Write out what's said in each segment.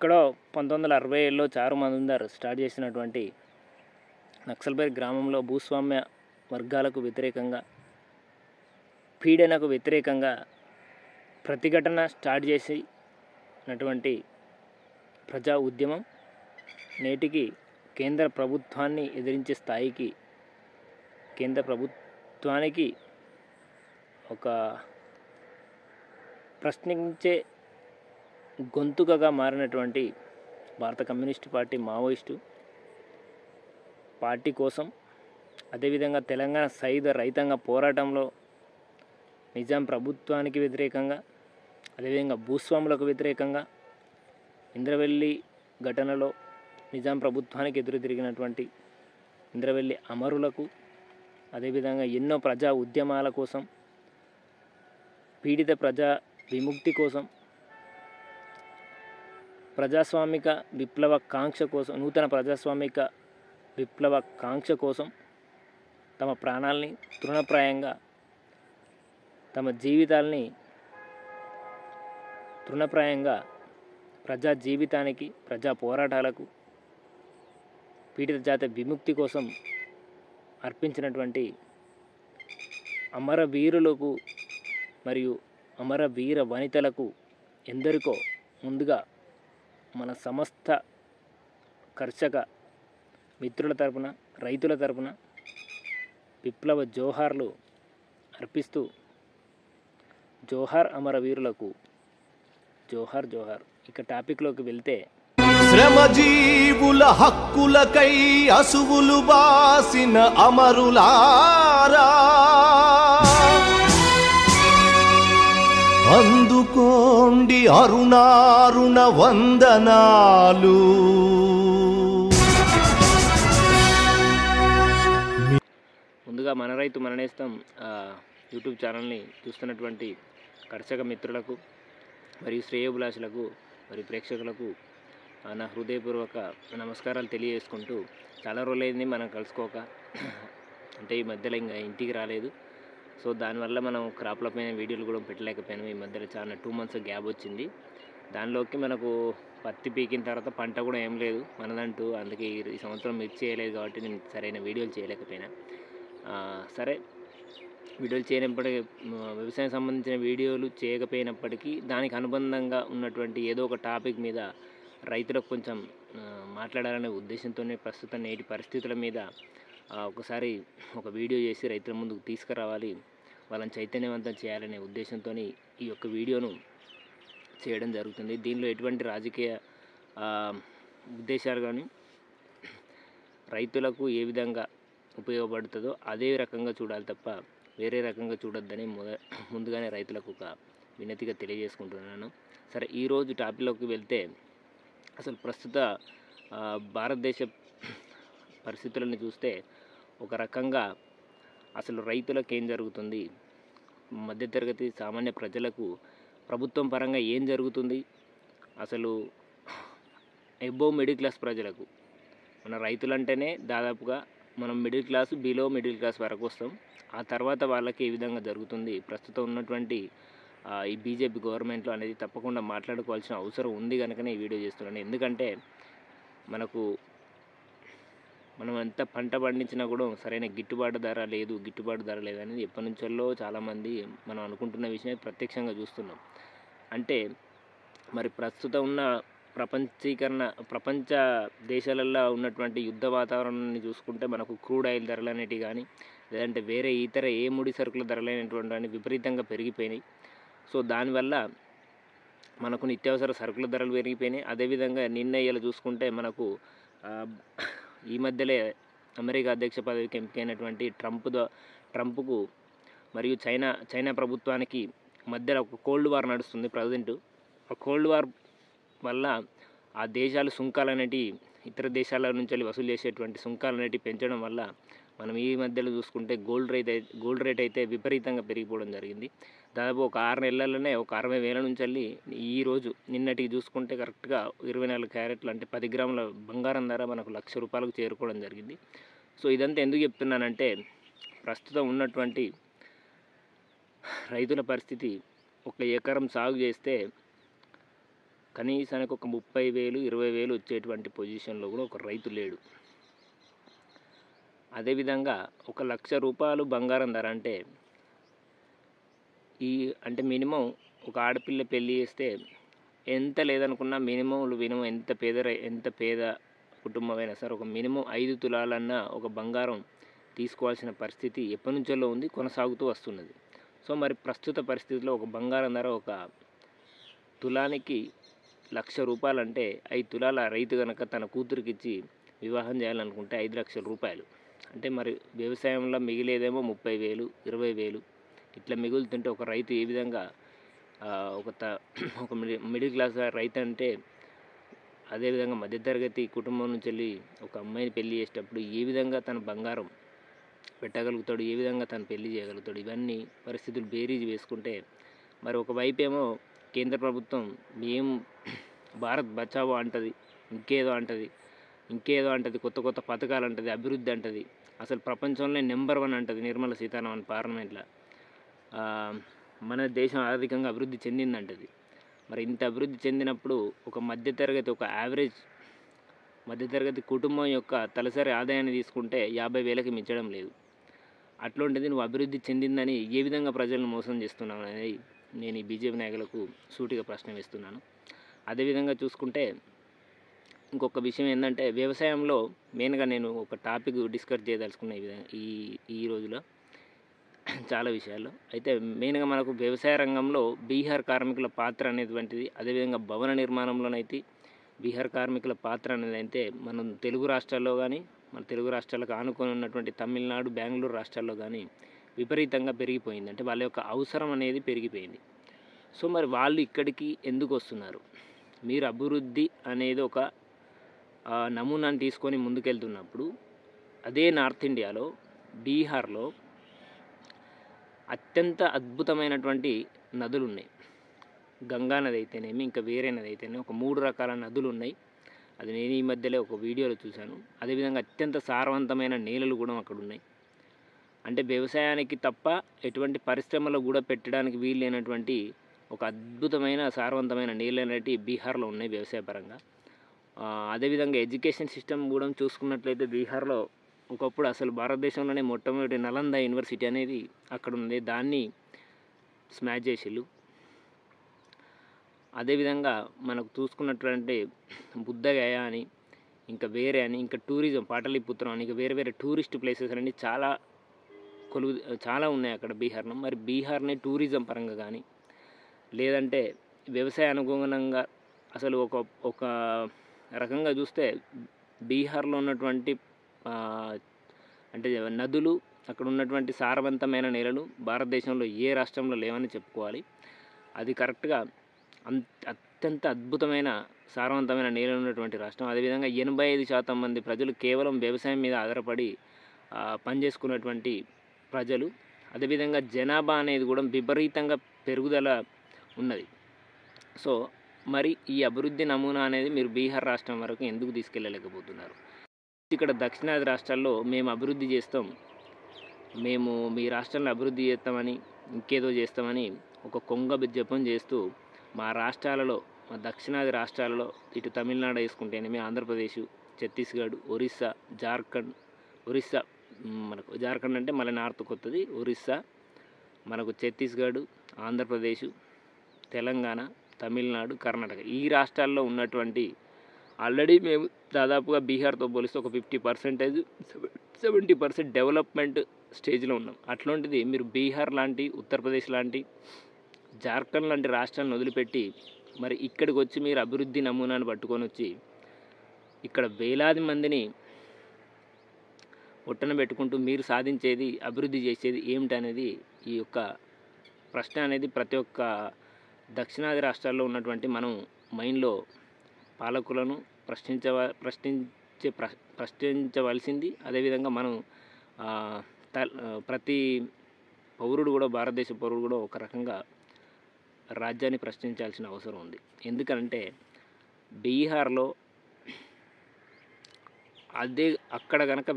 ఎక్కడో 1960లో చారు మజుందార్ స్టార్ట్ చేసినటువంటి నక్సల్బరీ గ్రామంలో భూస్వామ్య వర్గాలకు వ్యతిరేకంగా, పీడనకు వ్యతిరేకంగా ప్రతిఘటన స్టార్ట్ చేసినటువంటి ప్రజా ఉద్యమం నేటికి కేంద్ర ప్రభుత్వాన్ని ఎదిరించే స్థాయికి, కేంద్ర ప్రభుత్వానికి ఒక ప్రశ్నించే గొంతుకగా మారినటువంటి భారత కమ్యూనిస్ట్ పార్టీ మావోయిస్టు పార్టీ కోసం, అదేవిధంగా తెలంగాణ సాయుధ రైతాంగ పోరాటంలో నిజాం ప్రభుత్వానికి వ్యతిరేకంగా, అదేవిధంగా భూస్వాములకు వ్యతిరేకంగా, ఇంద్రవెల్లి ఘటనలో నిజాం ప్రభుత్వానికి ఎదురు తిరిగినటువంటి ఇంద్రవెల్లి అమరులకు, అదేవిధంగా ఎన్నో ప్రజా ఉద్యమాల కోసం, పీడిత ప్రజా విముక్తి కోసం, ప్రజాస్వామిక విప్లవ కాంక్ష కోసం, నూతన ప్రజాస్వామిక విప్లవ కాంక్ష కోసం తమ ప్రాణాలని తృణప్రాయంగా, తమ జీవితాలని తృణప్రాయంగా ప్రజా జీవితానికి, ప్రజా పోరాటాలకు, పీడిత జాతి విముక్తి కోసం అర్పించినటువంటి అమరవీరులకు మరియు అమరవీర వనితలకు ఎందరికో ముందుగా మన సమస్త కర్షక మిత్రుల తరపున, రైతుల తరపున విప్లవ జోహార్లు అర్పిస్తూ, జోహార్ అమరవీరులకు, జోహార్ జోహార్. ఇక టాపిక్లోకి వెళ్తే, శ్రమజీవుల హక్కులకై అసువులు బాసిన అమరులారా, అందుకోండి అరుణారుణ వందనాలు. ముందుగా మన రైతు మన నేస్తం యూట్యూబ్ ఛానల్ని చూస్తున్నటువంటి కర్షక మిత్రులకు మరియు శ్రేయోభిలాషులకు మరియు ప్రేక్షకులకు నా హృదయపూర్వక నమస్కారాలు తెలియజేసుకుంటూ, చాలా రోజులైంది మనం కలుసుకోక, అంటే ఈ మధ్యలో ఇంకా ఇంటికి రాలేదు. సో దానివల్ల మనం క్రాప్ల పైన వీడియోలు కూడా పెట్టలేకపోయాము. ఈ మధ్యలో చాలా 2 months గ్యాప్ వచ్చింది. దానిలోకి మనకు పత్తి పీకిన తర్వాత పంట కూడా ఏం లేదు మనదంటూ, అందుకే ఈ సంవత్సరం మిర్చి చేయలేదు కాబట్టి నేను సరైన వీడియోలు చేయలేకపోయినా. సరే, వీడియోలు చేయనప్పటికీ, వ్యవసాయం సంబంధించిన వీడియోలు చేయకపోయినప్పటికీ దానికి అనుబంధంగా ఉన్నటువంటి ఏదో ఒక టాపిక్ మీద రైతులకు కొంచెం మాట్లాడాలనే ఉద్దేశంతోనే ప్రస్తుతం నేటి పరిస్థితుల మీద ఒకసారి ఒక వీడియో చేసి రైతుల ముందుకు తీసుకురావాలి, వాళ్ళని చైతన్యవంతం చేయాలనే ఉద్దేశంతో ఈ యొక్క వీడియోను చేయడం జరుగుతుంది. దీనిలో ఎటువంటి రాజకీయ ఉద్దేశాలు కానీ, రైతులకు ఏ విధంగా ఉపయోగపడుతుందో అదే రకంగా చూడాలి తప్ప వేరే రకంగా చూడొద్దని ముందుగానే రైతులకు ఒక వినతిగా తెలియజేసుకుంటున్నాను. సరే, ఈరోజు టాపిక్లోకి వెళ్తే, అసలు ప్రస్తుత భారతదేశ పరిస్థితులను చూస్తే ఒక రకంగా అసలు రైతులకు ఏం జరుగుతుంది, మధ్యతరగతి సామాన్య ప్రజలకు ప్రభుత్వం పరంగా ఏం జరుగుతుంది, అసలు అబోవ్ మిడిల్ క్లాస్ ప్రజలకు, మన రైతులంటేనే దాదాపుగా మనం middle class, below middle class వరకు వస్తాం. ఆ తర్వాత వాళ్ళకి ఏ విధంగా జరుగుతుంది, ప్రస్తుతం ఉన్నటువంటి ఈ బీజేపీ గవర్నమెంట్లో అనేది తప్పకుండా మాట్లాడుకోవాల్సిన అవసరం ఉంది కనుకనే ఈ వీడియో చేస్తున్నాను. ఎందుకంటే మనం ఎంత పంట పండించినా కూడా సరైన గిట్టుబాటు ధర లేదనేది ఎప్పటి నుంచో చాలామంది మనం అనుకుంటున్న విషయం ప్రత్యక్షంగా చూస్తున్నాం. అంటే మరి ప్రస్తుతం ఉన్న ప్రపంచ దేశాలలో ఉన్నటువంటి యుద్ధ వాతావరణాన్ని చూసుకుంటే మనకు క్రూడ్ ఆయిల్ ధరలు అనేటివి కానీ, లేదంటే వేరే ఇతర ఏ ముడి సరుకుల ధరలైనటువంటి విపరీతంగా పెరిగిపోయినాయి. సో దానివల్ల మనకు నిత్యావసర సరుకుల ధరలు పెరిగిపోయినాయి. అదేవిధంగా ఇలా చూసుకుంటే మనకు ఈ మధ్యలో అమెరికా అధ్యక్ష పదవికి ఎంపికైనటువంటి ట్రంప్కు మరియు చైనా ప్రభుత్వానికి మధ్యలో ఒక కోల్డ్ వార్ నడుస్తుంది ప్రజెంట్. ఆ కోల్డ్ వార్ వల్ల ఆ దేశాలు సుంకాలు అనేటివి, ఇతర దేశాల నుంచి వసూలు చేసేటువంటి సుంకాలు అనేటివి పెంచడం వల్ల మనం ఈ మధ్యలో చూసుకుంటే గోల్డ్ రేట్ అయితే విపరీతంగా పెరిగిపోవడం జరిగింది. దాదాపు ఒక 6 నెలల్లోనే ఒక 60,000 నుంచి వెళ్ళి ఈరోజు నిన్నటికి చూసుకుంటే కరెక్ట్గా 24 క్యారెట్లు అంటే 10 గ్రాముల బంగారం ధర మనకు ₹1,00,000 చేరుకోవడం జరిగింది. సో ఇదంతా ఎందుకు చెప్తున్నానంటే, ప్రస్తుతం ఉన్నటువంటి రైతుల పరిస్థితి, ఒక ఎకరం సాగు చేస్తే కనీసానికి ఒక 30,000 20,000 వచ్చేటువంటి పొజిషన్లో కూడా ఒక రైతు లేడు. అదేవిధంగా ఒక ₹1,00,000 బంగారం ధర అంటే అంటే మినిమం ఒక ఆడపిల్ల పెళ్ళి చేస్తే ఎంత లేదనుకున్నా మినిమం ఎంత పేద కుటుంబమైనా సరే ఒక మినిమం 5 తులాలన్నా ఒక బంగారం తీసుకోవాల్సిన పరిస్థితి ఎప్పటి నుంచో ఉంది, కొనసాగుతూ వస్తున్నది. సో మరి ప్రస్తుత పరిస్థితిలో ఒక బంగారం ధర ఒక తులానికి ₹1,00,000 అంటే 5 తులాల రైతు కనుక తన కూతురికి ఇచ్చి వివాహం చేయాలనుకుంటే ₹5,00,000. అంటే మరి వ్యవసాయంలో మిగిలేదేమో 30,000 20,000 ఇట్లా మిగులుతుంటే ఒక రైతు ఏ విధంగా ఒక మిడిల్ క్లాస్ రైతు అంటే అదేవిధంగా మధ్యతరగతి కుటుంబం నుంచి వెళ్ళి ఒక అమ్మాయిని పెళ్లి చేసేటప్పుడు ఏ విధంగా తన బంగారం పెట్టగలుగుతాడు, ఏ విధంగా తను పెళ్లి చేయగలుగుతాడు, ఇవన్నీ పరిస్థితులు బేరీజ్ వేసుకుంటే మరి ఒకవైపు ఏమో కేంద్ర ప్రభుత్వం భారత్ బచావో అంటది, ఇంకేదో అంటది, కొత్త కొత్త పథకాలు అంటది, అభివృద్ధి అంటది, అసలు ప్రపంచంలో నెంబర్ 1 అంటది నిర్మలా సీతారామన్ పార్లమెంట్లో. మన దేశం ఆర్థికంగా అభివృద్ధి చెందిందంటది. మరి ఇంత అభివృద్ధి చెందినప్పుడు ఒక యావరేజ్ మధ్యతరగతి కుటుంబం యొక్క తలసరి ఆదాయాన్ని తీసుకుంటే 50,000కి మించడం లేదు. అట్లాంటిది నువ్వు అభివృద్ధి చెందిందని ఏ విధంగా ప్రజలను మోసం చేస్తున్నావు అనేది నేను ఈ బీజేపీ నాయకులకు సూటిగా ప్రశ్న వేస్తున్నాను. అదేవిధంగా చూసుకుంటే ఇంకొక విషయం ఏంటంటే వ్యవసాయంలో మెయిన్గా నేను ఒక టాపిక్ డిస్కస్ చేయదలుచుకున్న ఈ రోజులో చాలా విషయాల్లో అయితే మెయిన్గా మనకు వ్యవసాయ రంగంలో బీహార్ కార్మికుల పాత్ర అనేటువంటిది, అదేవిధంగా భవన నిర్మాణంలోనైతే బీహార్ కార్మికుల పాత్ర అనేది అయితే మన తెలుగు రాష్ట్రాలకు ఆనుకొని ఉన్నటువంటి తమిళనాడు, బెంగళూరు రాష్ట్రాల్లో కానీ విపరీతంగా పెరిగిపోయింది. అంటే వాళ్ళ యొక్క అవసరం అనేది పెరిగిపోయింది. సో మరి వాళ్ళు ఇక్కడికి ఎందుకు వస్తున్నారు? మీరు అభివృద్ధి అనేది ఒక నమూనాను తీసుకొని ముందుకెళ్తున్నప్పుడు అదే నార్త్ ఇండియాలో బీహార్లో అత్యంత అద్భుతమైనటువంటి నదులు ఉన్నాయి. గంగా నది అయితేనేమి, ఇంకా వేరే నది అయితేనేమి ఒక 3 రకాల నదులు ఉన్నాయి. అది నేను ఈ మధ్యలో ఒక వీడియోలో చూశాను. అదేవిధంగా అత్యంత సారవంతమైన నేలలు కూడా అక్కడ ఉన్నాయి. అంటే వ్యవసాయానికి తప్ప ఎటువంటి పరిశ్రమలు కూడా పెట్టడానికి వీలైనటువంటి ఒక అద్భుతమైన సారవంతమైన నేలలు అనేవి బీహార్లో ఉన్నాయి వ్యవసాయపరంగా. అదేవిధంగా ఎడ్యుకేషన్ సిస్టమ్ కూడా చూసుకున్నట్లయితే బీహార్లో ఒకప్పుడు అసలు భారతదేశంలోనే మొట్టమొదటి నలంద యూనివర్సిటీ అనేది అక్కడ ఉంది, దాన్ని స్మాష్ చేసిళ్ళు. అదేవిధంగా మనకు చూసుకున్నట్లంటే బుద్ధగయ అని ఇంకా టూరిజం పాటలీపుత్రం అని ఇంకా వేరే టూరిస్ట్ ప్లేసెస్ అన్నీ చాలా ఉన్నాయి అక్కడ బీహార్లో. మరి బీహార్ని టూరిజం పరంగా కానీ లేదంటే వ్యవసాయ అనుగుణంగా అసలు ఒక రకంగా చూస్తే బీహార్లో ఉన్నటువంటి అంటే నదులు, అక్కడ ఉన్నటువంటి సారవంతమైన నేలలు భారతదేశంలో ఏ రాష్ట్రంలో లేవని చెప్పుకోవాలి. అది కరెక్ట్గా అత్యంత అద్భుతమైన సారవంతమైన నేలలు ఉన్నటువంటి రాష్ట్రం. అదేవిధంగా 85% మంది ప్రజలు కేవలం వ్యవసాయం మీద ఆధారపడి పనిచేసుకున్నటువంటి ప్రజలు. అదేవిధంగా జనాభా అనేది కూడా విపరీతంగా పెరుగుదల ఉన్నది. సో మరి ఈ అభివృద్ధి నమూనా అనేది మీరు బీహార్ రాష్ట్రం వరకు ఎందుకు తీసుకెళ్ళలేకపోతున్నారు? ఇక్కడ దక్షిణాది రాష్ట్రాల్లో మేము అభివృద్ధి చేస్తాం, మేము మీ రాష్ట్రంలో అభివృద్ధి చేస్తామని ఇంకేదో చేస్తామని ఒక కొంగ జపం చేస్తూ మా దక్షిణాది రాష్ట్రాలలో ఇటు తమిళనాడు వేసుకుంటేనేమి ఆంధ్రప్రదేశ్, ఛత్తీస్గఢ్, ఒరిస్సా మనకు జార్ఖండ్ అంటే మళ్ళీ నార్త్ కొత్తది, ఒరిస్సా, మనకు ఛత్తీస్గఢ్, ఆంధ్రప్రదేశ్, తెలంగాణ, తమిళనాడు, కర్ణాటక ఈ రాష్ట్రాల్లో ఉన్నటువంటి ఆల్రెడీ మేము దాదాపుగా బీహార్తో పోలిస్తే ఒక 50% 70% డెవలప్మెంట్ స్టేజ్లో ఉన్నాం. అట్లాంటిది మీరు బీహార్ లాంటి, ఉత్తరప్రదేశ్ లాంటి, జార్ఖండ్ లాంటి రాష్ట్రాలను వదిలిపెట్టి మరి ఇక్కడికి వచ్చి మీరు అభివృద్ధి నమూనాను పట్టుకొని వచ్చి ఇక్కడ వేలాది మందిని ఒట్టన పెట్టుకుంటూ మీరు సాధించేది, అభివృద్ధి చేసేది ఏమిటనేది ఈ యొక్క ప్రశ్న అనేది ప్రతి ఒక్క దక్షిణాది రాష్ట్రాల్లో ఉన్నటువంటి మనం మైండ్లో పాలకులను ప్రశ్నించవలసింది. అదేవిధంగా మనం ప్రతి పౌరుడు కూడా, భారతదేశ పౌరుడు కూడా ఒక రకంగా రాజ్యాన్ని ప్రశ్నించాల్సిన అవసరం ఉంది. ఎందుకంటే బీహార్లో అక్కడ కనుక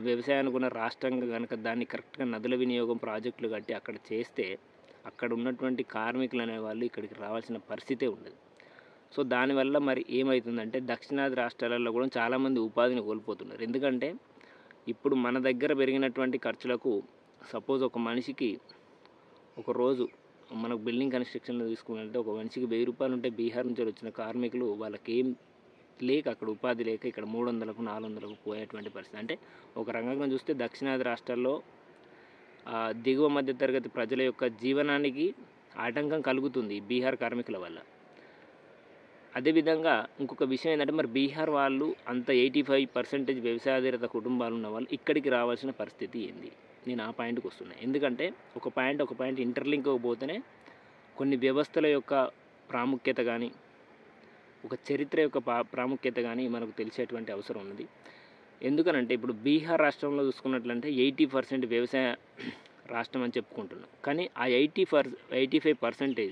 వ్యవసాయానుకున్న రాష్ట్రంగా కనుక దాన్ని కరెక్ట్గా నదుల వినియోగం ప్రాజెక్టులు కట్టి అక్కడ చేస్తే అక్కడ ఉన్నటువంటి కార్మికులు అనేవాళ్ళు ఇక్కడికి రావాల్సిన పరిస్థితే ఉండదు. సో దానివల్ల మరి ఏమవుతుందంటే దక్షిణాది రాష్ట్రాలలో కూడా చాలామంది ఉపాధిని కోల్పోతున్నారు. ఎందుకంటే ఇప్పుడు మన దగ్గర పెరిగినటువంటి ఖర్చులకు సపోజ్ ఒక మనిషికి ఒక రోజు మనకు బిల్డింగ్ కన్స్ట్రక్షన్లో తీసుకున్నట్టే ఒక మనిషికి 1000 రూపాయలు ఉంటే బీహార్ నుంచి వచ్చిన కార్మికులు వాళ్ళకి ఏం లేక అక్కడ ఉపాధి లేక ఇక్కడ 300కు 400కు పోయేటువంటి పరిస్థితి. అంటే ఒక రకంగా చూస్తే దక్షిణాది రాష్ట్రాల్లో దిగువ మధ్య తరగతి ప్రజల యొక్క జీవనానికి ఆటంకం కలుగుతుంది బీహార్ కార్మికుల వల్ల. అదేవిధంగా ఇంకొక విషయం ఏంటంటే మరి బీహార్ వాళ్ళు అంత 85% వ్యవసాయాధారిత కుటుంబాలు ఉన్న వాళ్ళు ఇక్కడికి రావాల్సిన పరిస్థితి ఏంది? నేను ఆ పాయింట్కి వస్తున్నాను. ఎందుకంటే ఒక పాయింట్ ఇంటర్లింక్ పోతేనే కొన్ని వ్యవస్థల యొక్క ప్రాముఖ్యత కానీ ఒక చరిత్ర యొక్క ప్రాముఖ్యత కానీ మనకు తెలిసేటువంటి అవసరం ఉన్నది. ఎందుకనంటే ఇప్పుడు బీహార్ రాష్ట్రంలో చూసుకున్నట్లంటే 80% వ్యవసాయ రాష్ట్రం అని చెప్పుకుంటున్నాం. కానీ ఆ 85%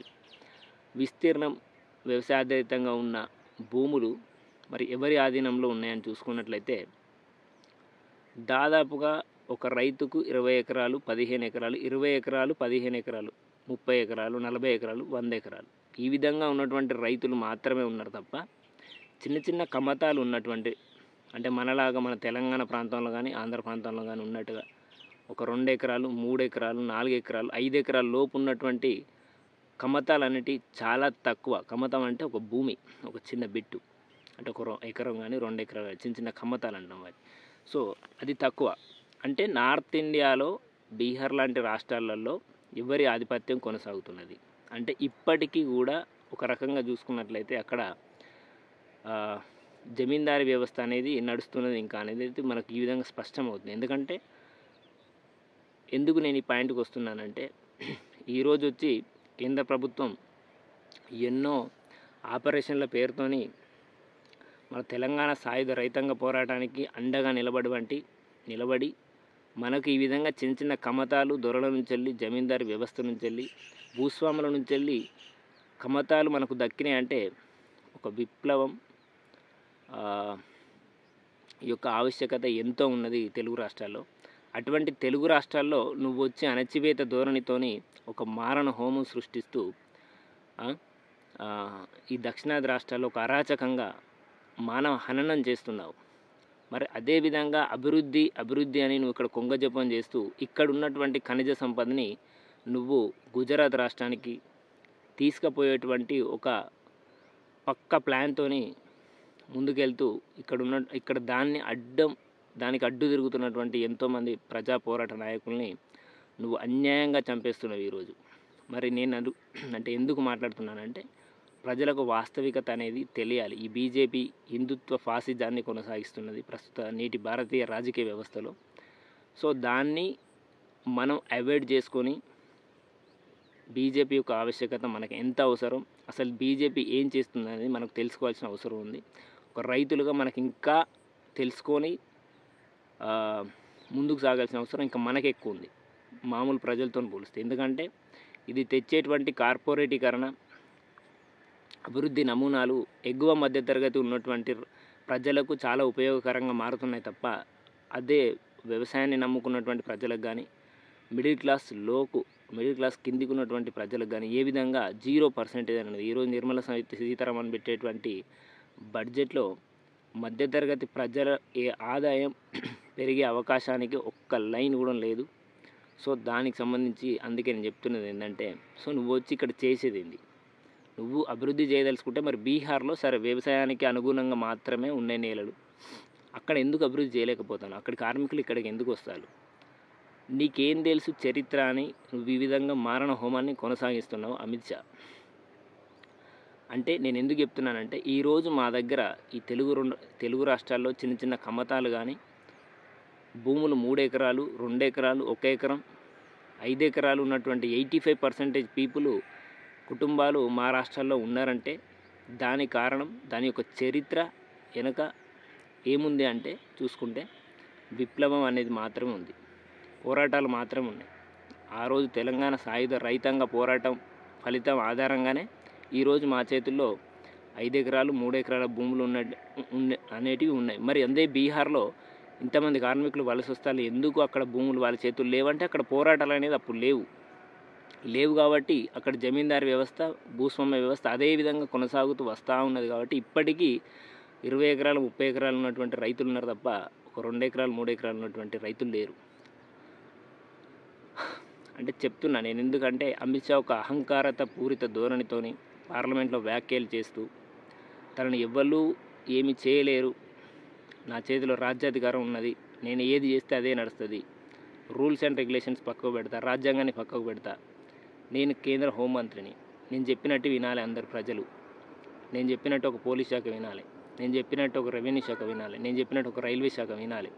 విస్తీర్ణం వ్యవసాయాధారితంగా ఉన్న భూములు మరి ఎవరి ఆధీనంలో ఉన్నాయని చూసుకున్నట్లయితే దాదాపుగా ఒక రైతుకు 20 ఎకరాలు 15 ఎకరాలు 20 ఎకరాలు 15 ఎకరాలు 30 ఎకరాలు 40 ఎకరాలు 100 ఎకరాలు ఈ విధంగా ఉన్నటువంటి రైతులు మాత్రమే ఉన్నారు తప్ప చిన్న చిన్న కమతాలు ఉన్నటువంటి అంటే మనలాగా మన తెలంగాణ ప్రాంతంలో కానీ ఆంధ్ర ప్రాంతంలో కానీ ఉన్నట్టుగా ఒక 2 ఎకరాలు 3 ఎకరాలు 4 ఎకరాలు 5 ఎకరాల లోపు ఉన్నటువంటి కమతాలు అనేటివి చాలా తక్కువ. కమతం అంటే ఒక భూమి ఒక చిన్న బిట్టు అంటే ఒక ఎకరం కానీ 2 ఎకరాలు చిన్న చిన్న కమతాలు అంటాం వాటి. సో అది తక్కువ. అంటే నార్త్ ఇండియాలో బీహార్ లాంటి రాష్ట్రాలలో ఎవరి ఆధిపత్యం కొనసాగుతున్నది అంటే ఇప్పటికీ కూడా ఒక రకంగా చూసుకున్నట్లయితే అక్కడ జమీందారీ వ్యవస్థ అనేది నడుస్తున్నది ఇంకా అనేది మనకు ఈ విధంగా స్పష్టమవుతుంది. ఎందుకు నేను ఈ పాయింట్కి వస్తున్నానంటే ఈరోజు వచ్చి కేంద్ర ప్రభుత్వం ఎన్నో ఆపరేషన్ల పేరుతోని మన తెలంగాణ సాయుధ రైతాంగ పోరాటానికి అండగా నిలబడి మనకు ఈ విధంగా చిన్న చిన్న కమతాలు దొరల నుంచి వెళ్ళి జమీందారీ వ్యవస్థ నుంచి వెళ్ళి భూస్వాముల నుంచి వెళ్ళి కమతాలు మనకు దక్కినాయి అంటే ఒక విప్లవం ఈ యొక్క ఆవశ్యకత ఎంతో ఉన్నది తెలుగు రాష్ట్రాల్లో. అటువంటి తెలుగు రాష్ట్రాల్లో నువ్వు వచ్చి అణచివేత ధోరణితోని ఒక మారణ హోమం సృష్టిస్తూ ఈ దక్షిణాది రాష్ట్రాల్లో ఒక అరాచకంగా మానవ హననం చేస్తున్నావు. మరి అదేవిధంగా అభివృద్ధి అని నువ్వు ఇక్కడ కొంగజపం చేస్తూ ఇక్కడ ఉన్నటువంటి ఖనిజ సంపదని నువ్వు గుజరాత్ రాష్ట్రానికి తీసుకుపోయేటువంటి ఒక పక్క ప్లాన్తోని ముందుకెళ్తూ ఇక్కడ దానికి అడ్డు తిరుగుతున్నటువంటి ఎంతోమంది ప్రజా పోరాట నాయకుల్ని నువ్వు అన్యాయంగా చంపేస్తున్నావు ఈరోజు. మరి నేను అంటే ఎందుకు మాట్లాడుతున్నానంటే ప్రజలకు వాస్తవికత అనేది తెలియాలి. ఈ బీజేపీ హిందుత్వ ఫాసిజాన్ని కొనసాగిస్తున్నది ప్రస్తుత నేటి భారతీయ రాజకీయ వ్యవస్థలో. సో దాన్ని మనం అవాయిడ్ చేసుకొని బీజేపీ యొక్క ఆవశ్యకత మనకు ఎంత అవసరం, అసలు బీజేపీ ఏం చేస్తుందనేది మనకు తెలుసుకోవాల్సిన అవసరం ఉంది. ఒక రైతులుగా మనకి ఇంకా తెలుసుకొని ముందుకు సాగాల్సిన అవసరం ఇంకా మనకు ఎక్కువ ఉంది మామూలు ప్రజలతో పోలిస్తే. ఎందుకంటే ఇది తెచ్చేటువంటి కార్పొరేటీకరణ అభివృద్ధి నమూనాలు ఎగువ మధ్యతరగతి ఉన్నటువంటి ప్రజలకు చాలా ఉపయోగకరంగా మారుతున్నాయి తప్ప అదే వ్యవసాయాన్ని నమ్ముకున్నటువంటి ప్రజలకు కానీ మిడిల్ క్లాస్ కిందికి ఉన్నటువంటి ప్రజలకు కానీ ఏ విధంగా 0% అనేది ఈరోజు నిర్మలా సీతారామన్ పెట్టేటువంటి బడ్జెట్లో మధ్యతరగతి ప్రజల ఆదాయం పెరిగే అవకాశానికి ఒక్క లైన్ కూడా లేదు. సో దానికి సంబంధించి అందుకే నేను చెప్తున్నది ఏంటంటే సో నువ్వు వచ్చి ఇక్కడ చేసేది ఏంది, నువ్వు అభివృద్ధి చేయదలుచుకుంటే మరి బీహార్లో సరే వ్యవసాయానికి అనుగుణంగా మాత్రమే ఉన్నాయి నేలలు, అక్కడ ఎందుకు అభివృద్ధి చేయలేకపోతాను, అక్కడ కార్మికులు ఇక్కడికి ఎందుకు వస్తారు, నీకేం తెలుసు చరిత్ర అని నువ్వు ఈ విధంగా మారణ హోమాన్ని కొనసాగిస్తున్నావు అమిత్ షా. అంటే నేను ఎందుకు చెప్తున్నానంటే ఈరోజు మా దగ్గర ఈ తెలుగు రాష్ట్రాల్లో చిన్న చిన్న కమతాలు కానీ భూములు 3 ఎకరాలు 2 ఎకరాలు 1 ఎకరం 5 ఎకరాలు ఉన్నటువంటి 85% పీపుల్ కుటుంబాలు మా రాష్ట్రాల్లో ఉన్నారంటే దాని కారణం దాని యొక్క చరిత్ర వెనుక ఏముంది అంటే చూసుకుంటే విప్లవం అనేది మాత్రమే ఉంది, పోరాటాలు మాత్రమే ఉన్నాయి. ఆ రోజు తెలంగాణ సాయుధ రైతాంగ పోరాటం ఫలితం ఆధారంగానే ఈరోజు మా చేతుల్లో 5 ఎకరాలు 3 ఎకరాల భూములు అనేటివి ఉన్నాయి. మరి అదే బీహార్లో ఇంతమంది కార్మికులు వలస వస్తారు, ఎందుకు అక్కడ భూములు వాళ్ళ చేతులు లేవంటే అక్కడ పోరాటాలు అనేది అప్పుడు లేవు. లేవు కాబట్టి అక్కడ జమీందారు వ్యవస్థ, భూస్వామ్య వ్యవస్థ అదే విధంగా కొనసాగుతూ వస్తూ ఉన్నది. కాబట్టి ఇప్పటికీ 20 ఎకరాలు 30 ఎకరాలు ఉన్నటువంటి రైతులు ఉన్నారు తప్ప ఒక 2 ఎకరాలు 3 ఎకరాలు ఉన్నటువంటి రైతులు లేరు. అంటే చెప్తున్నా నేను, ఎందుకంటే అమిత్ షా ఒక అహంకారత పూరిత ధోరణితోని పార్లమెంట్లో వ్యాఖ్యలు చేస్తూ తనని ఎవ్వరూ ఏమి చేయలేరు, నా చేతిలో రాజ్యాధికారం ఉన్నది, నేను ఏది చేస్తే అదే నడుస్తుంది, రూల్స్ అండ్ రెగ్యులేషన్స్ పక్కకు పెడతా, రాజ్యాంగాన్ని పక్కకు పెడతా, నేను కేంద్ర హోంమంత్రిని, నేను చెప్పినట్టు వినాలి అందరు ప్రజలు, నేను చెప్పినట్టు ఒక పోలీస్ శాఖ వినాలి, నేను చెప్పినట్టు ఒక రెవెన్యూ శాఖ వినాలి, నేను చెప్పినట్టు ఒక రైల్వే శాఖ వినాలి,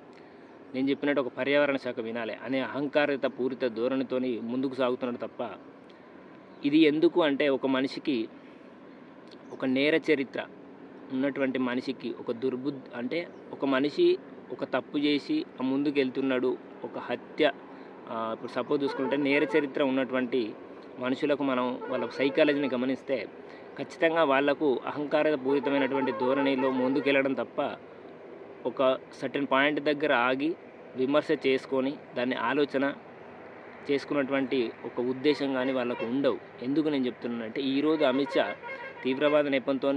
నేను చెప్పినట్టు ఒక పర్యావరణ శాఖ వినాలి అనే అహంకారిత పూరిత ధోరణితోని ముందుకు సాగుతున్నాడు తప్ప, ఇది ఎందుకు అంటే ఒక మనిషికి ఒక నేర చరిత్ర ఉన్నటువంటి మనిషికి ఒక దుర్బుద్ధి, అంటే ఒక మనిషి ఒక తప్పు చేసి ముందుకు వెళ్తున్నాడు, ఒక హత్య, ఇప్పుడు సపోజ్ చూసుకుంటే నేర చరిత్ర ఉన్నటువంటి మనుషులకు మనం వాళ్ళ సైకాలజీని గమనిస్తే ఖచ్చితంగా వాళ్లకు అహంకార పూరితమైనటువంటి ధోరణిలో ముందుకెళ్ళడం తప్ప ఒక సర్టెన్ పాయింట్ దగ్గర ఆగి విమర్శ చేసుకొని దాన్ని ఆలోచన చేసుకున్నటువంటి ఒక ఉద్దేశం కానీ వాళ్ళకు ఉండవు. ఎందుకు నేను చెప్తున్నానంటే ఈరోజు అమిత్ షా తీవ్రవాద నెపంతో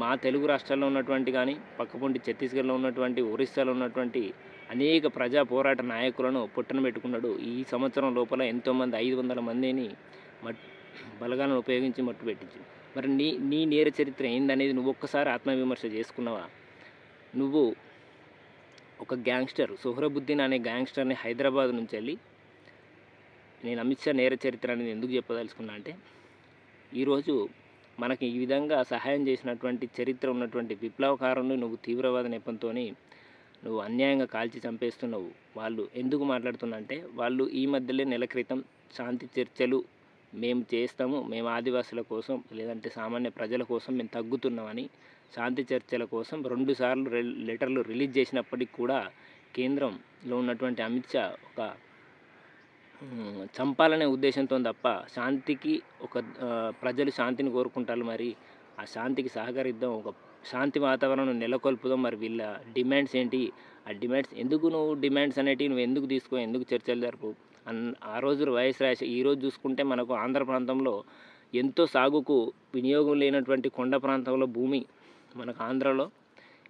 మా తెలుగు రాష్ట్రాల్లో ఉన్నటువంటి కానీ పక్కపొంటి ఛత్తీస్గఢ్లో ఉన్నటువంటి, ఒరిస్సాలో ఉన్నటువంటి అనేక ప్రజా పోరాట నాయకులను పొట్టన పెట్టుకున్నాడు. ఈ సంవత్సరం లోపల ఎంతోమంది 500 మందిని బలగాలను ఉపయోగించి మట్టు పెట్టించి. మరి నీ నేర చరిత్ర ఏందనేది నువ్వు ఒక్కసారి ఆత్మవిమర్శ చేసుకున్నావా? నువ్వు ఒక గ్యాంగ్స్టర్, సుహ్రబుద్దీన్ అనే గ్యాంగ్స్టర్ని హైదరాబాద్ నుంచి వెళ్ళి, నేను అమిత్ షా నేర చరిత్ర అనేది ఎందుకు చెప్పదలుచుకున్నా అంటే ఈరోజు మనకి ఈ విధంగా సహాయం చేసినటువంటి చరిత్ర ఉన్నటువంటి విప్లవకారుని నువ్వు తీవ్రవాద నెపంతో నువ్వు అన్యాయంగా కాల్చి చంపేస్తున్నావు. వాళ్ళు ఎందుకు మాట్లాడుతున్నా అంటే వాళ్ళు ఈ మధ్యలో నెల క్రితం శాంతి చర్చలు మేము చేస్తాము, మేము ఆదివాసుల కోసం లేదంటే సామాన్య ప్రజల కోసం మేము తగ్గుతున్నామని శాంతి చర్చల కోసం 2 సార్లు లెటర్లు రిలీజ్ చేసినప్పటికీ కూడా కేంద్రంలో ఉన్నటువంటి అమిత్ షా ఒక చంపాలనే ఉద్దేశంతో తప్ప శాంతికి ప్రజలు శాంతిని కోరుకుంటారు, మరి ఆ శాంతికి సహకరిద్దాం, ఒక శాంతి వాతావరణం నెలకొల్పుదాం, మరి వీళ్ళ డిమాండ్స్ ఏంటి, ఆ డిమాండ్స్ ఎందుకు నువ్వు డిమాండ్స్ అనేటివి నువ్వు ఎందుకు తీసుకో, ఎందుకు చర్చలు జరుపు ఆ రోజు వైఎస్ రాజశేఖర్. ఈరోజు చూసుకుంటే మనకు ఆంధ్ర ప్రాంతంలో ఎంతో సాగుకు వినియోగం లేనటువంటి కొండ ప్రాంతంలో భూమి మనకు ఆంధ్రలో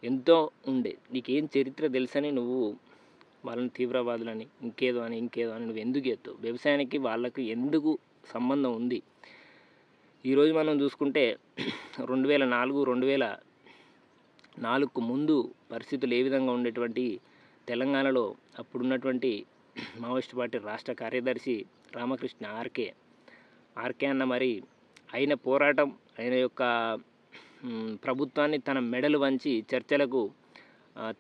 ఎంతో ఉండే, నీకేం చరిత్ర తెలుసని నువ్వు వాళ్ళని తీవ్రవాదులని ఇంకేదో అని నువ్వు ఎందుకు ఎత్తావు? వ్యవసాయానికి వాళ్ళకి ఎందుకు సంబంధం ఉంది? ఈరోజు మనం చూసుకుంటే 2004 ముందు పరిస్థితులు ఏ విధంగా ఉండేటువంటి తెలంగాణలో అప్పుడున్నటువంటి మావోయిస్ట్ పార్టీ రాష్ట్ర కార్యదర్శి రామకృష్ణ ఆర్కే అన్న, మరి ఆయన పోరాటం, ఆయన యొక్క ప్రభుత్వాన్ని తన మెడలు వంచి చర్చలకు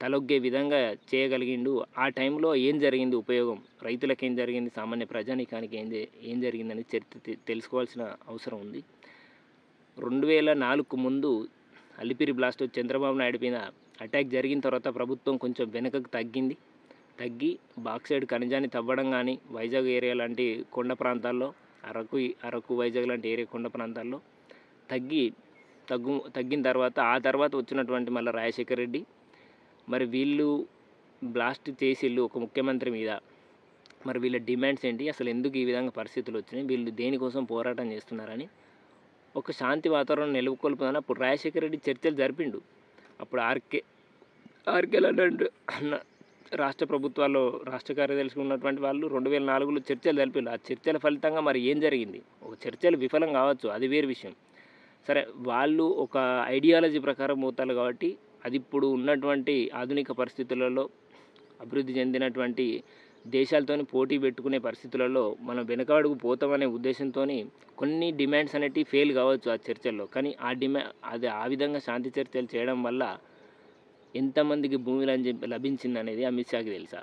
తలొగ్గే విధంగా చేయగలిగిండు. ఆ టైంలో ఏం జరిగింది, ఉపయోగం రైతులకు ఏం జరిగింది, సామాన్య ప్రజానీకానికి ఏం జరిగిందని చరిత్ర తెలుసుకోవాల్సిన అవసరం ఉంది. 2004 ముందు అలిపిరి బ్లాస్ట్ చంద్రబాబు నాయుడు మీద అటాక్ జరిగిన తర్వాత ప్రభుత్వం కొంచెం వెనుకకు తగ్గి బాక్సైడ్ ఖనిజాన్ని తవ్వడం కానీ వైజాగ్ ఏరియా లాంటి కొండ ప్రాంతాల్లో అరకు వైజాగ్ లాంటి ఏరియా కొండ ప్రాంతాల్లో తగ్గిన తర్వాత ఆ తర్వాత వచ్చినటువంటి మళ్ళీ రాజశేఖర్ రెడ్డి, మరి వీళ్ళు బ్లాస్ట్ చేసిళ్ళు ఒక ముఖ్యమంత్రి మీద, మరి వీళ్ళ డిమాండ్స్ ఏంటి, అసలు ఎందుకు ఈ విధంగా పరిస్థితులు వచ్చినాయి, వీళ్ళు దేనికోసం పోరాటం చేస్తున్నారని ఒక శాంతి వాతావరణం నెలకొల్పుదని అప్పుడు రాజశేఖర రెడ్డి చర్చలు జరిపిండు. అప్పుడు ఆర్కే అన్న రాష్ట్ర ప్రభుత్వాల్లో రాష్ట్ర కార్యదర్శి ఉన్నటువంటి వాళ్ళు 2004లో చర్చలు జరిపిండు. ఆ చర్చల ఫలితంగా మరి ఏం జరిగింది? ఒక చర్చలు విఫలం కావచ్చు, అది వేరు విషయం. సరే, వాళ్ళు ఒక ఐడియాలజీ ప్రకారం పోతారు కాబట్టి అది ఇప్పుడు ఉన్నటువంటి ఆధునిక పరిస్థితులలో అభివృద్ధి చెందినటువంటి దేశాలతో పోటీ పెట్టుకునే పరిస్థితులలో మనం వెనకడుగు పోతామనే ఉద్దేశంతో కొన్ని డిమాండ్స్ అనేటివి ఫెయిల్ కావచ్చు ఆ చర్చల్లో. కానీ ఆ విధంగా శాంతి చర్చలు చేయడం వల్ల ఎంతమందికి భూమి లభించింది అనేది అమిత్ షాకి తెలుసా?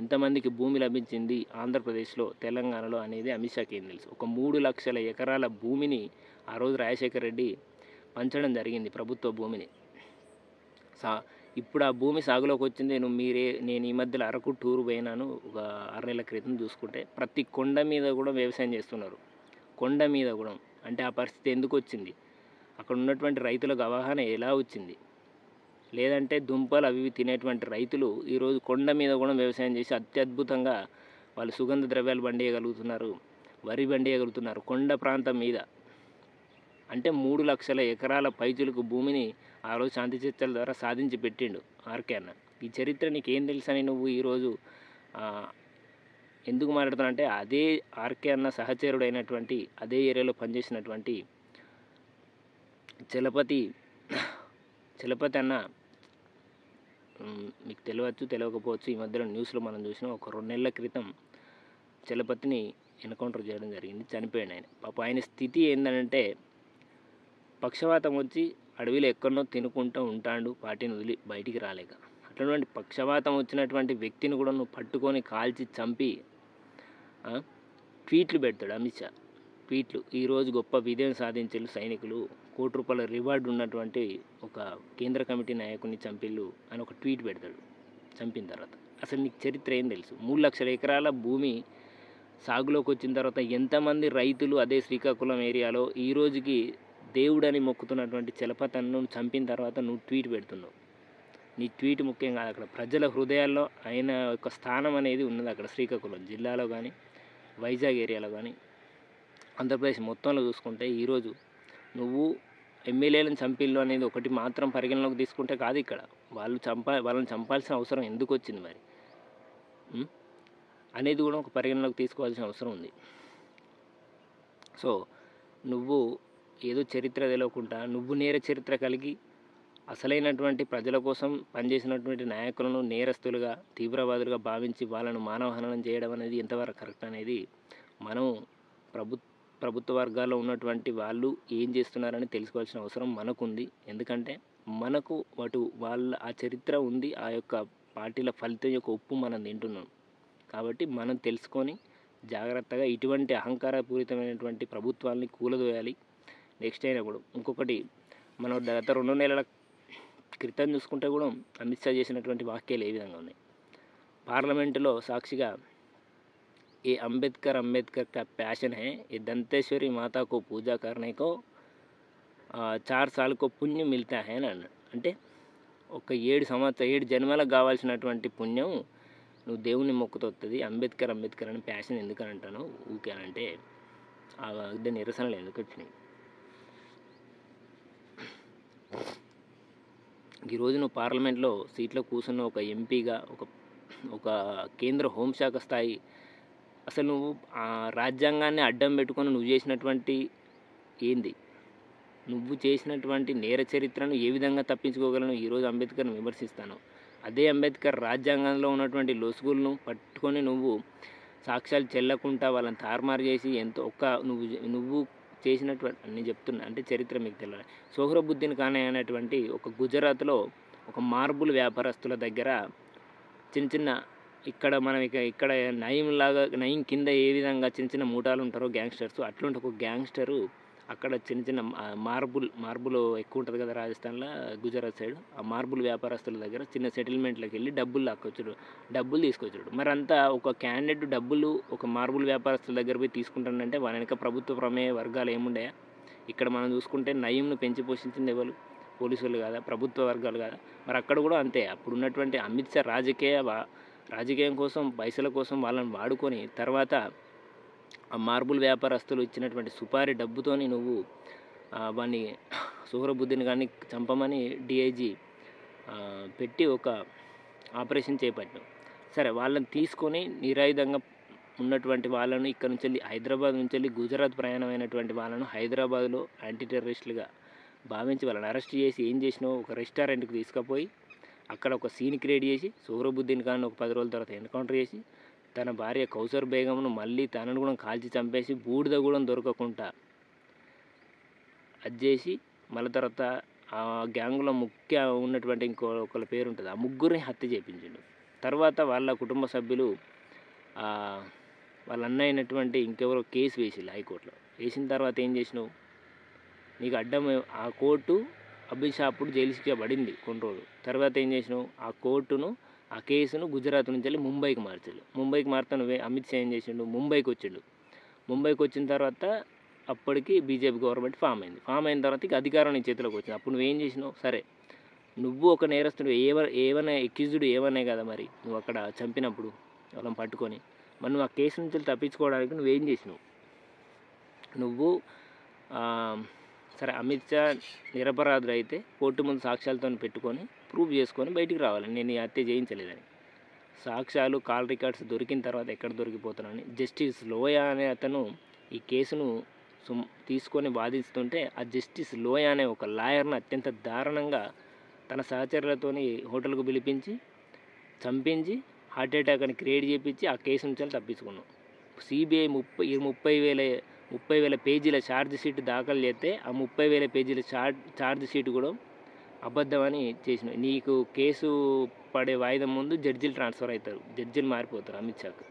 ఎంతమందికి భూమి లభించింది ఆంధ్రప్రదేశ్లో, తెలంగాణలో అనేది అమిత్ షాకి ఏం తెలుసు? ఒక 3 లక్షల ఎకరాల భూమిని ఆ రోజు రాజశేఖర రెడ్డి పంచడం జరిగింది, ప్రభుత్వ భూమిని. ఇప్పుడు ఆ భూమి సాగులోకి వచ్చింది. నేను ఈ మధ్యలో అరకు టూర్ పోయినాను, ఒక 6 నెలల క్రితం. చూసుకుంటే ప్రతి కొండ మీద కూడా వ్యవసాయం చేస్తున్నారు, కొండ మీద కూడా. అంటే ఆ పరిస్థితి ఎందుకు వచ్చింది? అక్కడ ఉన్నటువంటి రైతులకు అవగాహన ఎలా వచ్చింది? లేదంటే దుంపలు అవి తినేటువంటి రైతులు ఈరోజు కొండ మీద కూడా వ్యవసాయం చేసి అత్యద్భుతంగా వాళ్ళు సుగంధ ద్రవ్యాలు పండియగలుగుతున్నారు. వరి పండియగలుగుతున్నారు కొండ ప్రాంతం మీద. అంటే 3 లక్షల ఎకరాల పైచులకు భూమిని ఆ రోజు శాంతి చర్చల ద్వారా సాధించి పెట్టిండు ఆర్కే అన్న. ఈ చరిత్ర నీకేం తెలుసని నువ్వు ఈరోజు ఎందుకు మాట్లాడుతున్నావు అంటే, అదే ఆర్కే అన్న సహచరుడైనటువంటి అదే ఏరియాలో పనిచేసినటువంటి చలపతి అన్న మీకు తెలియవచ్చు తెలియకపోవచ్చు, ఈ మధ్యలో న్యూస్లో మనం చూసినాం. ఒక 2 నెలల క్రితం చలపతిని ఎన్కౌంటర్ చేయడం జరిగింది, చనిపోయాడు ఆయన. పాప ఆయన స్థితి ఏంటంటే పక్షవాతం వచ్చి అడవిలో ఎక్కడనో తినుకుంటూ ఉంటాడు, పార్టీని వదిలి బయటికి రాలేక. అటువంటి పక్షవాతం వచ్చినటువంటి వ్యక్తిని కూడా నువ్వు పట్టుకొని కాల్చి చంపి ట్వీట్లు పెడతాడు అమిత్ షా. ట్వీట్లు, ఈరోజు గొప్ప విజయం సాధించారు సైనికులు, ₹1 రివార్డు ఉన్నటువంటి ఒక కేంద్ర కమిటీ నాయకుడిని చంపిళ్ళు అని ఒక ట్వీట్ పెడతాడు చంపిన తర్వాత. అసలు నీకు చరిత్ర ఏం తెలుసు? 3 లక్షల ఎకరాల భూమి సాగులోకి వచ్చిన తర్వాత ఎంతమంది రైతులు అదే శ్రీకాకుళం ఏరియాలో ఈ రోజుకి దేవుడని మొక్కుతున్నటువంటి చలపతన్ను చంపిన తర్వాత నువ్వు ట్వీట్ పెడుతున్నావు. నీ ట్వీట్ ముఖ్యం కాదు, అక్కడ ప్రజల హృదయాల్లో ఆయన యొక్క స్థానం అనేది ఉన్నది. అక్కడ శ్రీకాకుళం జిల్లాలో కానీ వైజాగ్ ఏరియాలో కానీ ఆంధ్రప్రదేశ్ మొత్తంలో చూసుకుంటే ఈరోజు నువ్వు ఎమ్మెల్యేలను చంపిల్లు అనేది ఒకటి మాత్రం పరిగణలోకి తీసుకుంటే కాదు. ఇక్కడ వాళ్ళని చంపాల్సిన అవసరం ఎందుకు వచ్చింది మరి అనేది కూడా ఒక పరిగణలోకి తీసుకోవాల్సిన అవసరం ఉంది. సో నువ్వు ఏదో చరిత్ర తెలియకుండా నువ్వు నేర చరిత్ర కలిగి అసలైనటువంటి ప్రజల కోసం పనిచేసినటువంటి నాయకులను నేరస్తులుగా తీవ్రవాదులుగా భావించి వాళ్ళను మానవహననం చేయడం అనేది ఎంతవరకు కరెక్ట్ అనేది మనం ప్రభుత్వ వర్గాల్లో ఉన్నటువంటి వాళ్ళు ఏం చేస్తున్నారని తెలుసుకోవాల్సిన అవసరం మనకుంది. ఎందుకంటే మనకు వాళ్ళ ఆ చరిత్ర ఉంది, ఆ యొక్క పార్టీల ఫలితం యొక్క ఉప్పు మనం తింటున్నాం. కాబట్టి మనం తెలుసుకొని జాగ్రత్తగా ఇటువంటి అహంకారపూరితమైనటువంటి ప్రభుత్వాన్ని కూలదోయాలి. నెక్స్ట్ అయినా కూడా ఇంకొకటి, మనం గత 2 నెలల క్రితం చూసుకుంటే కూడా అమిత్ షా చేసినటువంటి వాక్యాలు ఏ విధంగా ఉన్నాయి. పార్లమెంటులో సాక్షిగా ఏ అంబేద్కర్ का पैशन है, ये दंतेश्वरी माता को पूजा करने को 4 साल को పుణ్యం మిల్తా హై అని అన్నాడు. అంటే ఒక 7 జన్మలకు కావాల్సినటువంటి పుణ్యం నువ్వు దేవుని మొక్కుతో వస్తుంది. అంబేద్కర్ అని ప్యాషన్ ఎందుకని అంటాను ఊకే అంటే ఆ నిరసనలు ఎందుకు వచ్చినాయి? ఈరోజు నువ్వు పార్లమెంట్లో సీట్లో కూర్చున్న ఒక ఎంపీగా ఒక కేంద్ర హోంశాఖ స్థాయి, అసలు నువ్వు ఆ రాజ్యాంగాన్ని అడ్డం పెట్టుకొని నువ్వు చేసినటువంటి ఏంది, నువ్వు చేసినటువంటి నేర చరిత్రను ఏ విధంగా తప్పించుకోగలను? ఈరోజు అంబేద్కర్ని విమర్శిస్తాను. అదే అంబేద్కర్ రాజ్యాంగంలో ఉన్నటువంటి లొసుగులను పట్టుకొని నువ్వు సాక్ష్యాలు చెల్లకుండా వాళ్ళని తారుమారు చేసి నువ్వు చేసినటువంటి నేను చెప్తున్నా అంటే చరిత్ర మీకు తెలియదు. సోహ్రబుద్దీన్ ఖాన్ అనేటువంటి ఒక గుజరాత్లో ఒక మార్బుల్ వ్యాపారస్తుల దగ్గర చిన్న ఇక్కడ మనం ఇక్కడ నయీం కింద ఏ విధంగా చిన్న మూటాలు ఉంటారో గ్యాంగ్స్టర్స్, అట్లాంటి ఒక గ్యాంగ్స్టరు అక్కడ చిన్న మార్బుల్ ఎక్కువ ఉంటుంది కదా రాజస్థాన్లో, గుజరాత్ సైడ్. ఆ మార్బుల్ వ్యాపారస్తుల దగ్గర చిన్న సెటిల్మెంట్లోకి వెళ్ళి డబ్బులు తీసుకొచ్చాడు. మరి అంతా ఒక క్యాండిడేట్ డబ్బులు ఒక మార్బుల్ వ్యాపారస్తుల దగ్గర పోయి తీసుకుంటానంటే వాళ్ళ వెనక ప్రభుత్వ ప్రమేయ వర్గాలు ఏముండయా? ఇక్కడ మనం చూసుకుంటే నయీంను పెంచి పోషించింది ఎవరు? పోలీసులు కాదా? ప్రభుత్వ వర్గాలు కాదా? మరి అక్కడ కూడా అంతే. అప్పుడు ఉన్నటువంటి అమిత్ షా రాజకీయం కోసం పైసల కోసం వాళ్ళని వాడుకొని తర్వాత ఆ మార్బుల్ వ్యాపారస్తులు ఇచ్చినటువంటి సుపారీ డబ్బుతోని నువ్వు వాడిని సోహ్రబుద్దీన్ గారిని చంపమని డిఐజీ పెట్టి ఒక ఆపరేషన్ చేపట్టాం. సరే, వాళ్ళని తీసుకొని నిరాయుధంగా ఉన్నటువంటి వాళ్ళను ఇక్కడ నుంచి వెళ్ళి హైదరాబాద్ నుంచి వెళ్ళి గుజరాత్ ప్రయాణమైనటువంటి వాళ్ళను హైదరాబాద్లో యాంటీ టెర్రరిస్టులుగా భావించి వాళ్ళని అరెస్ట్ చేసి ఏం చేసినావు? ఒక రెస్టారెంట్కి తీసుకుపోయి అక్కడ ఒక సీన్ క్రియేట్ చేసి సోహ్రబుద్దీన్ ఖాన్ ఒక 10 రోజుల తర్వాత ఎన్కౌంటర్ చేసి తన భార్య కౌసర్ బేగంను మళ్ళీ తనను కూడా కాల్చి చంపేసి బూడిద కూడా దొరకకుండా అది చేసి మళ్ళీ తర్వాత ఆ గ్యాంగ్లో ముఖ్య ఉన్నటువంటి ఒకళ్ళ పేరు ఉంటుంది, ఆ ముగ్గురిని హత్య చేయించిండు. తర్వాత వాళ్ళ కుటుంబ సభ్యులు వాళ్ళ అన్న అయినటువంటి ఇంకెవరో కేసు వేసిళ్ళు హైకోర్టులో. వేసిన తర్వాత ఏం చేసినావు? నీకు అడ్డం ఆ కోర్టు అమిత్ షా అప్పుడు జైలు శిక్ష పడింది కొన్ని రోజులు. తర్వాత ఏం చేసినావు? ఆ కేసును గుజరాత్ నుంచి వెళ్ళి ముంబైకి మార్చాడు. ముంబైకి మారుతాను అమిత్ షా ఏం చేసిండు? ముంబైకి వచ్చిండు. ముంబైకి వచ్చిన తర్వాత అప్పటికి బీజేపీ గవర్నమెంట్ ఫామ్ అయిన తర్వాత ఇక అధికారం నీ చేతిలోకి వచ్చింది. అప్పుడు నువ్వేం చేసినావు? సరే, నువ్వు ఒక నేరస్తుడు ఏమైనా ఎక్యూజ్డ్ ఏమనే కదా మరి నువ్వు అక్కడ చంపినప్పుడు వాళ్ళని పట్టుకొని మరి నువ్వు ఆ కేసు నుంచి తప్పించుకోవడానికి నువ్వేం చేసినావు? నువ్వు సరే అమిత్ షా నిరపరాధుడు అయితే కోర్టు ముందు సాక్ష్యాలతో పెట్టుకొని ప్రూవ్ చేసుకొని బయటికి రావాలి, నేను ఈ హత్య చేయించలేదని. సాక్ష్యాలు కాల్ రికార్డ్స్ దొరికిన తర్వాత ఎక్కడ దొరికిపోతున్నానని జస్టిస్ లోయా అనే అతను ఈ కేసును తీసుకొని వాదిస్తుంటే, ఆ జస్టిస్ లోయా అనే ఒక లాయర్ను అత్యంత దారుణంగా తన సహచరులతోని హోటల్కు పిలిపించి చంపించి హార్ట్ అటాక్ అని క్రియేట్ చేయించి ఆ కేసు నుంచి తప్పించుకున్నాం. సిబిఐ 30,000 పేజీల ఛార్జ్ షీట్ దాఖలు చేస్తే ఆ 30,000 పేజీల ఛార్జ్ షీట్ కూడా అబద్ధమని చేసిన. నీకు కేసు పడే వాయిదా ముందు జడ్జిలు ట్రాన్స్ఫర్ అవుతారు, జడ్జిలు మారిపోతారు అమిత్ షాకు.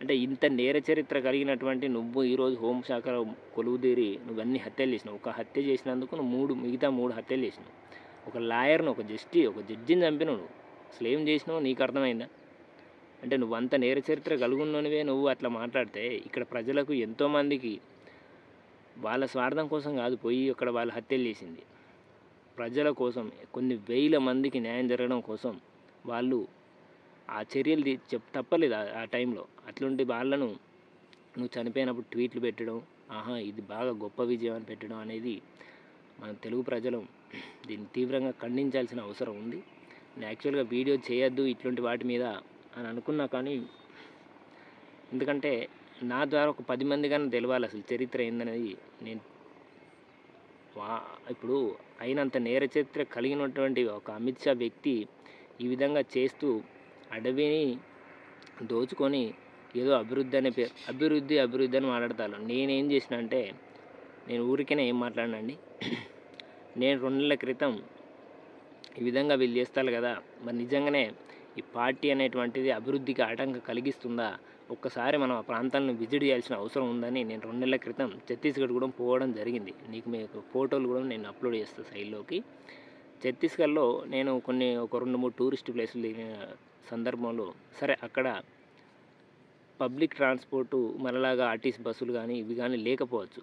అంటే ఇంత నేర చరిత్ర కలిగినటువంటి నువ్వు ఈరోజు హోంశాఖలో కొలువుదీరి నువ్వు అన్ని హత్యలు చేసినావు. ఒక హత్య చేసినందుకు నువ్వు మిగతా 3 హత్యలు చేసినావు. ఒక లాయర్ను, ఒక జడ్జిని చంపినావు. నువ్వు అసలు ఏం చేసినావు నీకు అర్థమైందా? అంటే నువ్వు అంత నేర చరిత్ర కలుగున్నవే నువ్వు అట్లా మాట్లాడితే ఇక్కడ ప్రజలకు ఎంతోమందికి వాళ్ళ స్వార్థం కోసం కాదు పోయి అక్కడ వాళ్ళు హత్యలు చేసింది, ప్రజల కోసం, కొన్ని వేల మందికి న్యాయం జరగడం కోసం వాళ్ళు ఆ చర్యలు తప్పలేదు ఆ టైంలో. అట్లాంటి వాళ్ళను నువ్వు చనిపోయినప్పుడు ట్వీట్లు పెట్టడం, ఇది బాగా గొప్ప విజయం అని పెట్టడం అనేది మన తెలుగు ప్రజలు దీన్ని తీవ్రంగా ఖండించాల్సిన అవసరం ఉంది. నేను యాక్చువల్గా వీడియో చేయొద్దు ఇట్లాంటి వాటి మీద అని అనుకున్నా, కానీ ఎందుకంటే నా ద్వారా ఒక 10 మంది కానీ తెలవాలి అసలు చరిత్ర ఏందనేది. నేను ఇప్పుడు అయినంత నేర చరిత్ర కలిగినటువంటి ఒక అమిత్ షా వ్యక్తి ఈ విధంగా చేస్తూ అడవిని దోచుకొని ఏదో అభివృద్ధి అనే పేరు అభివృద్ధి అని మాట్లాడతాను. నేనేం చేసిన అంటే, నేను ఊరికైనా ఏం మాట్లాడినండి, నేను 2 నెలల క్రితం ఈ విధంగా వీళ్ళు చేస్తారు కదా, మరి నిజంగానే ఈ పార్టీ అనేటువంటిది అభివృద్ధికి ఆటంకం కలిగిస్తుందా, ఒక్కసారి మనం ఆ ప్రాంతాలను విజిట్ చేయాల్సిన అవసరం ఉందని నేను 2 నెలల క్రితం ఛత్తీస్గఢ్ కూడా పోవడం జరిగింది. మీకు ఫోటోలు కూడా నేను అప్లోడ్ చేస్తాను సైడ్లోకి. ఛత్తీస్గఢ్లో నేను ఒక 2-3 టూరిస్ట్ ప్లేసులు దిగిన సందర్భంలో సరే అక్కడ పబ్లిక్ ట్రాన్స్పోర్టు మనలాగా ఆర్టీసీ బస్సులు కానీ ఇవి కానీ లేకపోవచ్చు.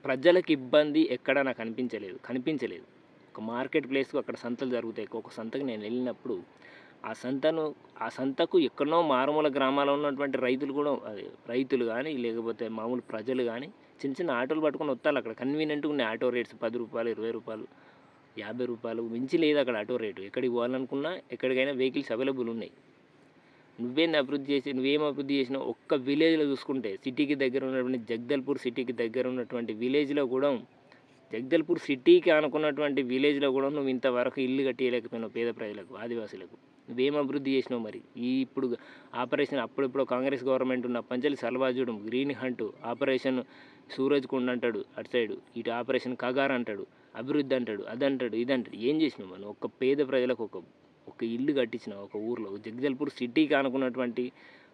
ప్రజలకు ఇబ్బంది ఎక్కడా నాకు కనిపించలేదు. ఒక మార్కెట్ ప్లేస్కు అక్కడ సంతలు జరుగుతాయి. ఒక సంతకు నేను వెళ్ళినప్పుడు ఆ సంతకు ఎక్కడో మారుమూల గ్రామాల్లో ఉన్నటువంటి రైతులు కానీ లేకపోతే మామూలు ప్రజలు కానీ చిన్న ఆటోలు పట్టుకొని వస్తారు. అక్కడ కన్వీనియంట్గా ఉన్నాయి ఆటో రేట్స్, 10 రూపాయలు, 20 రూపాయలు, 50 రూపాయలు మించి లేదు అక్కడ ఆటో రేటు. ఎక్కడికి పోవాలనుకున్నా ఎక్కడికైనా వెహికల్స్ అవైలబుల్ ఉన్నాయి. నువ్వేం అభివృద్ధి చేసినావు? ఒక్క విలేజ్లో చూసుకుంటే సిటీకి దగ్గర ఉన్నటువంటి జగదల్పూర్ సిటీకి దగ్గర ఉన్నటువంటి విలేజ్లో కూడా, జగదల్పూర్ సిటీకి అనుకున్నటువంటి విలేజ్లో కూడా నువ్వు ఇంతవరకు ఇల్లు కట్టియలేకపోయినావు పేద ప్రజలకు, ఆదివాసులకు. నువ్వేం అభివృద్ధి చేసినావు మరి? ఇప్పుడు ఆపరేషన్ అప్పుడెప్పుడు కాంగ్రెస్ గవర్నమెంట్ ఉన్న పంచలి సల్వాజుడు, green hunt, operation Suraj Kund అంటాడు అటు సైడు, ఇటు ఆపరేషన్ కగార్ అంటాడు, అభివృద్ధి అంటాడు, అదంటాడు, ఇదంటాడు. ఏం చేసినావు మనం? ఒక్క పేద ప్రజలకు ఒక ఇల్లు కట్టించిన ఒక ఊర్లో, జగదల్పూర్ సిటీకి అనుకున్నటువంటి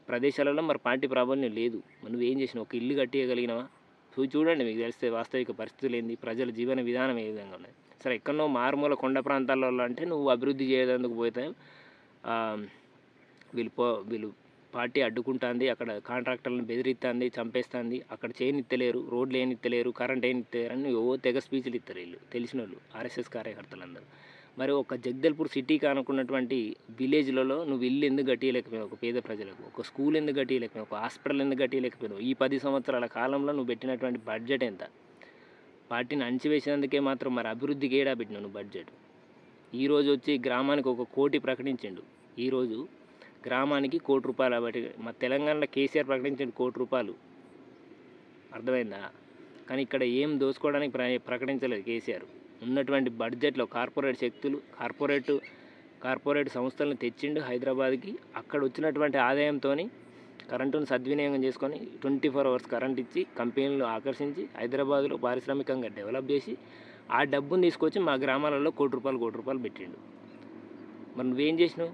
ప్రదేశాలలో మరి పార్టీ ప్రాబల్యం లేదు. నువ్వేం చేసినావు? ఒక ఇల్లు కట్టియగలిగినావా? చూడండి, మీకు తెలిస్తే వాస్తవిక పరిస్థితులు ఏంది, ప్రజల జీవన విధానం ఏ విధంగా ఉన్నది. సరే ఎక్కడో మారుమూల కొండ ప్రాంతాలలో అంటే నువ్వు అభివృద్ధి చేయడానికి పోతే వీళ్ళు పార్టీ అడ్డుకుంటుంది, అక్కడ కాంట్రాక్టర్లను బెదిరిస్తుంది, చంపేస్తుంది, అక్కడ చేయనిత్తలేరు, రోడ్లు ఏనిత్తలేరు, కరెంట్ ఏనిత్తలేరు అని తెగ స్పీచ్లు ఇస్తారు వీళ్ళు, తెలిసిన వాళ్ళు ఆర్ఎస్ఎస్ కార్యకర్తలందరూ. మరి ఒక జగదల్పూర్ సిటీకి అనుకున్నటువంటి విలేజ్లలో నువ్వు ఇల్లు ఎందుకు కట్టియలేకపోయినావు? ఒక పేద ప్రజలకు ఒక స్కూల్ ఎందుకు కట్టియలేకపోయినావు? ఒక హాస్పిటల్ ఎందుకు కట్టియలేకపోయినావు? ఈ 10 సంవత్సరాల కాలంలో నువ్వు పెట్టినటువంటి బడ్జెట్ ఎంత? పార్టీని అణచివేసినందుకే మాత్రం మరి అభివృద్ధికి ఏడా పెట్టినావు నువ్వు బడ్జెట్? ఈరోజు వచ్చి గ్రామానికి 1 కోటి ప్రకటించిండు. ఈరోజు గ్రామానికి 1 కోటి రూపాయలు బట్టి మా తెలంగాణలో కేసీఆర్ ప్రకటించిండు 1 కోటి రూపాయలు, అర్థమైందా? కానీ ఇక్కడ ఏం దోచుకోవడానికి ప్రకటించలేదు కేసీఆర్. ఉన్నటువంటి బడ్జెట్లో కార్పొరేట్ శక్తులు, కార్పొరేట్ సంస్థలను తెచ్చిండు హైదరాబాద్కి. అక్కడ వచ్చినటువంటి ఆదాయంతో కరెంటును సద్వినియోగం చేసుకొని 24 hours కరెంట్ ఇచ్చి కంపెనీలు ఆకర్షించి హైదరాబాద్లో పారిశ్రామికంగా డెవలప్ చేసి ఆ డబ్బును తీసుకొచ్చి మా గ్రామాలలో 1 కోటి రూపాయలు పెట్టిండు. మరి నువ్వేం చేసినావు?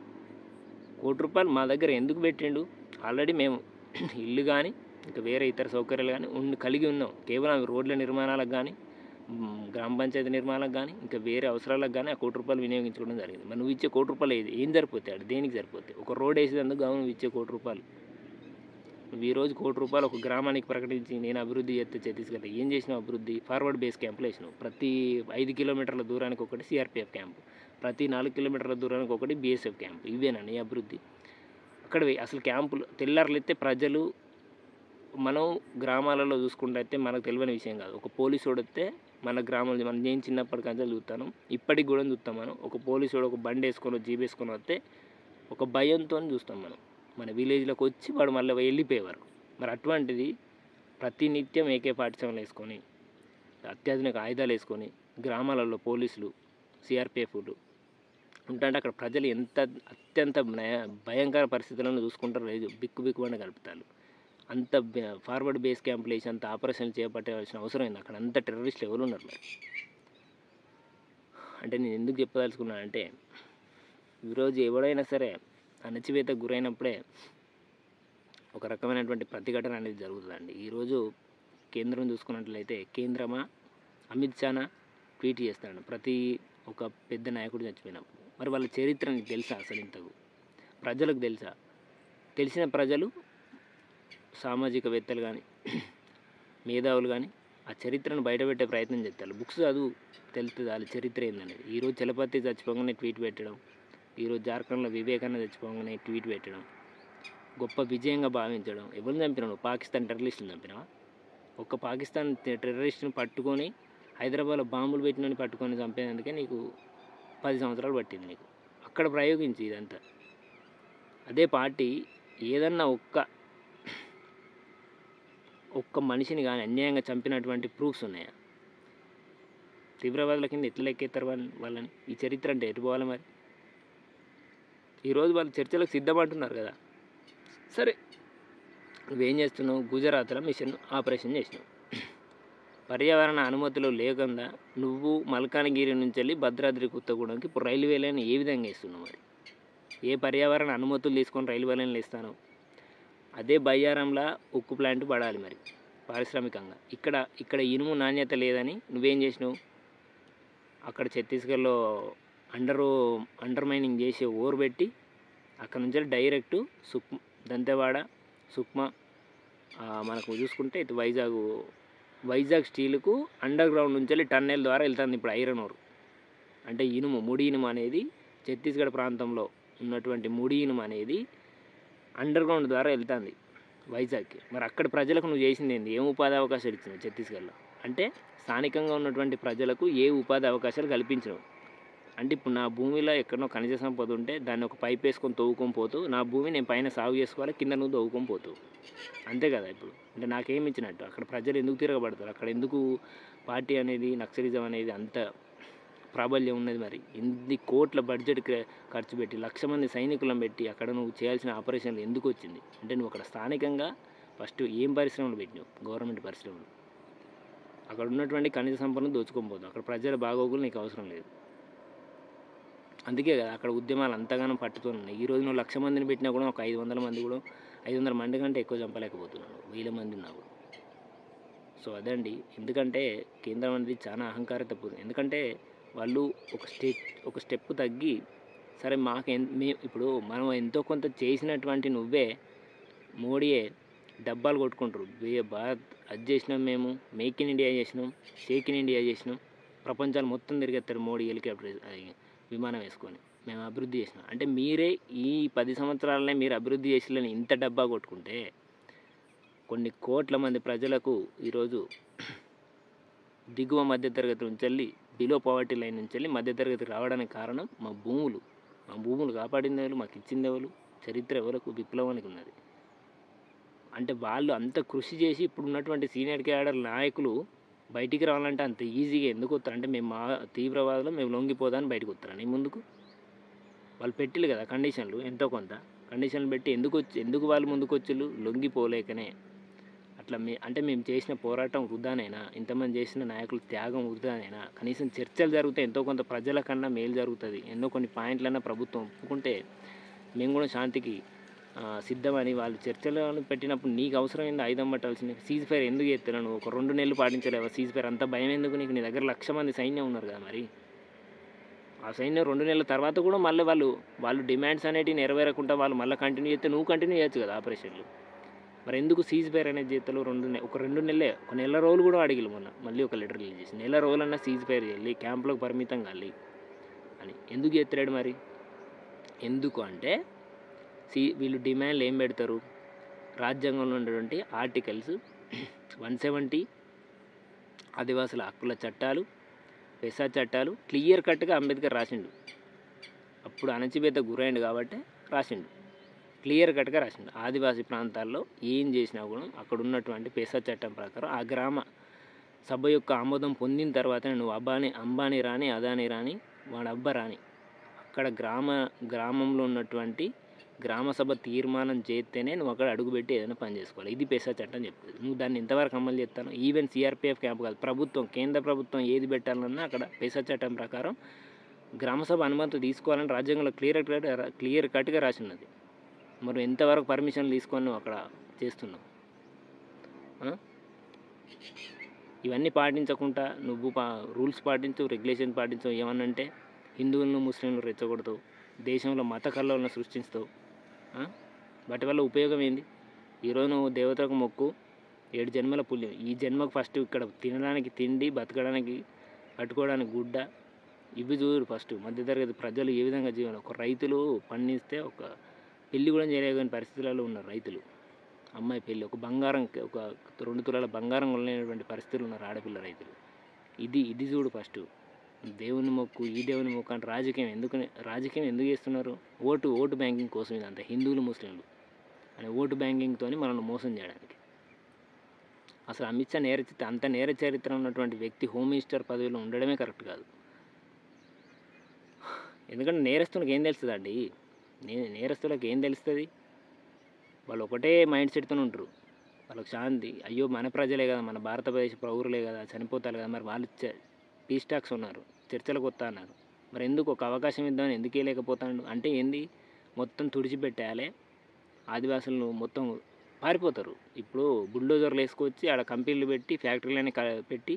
1 కోటి రూపాయలు మా దగ్గర ఎందుకు పెట్టిండు? ఆల్రెడీ మేము ఇల్లు కానీ ఇంకా వేరే ఇతర సౌకర్యాలు కానీ కలిగి ఉన్నాం. కేవలం రోడ్ల నిర్మాణాలకు కానీ గ్రామ పంచాయతీ నిర్మాణాలకు కానీ ఇంకా వేరే అవసరాలకు కానీ ఆ 1 కోటి రూపాయలు వినియోగించుకోవడం జరిగింది. మరి నువ్వు ఇచ్చే 1 కోటి రూపాయలు ఏం సరిపోతాయి? అది దేనికి సరిపోతాయి? ఒక రోడ్ వేసేందుకు నువ్వు ఇచ్చే 1 కోటి రూపాయలు. నువ్వు ఈరోజు 1 కోటి రూపాయలు ఒక గ్రామానికి ప్రకటించి నేను అభివృద్ధి చేస్తే ఛత్తీస్గఢ్ ఏం చేసినావు? అభివృద్ధి ఫార్వర్డ్ బేస్ క్యాంపులు వేసినావు. ప్రతి 5 కిలోమీటర్ల దూరానికి ఒకటి సిఆర్పిఎఫ్ క్యాంపు, ప్రతి 4 కిలోమీటర్ల దూరానికి ఒకటి బిఎస్ఎఫ్ క్యాంపు. ఇవేనా నీ అభివృద్ధి? అక్కడ అసలు క్యాంపులు తెల్లారులెత్తే ప్రజలు మనం గ్రామాలలో చూసుకుంటే మనకు తెలియని విషయం కాదు. ఒక పోలీసోడు వస్తే మన గ్రామంలో నేను చిన్నప్పటికంటే చూస్తాను, ఇప్పటికి కూడా చూస్తాం. మనం ఒక పోలీసోడు ఒక బండి వేసుకొని జీప్ వేసుకొని వస్తే ఒక భయంతో చూస్తాం. మన విలేజ్లోకి వచ్చి వాడు మళ్ళీ వెళ్ళిపోయేవారు. మరి అటువంటిది ప్రతినిత్యం AK-47 వేసుకొని అత్యాధునిక ఆయుధాలు వేసుకొని గ్రామాలలో పోలీసులు CRPFలు ఉంటే అక్కడ ప్రజలు అత్యంత భయంకర పరిస్థితులను చూసుకుంటారు. లేదు బిక్కుబిక్కుమని కలుపుతారు. అంత ఫార్వర్డ్ బేస్ క్యాంపులు వేసి అంత ఆపరేషన్లు చేపట్టాల్సిన అవసరం ఏంది? అక్కడ అంత టెర్రరిస్టులు ఎవరు ఉన్నారు మరి? అంటే నేను ఎందుకు చెప్పదలుచుకున్నానంటే, ఈరోజు ఎవడైనా సరే అణచివేతకు గురైనప్పుడే ఒక రకమైనటువంటి ప్రతిఘటన అనేది జరుగుతుందండి. ఈరోజు కేంద్రం చూసుకున్నట్లయితే కేంద్రమా అమిత్ షానా ట్వీట్ చేస్తాడు ప్రతి ఒక పెద్ద నాయకుడు చచ్చిపోయినప్పుడు. మరి వాళ్ళ చరిత్ర నీకు తెలుసా? అసలు ఇంతకు ప్రజలకు తెలుసా? తెలిసిన ప్రజలు సామాజికవేత్తలు కానీ మేధావులు కానీ ఆ చరిత్రను బయటపెట్టే ప్రయత్నం చేస్తారు. బుక్స్ చదువు తెలుస్తుంది వాళ్ళ చరిత్ర ఏందనేది. ఈరోజు చలపతి చచ్చిపోగానే ట్వీట్ పెట్టడం, ఈరోజు జార్ఖండ్లో వివేకానంద చచ్చిపోగానే ట్వీట్ పెట్టడం గొప్ప విజయంగా భావించడం. ఎవరిని చంపినావు? పాకిస్తాన్ టెర్రరిస్టులు చంపినావా? ఒక్క పాకిస్తాన్ టెర్రరిస్టుని పట్టుకొని హైదరాబాద్లో బాంబులు పెట్టినని పట్టుకొని చంపేందుకే నీకు 10 సంవత్సరాలు పట్టింది నీకు అక్కడ ప్రయోగించి ఇదంతా. అదే పార్టీ ఏదన్నా ఒక్క మనిషిని కానీ అన్యాయంగా చంపినటువంటి ప్రూఫ్స్ ఉన్నాయా? తీవ్రవాదుల కింద ఎట్లా లెక్కెత్తారు వాళ్ళని? ఈ చరిత్ర అంటే ఎటు పోవాలి మరి? ఈరోజు వాళ్ళు చర్చలకు సిద్ధమంటున్నారు కదా. సరే, నువ్వేం చేస్తున్నావు? గుజరాత్లో మిషన్ ఆపరేషన్ చేసినావు. పర్యావరణ అనుమతులు లేకుండా నువ్వు మల్కానగిరి నుంచి వెళ్ళి భద్రాద్రి కొత్తగూడెంకి ఇప్పుడు రైల్వే లైన్ ఏ విధంగా ఇస్తున్నావు? మరి ఏ పర్యావరణ అనుమతులు తీసుకొని రైల్వే లైన్లు ఇస్తాను? అదే బయ్యారంలో ఉక్కు ప్లాంట్ పడాలి మరి పారిశ్రామికంగా. ఇక్కడ ఇనుము నాణ్యత లేదని నువ్వేం చేసినావు? అక్కడ ఛత్తీస్గఢ్లో అండర్ మైనింగ్ చేసి ఓర్ పెట్టి అక్కడ నుంచి డైరెక్టు దంతెవాడ సుక్మా మనకు చూసుకుంటే ఇటు వైజాగ్ స్టీల్కు అండర్ గ్రౌండ్ నుంచి వెళ్ళి టన్నెల్ ద్వారా వెళ్తుంది ఇప్పుడు ఐరన్ ఓర్. అంటే ముడి ఇనుము అనేది ఛత్తీస్గఢ్ ప్రాంతంలో ఉన్నటువంటి ముడి ఇనుము అనేది అండర్ గ్రౌండ్ ద్వారా వెళ్తుంది వైజాగ్కి. మరి అక్కడ ప్రజలకు నువ్వు చేసింది ఏంది? ఏం ఉపాధి అవకాశాలు ఇచ్చినావు ఛత్తీస్గఢ్లో? అంటే స్థానికంగా ఉన్నటువంటి ప్రజలకు ఏ ఉపాధి అవకాశాలు కల్పించినావు? అంటే ఇప్పుడు నా భూమిలో ఎక్కడో ఖనిజ సంపద ఉంటే దాన్ని ఒక పైప్ వేసుకొని తవ్వుకొని పోతూ నా భూమి నేను పైన సాగు చేసుకోవాలి, కింద నువ్వు తవ్వుకొని పోతావు. అంతే కదా. ఇప్పుడు అంటే నాకేమి ఇచ్చినట్టు? అక్కడ ప్రజలు ఎందుకు తిరగబడతారు? అక్కడ ఎందుకు పార్టీ అనేది నక్సలిజం అనేది అంత ప్రాబల్యం ఉన్నది? మరి ఎన్ని కోట్ల బడ్జెట్ ఖర్చు పెట్టి 1,00,000 మంది సైనికులను పెట్టి అక్కడ నువ్వు చేయాల్సిన ఆపరేషన్లు ఎందుకు వచ్చింది? అంటే నువ్వు అక్కడ స్థానికంగా ఫస్ట్ ఏం పరిశ్రమలు పెట్టినావు? గవర్నమెంట్ పరిశ్రమలు. అక్కడ ఉన్నటువంటి ఖనిజ సంపదను దోచుకొని పోతావు. అక్కడ ప్రజల బాగోగులు నీకు అవసరం లేదు. అందుకే కదా అక్కడ ఉద్యమాలు అంతగానో పట్టుతున్నాయి. ఈరోజు నువ్వు 1,00,000 మందిని పెట్టినా కూడా ఒక 500 మంది కూడా 500 మంది కంటే ఎక్కువ చంపలేకపోతున్నాను, 1000 మంది ఉన్నా కూడా. సో అదండి. ఎందుకంటే కేంద్రం అనేది చాలా అహంకారత పూర్తి. ఎందుకంటే వాళ్ళు ఒక స్టెప్ తగ్గి సరే ఇప్పుడు మనం ఎంతో కొంత చేసినటువంటి నువ్వే మోడీయే డబ్బాలు కొట్టుకుంటారు. భారత్ అది చేసినాం, మేము మేక్ ఇన్ ఇండియా చేసినాం, షేక్ ఇన్ ఇండియా చేసినాం, ప్రపంచాలు మొత్తం తిరిగేస్తారు మోడీ హెలికాప్టర్ విమానం వేసుకొని, మేము అభివృద్ధి చేసినాం. అంటే మీరే ఈ 10 సంవత్సరాలనే మీరు అభివృద్ధి చేసిలని ఇంత డబ్బా కొట్టుకుంటే కొన్ని కోట్ల మంది ప్రజలకు ఈరోజు దిగువ మధ్యతరగతి నుంచి వెళ్ళి బిలో పవర్టీ లైన్ నుంచి వెళ్ళి మధ్యతరగతికి రావడానికి కారణం మా భూములు కాపాడింది ఎవరు? మాకు ఇచ్చింది ఎవరు? చరిత్ర ఎవరకు? విప్లవానికి ఉన్నది. అంటే వాళ్ళు అంత కృషి చేసి ఇప్పుడు ఉన్నటువంటి సీనియర్ క్యాడర్ నాయకులు బయటికి రావాలంటే అంత ఈజీగా ఎందుకు వస్తారు? అంటే మేము మా తీవ్రవాదులు మేము లొంగిపోదాన్ని బయటకు వస్తారని ముందుకు వాళ్ళు పెట్టిల్లు కదా కండిషన్లు, ఎంతో కొంత కండిషన్లు పెట్టి ఎందుకు వాళ్ళు ముందుకు వచ్చిళ్ళు? లొంగిపోలేకనే. అట్లా అంటే మేము చేసిన పోరాటం వృధానైనా, ఇంతమంది చేసిన నాయకుల త్యాగం వృధానైనా, కనీసం చర్చలు జరిగితే ఎంతో కొంత ప్రజల కన్నా మేలు జరుగుతుంది, ఎన్నో కొన్ని పాయింట్లన్నా ప్రభుత్వం ఒప్పుకుంటే మేము కూడా శాంతికి సిద్ధమని వాళ్ళు చర్చలు పెట్టినప్పుడు నీకు అవసరమైంది ఆయుధం పట్టాల్సింది. సీజ్ ఫైర్ ఎందుకు చేస్తున్నాను? ఒక 2 నెలలు పాటించలేవా సీజ్ ఫైర్? అంత భయం ఎందుకు నీకు? నీ దగ్గర 1,00,000 మంది సైన్యం ఉన్నారు కదా. మరి ఆ సైన్యం 2 నెలల తర్వాత కూడా మళ్ళీ వాళ్ళు డిమాండ్స్ అనేటివి నెరవేరకుండా వాళ్ళు మళ్ళీ కంటిన్యూ చేస్తే నువ్వు కంటిన్యూ చేయొచ్చు కదా ఆపరేషన్లు. మరి ఎందుకు సీజ్ ఫైర్ అనేది చేస్తారు? ఒక 2 నెలలే, ఒక నెల రోజులు కూడా అడిగిలు. మళ్ళీ ఒక లెటర్ రిలీజ్ చేసి నెల రోజులన్నా సీజ్ ఫైర్ చేయాలి, క్యాంపులకు పరిమితం కాలి అని ఎందుకు చేస్తున్నాడు? మరి ఎందుకు అంటే వీళ్ళు డిమాండ్లు ఏం పెడతారు? రాజ్యాంగంలో ఉన్నటువంటి ఆర్టికల్స్ 170 ఆదివాసుల హక్కుల చట్టాలు, పెసా చట్టాలు క్లియర్ కట్గా అంబేద్కర్ రాసిండు. అప్పుడు అణచివేత గురైండు కాబట్టి రాసిండు, క్లియర్ కట్గా రాసిండు. ఆదివాసీ ప్రాంతాల్లో ఏం చేసినా కూడా అక్కడ ఉన్నటువంటి పెసా చట్టం ప్రకారం ఆ గ్రామ సభ యొక్క ఆమోదం పొందిన తర్వాతనే నువ్వు అంబానీ రాని, అదానీ రాని, వాడు అబ్బ రాని, అక్కడ గ్రామంలో ఉన్నటువంటి గ్రామ సభ తీర్మానం చేస్తేనే నువ్వు అక్కడ అడుగుపెట్టి ఏదైనా పని చేసుకోవాలి. ఇది పెసా చట్టం చెప్తుంది. నువ్వు దాన్ని ఎంతవరకు అమలు చేస్తాను? ఈవెన్ సిఆర్పిఎఫ్ క్యాంప్ కాదు, ప్రభుత్వం, కేంద్ర ప్రభుత్వం ఏది పెట్టాలన్నా అక్కడ పెసా చట్టం ప్రకారం గ్రామసభ అనుమతి తీసుకోవాలని రాజ్యాంగంలో క్లియర్ కట్గా రాసినది. మరి ఎంతవరకు పర్మిషన్లు తీసుకొని నువ్వు అక్కడ చేస్తున్నావు? ఇవన్నీ పాటించకుండా నువ్వు రూల్స్ పాటించవు, రెగ్యులేషన్ పాటించవు, ఏమన్నంటే హిందువులను ముస్లింలు రెచ్చగొడతావు, దేశంలో మత కల్లోలను సృష్టిస్తావు. వాటి వల్ల ఉపయోగం ఏంది? ఈరోజు నువ్వు దేవతలకు మొక్కు, 7 జన్మల పుణ్యం. ఈ జన్మకు ఫస్ట్ ఇక్కడ తినడానికి తిండి, బతకడానికి కట్టుకోవడానికి గుడ్డ, ఇవి చూడు ఫస్ట్. మధ్యతరగతి ప్రజలు ఏ విధంగా జీవనం, ఒక రైతులు పండిస్తే ఒక పెళ్ళి కూడా చేయలేని పరిస్థితులలో ఉన్నారు రైతులు. అమ్మాయి పెళ్ళి, ఒక 2 తులాల బంగారం కొనలేనటువంటి పరిస్థితులు ఉన్నారు ఆడపిల్ల రైతులు. ఇది చూడు ఫస్ట్. దేవుని మొక్కు, ఈ దేవుని మొక్కు అంటే రాజకీయం ఎందుకు చేస్తున్నారు? ఓటు బ్యాంకింగ్ కోసం. ఇదంతా హిందువులు ముస్లింలు అని ఓటు బ్యాంకింగ్తో మనల్ని మోసం చేయడానికి. అసలు అమిత్ షా అంత నేర చరిత్ర ఉన్నటువంటి వ్యక్తి హోమ్ మినిస్టర్ పదవిలో ఉండడమే కరెక్ట్ కాదు. ఎందుకంటే నేరస్తులకు ఏం తెలుస్తుంది అండి? నేరస్తులకు ఏం తెలుస్తుంది? వాళ్ళు ఒకటే మైండ్ సెట్తో ఉంటారు. వాళ్ళకి శాంతి, అయ్యో మన ప్రజలే కదా, మన భారతదేశ పౌరులే కదా, చనిపోతారు కదా, మరి వాళ్ళు పీస్ టాక్స్ ఉన్నారు, చర్చలకు వస్తా అన్నారు, మరి ఎందుకు ఒక అవకాశం ఇద్దామని ఎందుకు వేయలేకపోతాడు? అంటే ఏంది, మొత్తం తుడిచిపెట్టేయాలి, ఆదివాసులను మొత్తం పారిపోతారు. ఇప్పుడు బుల్డోజర్లు వేసుకొచ్చి ఆడ కంపెనీలు పెట్టి, ఫ్యాక్టరీలని పెట్టి,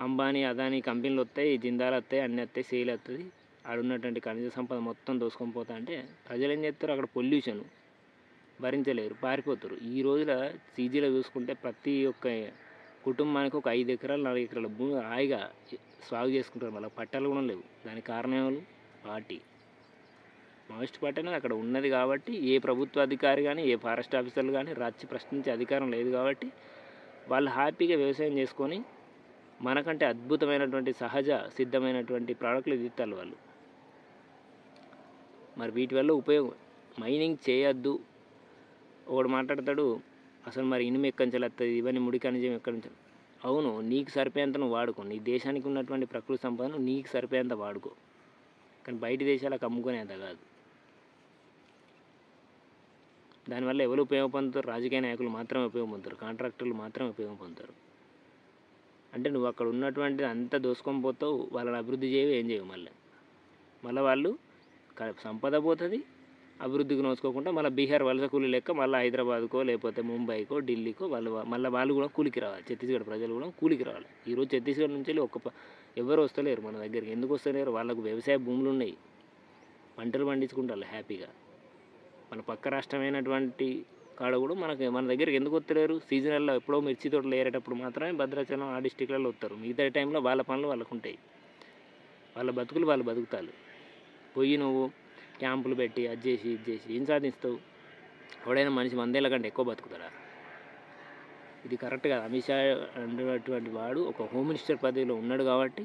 అంబానీ అదానీ కంపెనీలు వస్తాయి, జిందాలు వస్తాయి, అన్నీ వస్తాయి, సేల్ వస్తుంది, ఆడ ఉన్నటువంటి ఖనిజ సంపద మొత్తం దోసుకొని పోతా అంటే ప్రజలు ఏం చేస్తారు? అక్కడ పొల్యూషన్ భరించలేరు, పారిపోతారు. ఈ రోజుల సీజీలో చూసుకుంటే ప్రతి ఒక్క కుటుంబానికి ఒక 5 ఎకరాలు 4 ఎకరాల భూమి హాయిగా సాగు చేసుకుంటారు. మళ్ళీ పట్టాలు కూడా లేవు. దానికి కారణం ఎవరు? పార్టీ. మావోయిస్ట్ పార్టీ అనేది అక్కడ ఉన్నది కాబట్టి ఏ ప్రభుత్వ అధికారి కానీ, ఏ ఫారెస్ట్ ఆఫీసర్లు కానీ రాచి ప్రశ్నించే అధికారం లేదు కాబట్టి వాళ్ళు హ్యాపీగా వ్యవసాయం చేసుకొని మనకంటే అద్భుతమైనటువంటి సహజ సిద్ధమైనటువంటి ప్రోడక్ట్లు తీస్తారు వాళ్ళు. మరి వీటి వల్ల ఉపయోగం, మైనింగ్ చేయొద్దు. ఒకడు మాట్లాడతాడు, అసలు మరి ఇనుము ఎక్కడి నుంచి వస్తుంది, ఇవన్నీ ముడి ఖనిజం ఎక్కడి నుంచి? అవును, నీకు సరిపోయేంత నువ్వు వాడుకో, నీ దేశానికి ఉన్నటువంటి ప్రకృతి సంపదను నీకు సరిపోయేంత వాడుకో, కానీ బయట దేశాలకు అమ్ముకునేంత కాదు. దానివల్ల ఎవరు ఉపయోగం పొందుతారు? రాజకీయ నాయకులు మాత్రమే ఉపయోగం పొందుతారు, కాంట్రాక్టర్లు మాత్రమే ఉపయోగం పొందుతారు. అంటే నువ్వు అక్కడ ఉన్నటువంటిది అంతా దోసుకొని పోతావు, వాళ్ళని అభివృద్ధి చేయవు, ఏం చేయవు. మళ్ళీ వాళ్ళు సంపద పోతుంది, అభివృద్ధికి నోచుకోకుండా మళ్ళీ బీహార్ వలస కూలీ లెక్క మళ్ళీ హైదరాబాద్కో లేకపోతే ముంబైకో ఢిల్లీకో వాళ్ళు కూడా కూలికి రావాలి. ఛత్తీస్గఢ్ ప్రజలు కూడా కూలికి రావాలి. ఈరోజు ఛత్తీస్గఢ్ నుంచి ఎవరు వస్తలేరు మన దగ్గరికి. ఎందుకు వస్తలేరు? వాళ్ళకు వ్యవసాయ భూములు ఉన్నాయి, పంటలు పండించుకుంటారు హ్యాపీగా. మన పక్క రాష్ట్రమైనటువంటి కాడ కూడా మన దగ్గరికి ఎందుకు వస్తలేరు? సీజనల్లో ఎప్పుడో మిర్చి తోటలు ఏరేటప్పుడు మాత్రమే భద్రాచలం ఆ డిస్టిక్లలో వస్తారు. మిగతా టైంలో వాళ్ళ పనులు వాళ్ళకు ఉంటాయి, వాళ్ళ బతుకులు వాళ్ళు బతుకుతారు. పోయి నువ్వు క్యాంపులు పెట్టి అది చేసి ఇది చేసి ఏం సాధిస్తావు? ఎవడైనా మనిషి 100 ఏళ్ళ కంటే ఎక్కువ బతుకుతాడా? ఇది కరెక్ట్ కాదు. అమిత్ షా అనేటువంటి వాడు ఒక హోమ్ మినిస్టర్ పదవిలో ఉన్నాడు కాబట్టి,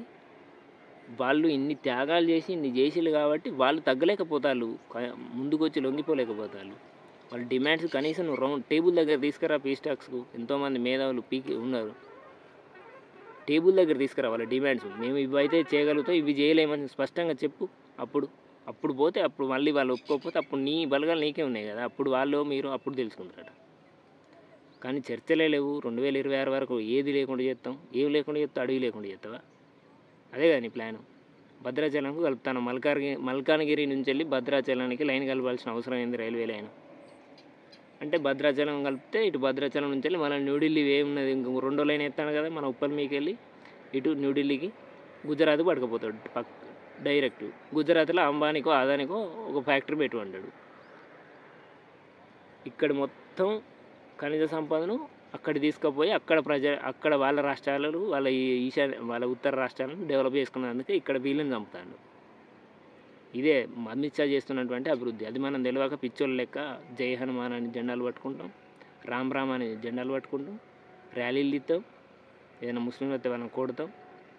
వాళ్ళు ఇన్ని త్యాగాలు చేసి ఇన్ని చేసిలు కాబట్టి వాళ్ళు తగ్గలేకపోతారు, ముందుకు వచ్చి లొంగిపోలేకపోతారు. వాళ్ళ డిమాండ్స్ కనీసం నువ్వు రౌండ్ టేబుల్ దగ్గర తీసుకురా. పీస్ టాక్స్కు ఎంతోమంది మేధావులు ఉన్నారు, టేబుల్ దగ్గర తీసుకురా వాళ్ళ డిమాండ్స్. మేము ఇవి అయితే చేయగలుగుతాం, ఇవి చేయలేమని స్పష్టంగా చెప్పు. అప్పుడు పోతే అప్పుడు మళ్ళీ వాళ్ళు ఒప్పుకోకపోతే అప్పుడు నీ బలగాలు నీకే ఉన్నాయి కదా, అప్పుడు వాళ్ళు మీరు అప్పుడు తెలుసుకుంటారట. కానీ చర్చలే లేవు. 2026 వరకు ఏది లేకుండా చేస్తాం, ఏమి లేకుండా చేస్తావు, అడవి లేకుండా చేస్తావా? అదే కదా నీ ప్లాను. భద్రాచలంకు కలుపుతాను, మల్కానగిరి నుంచి వెళ్ళి భద్రాచలానికి లైన్ కలపాల్సిన అవసరం ఏంది? రైల్వే లైన్ అంటే భద్రాచలం కలిపితే ఇటు భద్రాచలం నుంచి వెళ్ళి మన న్యూఢిల్లీ ఏమున్నది, ఇంకో 2వ లైన్ ఎత్తాను కదా, మన ఉప్పల్ మీకు వెళ్ళి ఇటు న్యూఢిల్లీకి గుజరాత్ పడుకపోతాడు డైరెక్ట్. గుజరాత్లో అంబానీకో అదానికో ఒక ఫ్యాక్టరీ పెట్టుకుంటాడు. ఇక్కడ మొత్తం ఖనిజ సంపదను అక్కడ తీసుకుపోయి అక్కడ వాళ్ళ రాష్ట్రాలను వాళ్ళ ఉత్తర రాష్ట్రాలను డెవలప్ చేసుకున్నందుకే ఇక్కడ వీళ్ళని చంపుతాడు. ఇదే అమిత్ షా చేస్తున్నటువంటి అభివృద్ధి. అది మనం తెలియక పిచ్చోళ్ళ లెక్క జై హనుమాన్ అని జెండాలు పట్టుకుంటాం, రామ్ రామ్ అని జెండాలు పట్టుకుంటాం, ర్యాలీలు ఇస్తాం, ఏదైనా ముస్లింలు వస్తే మనం కొడతాం,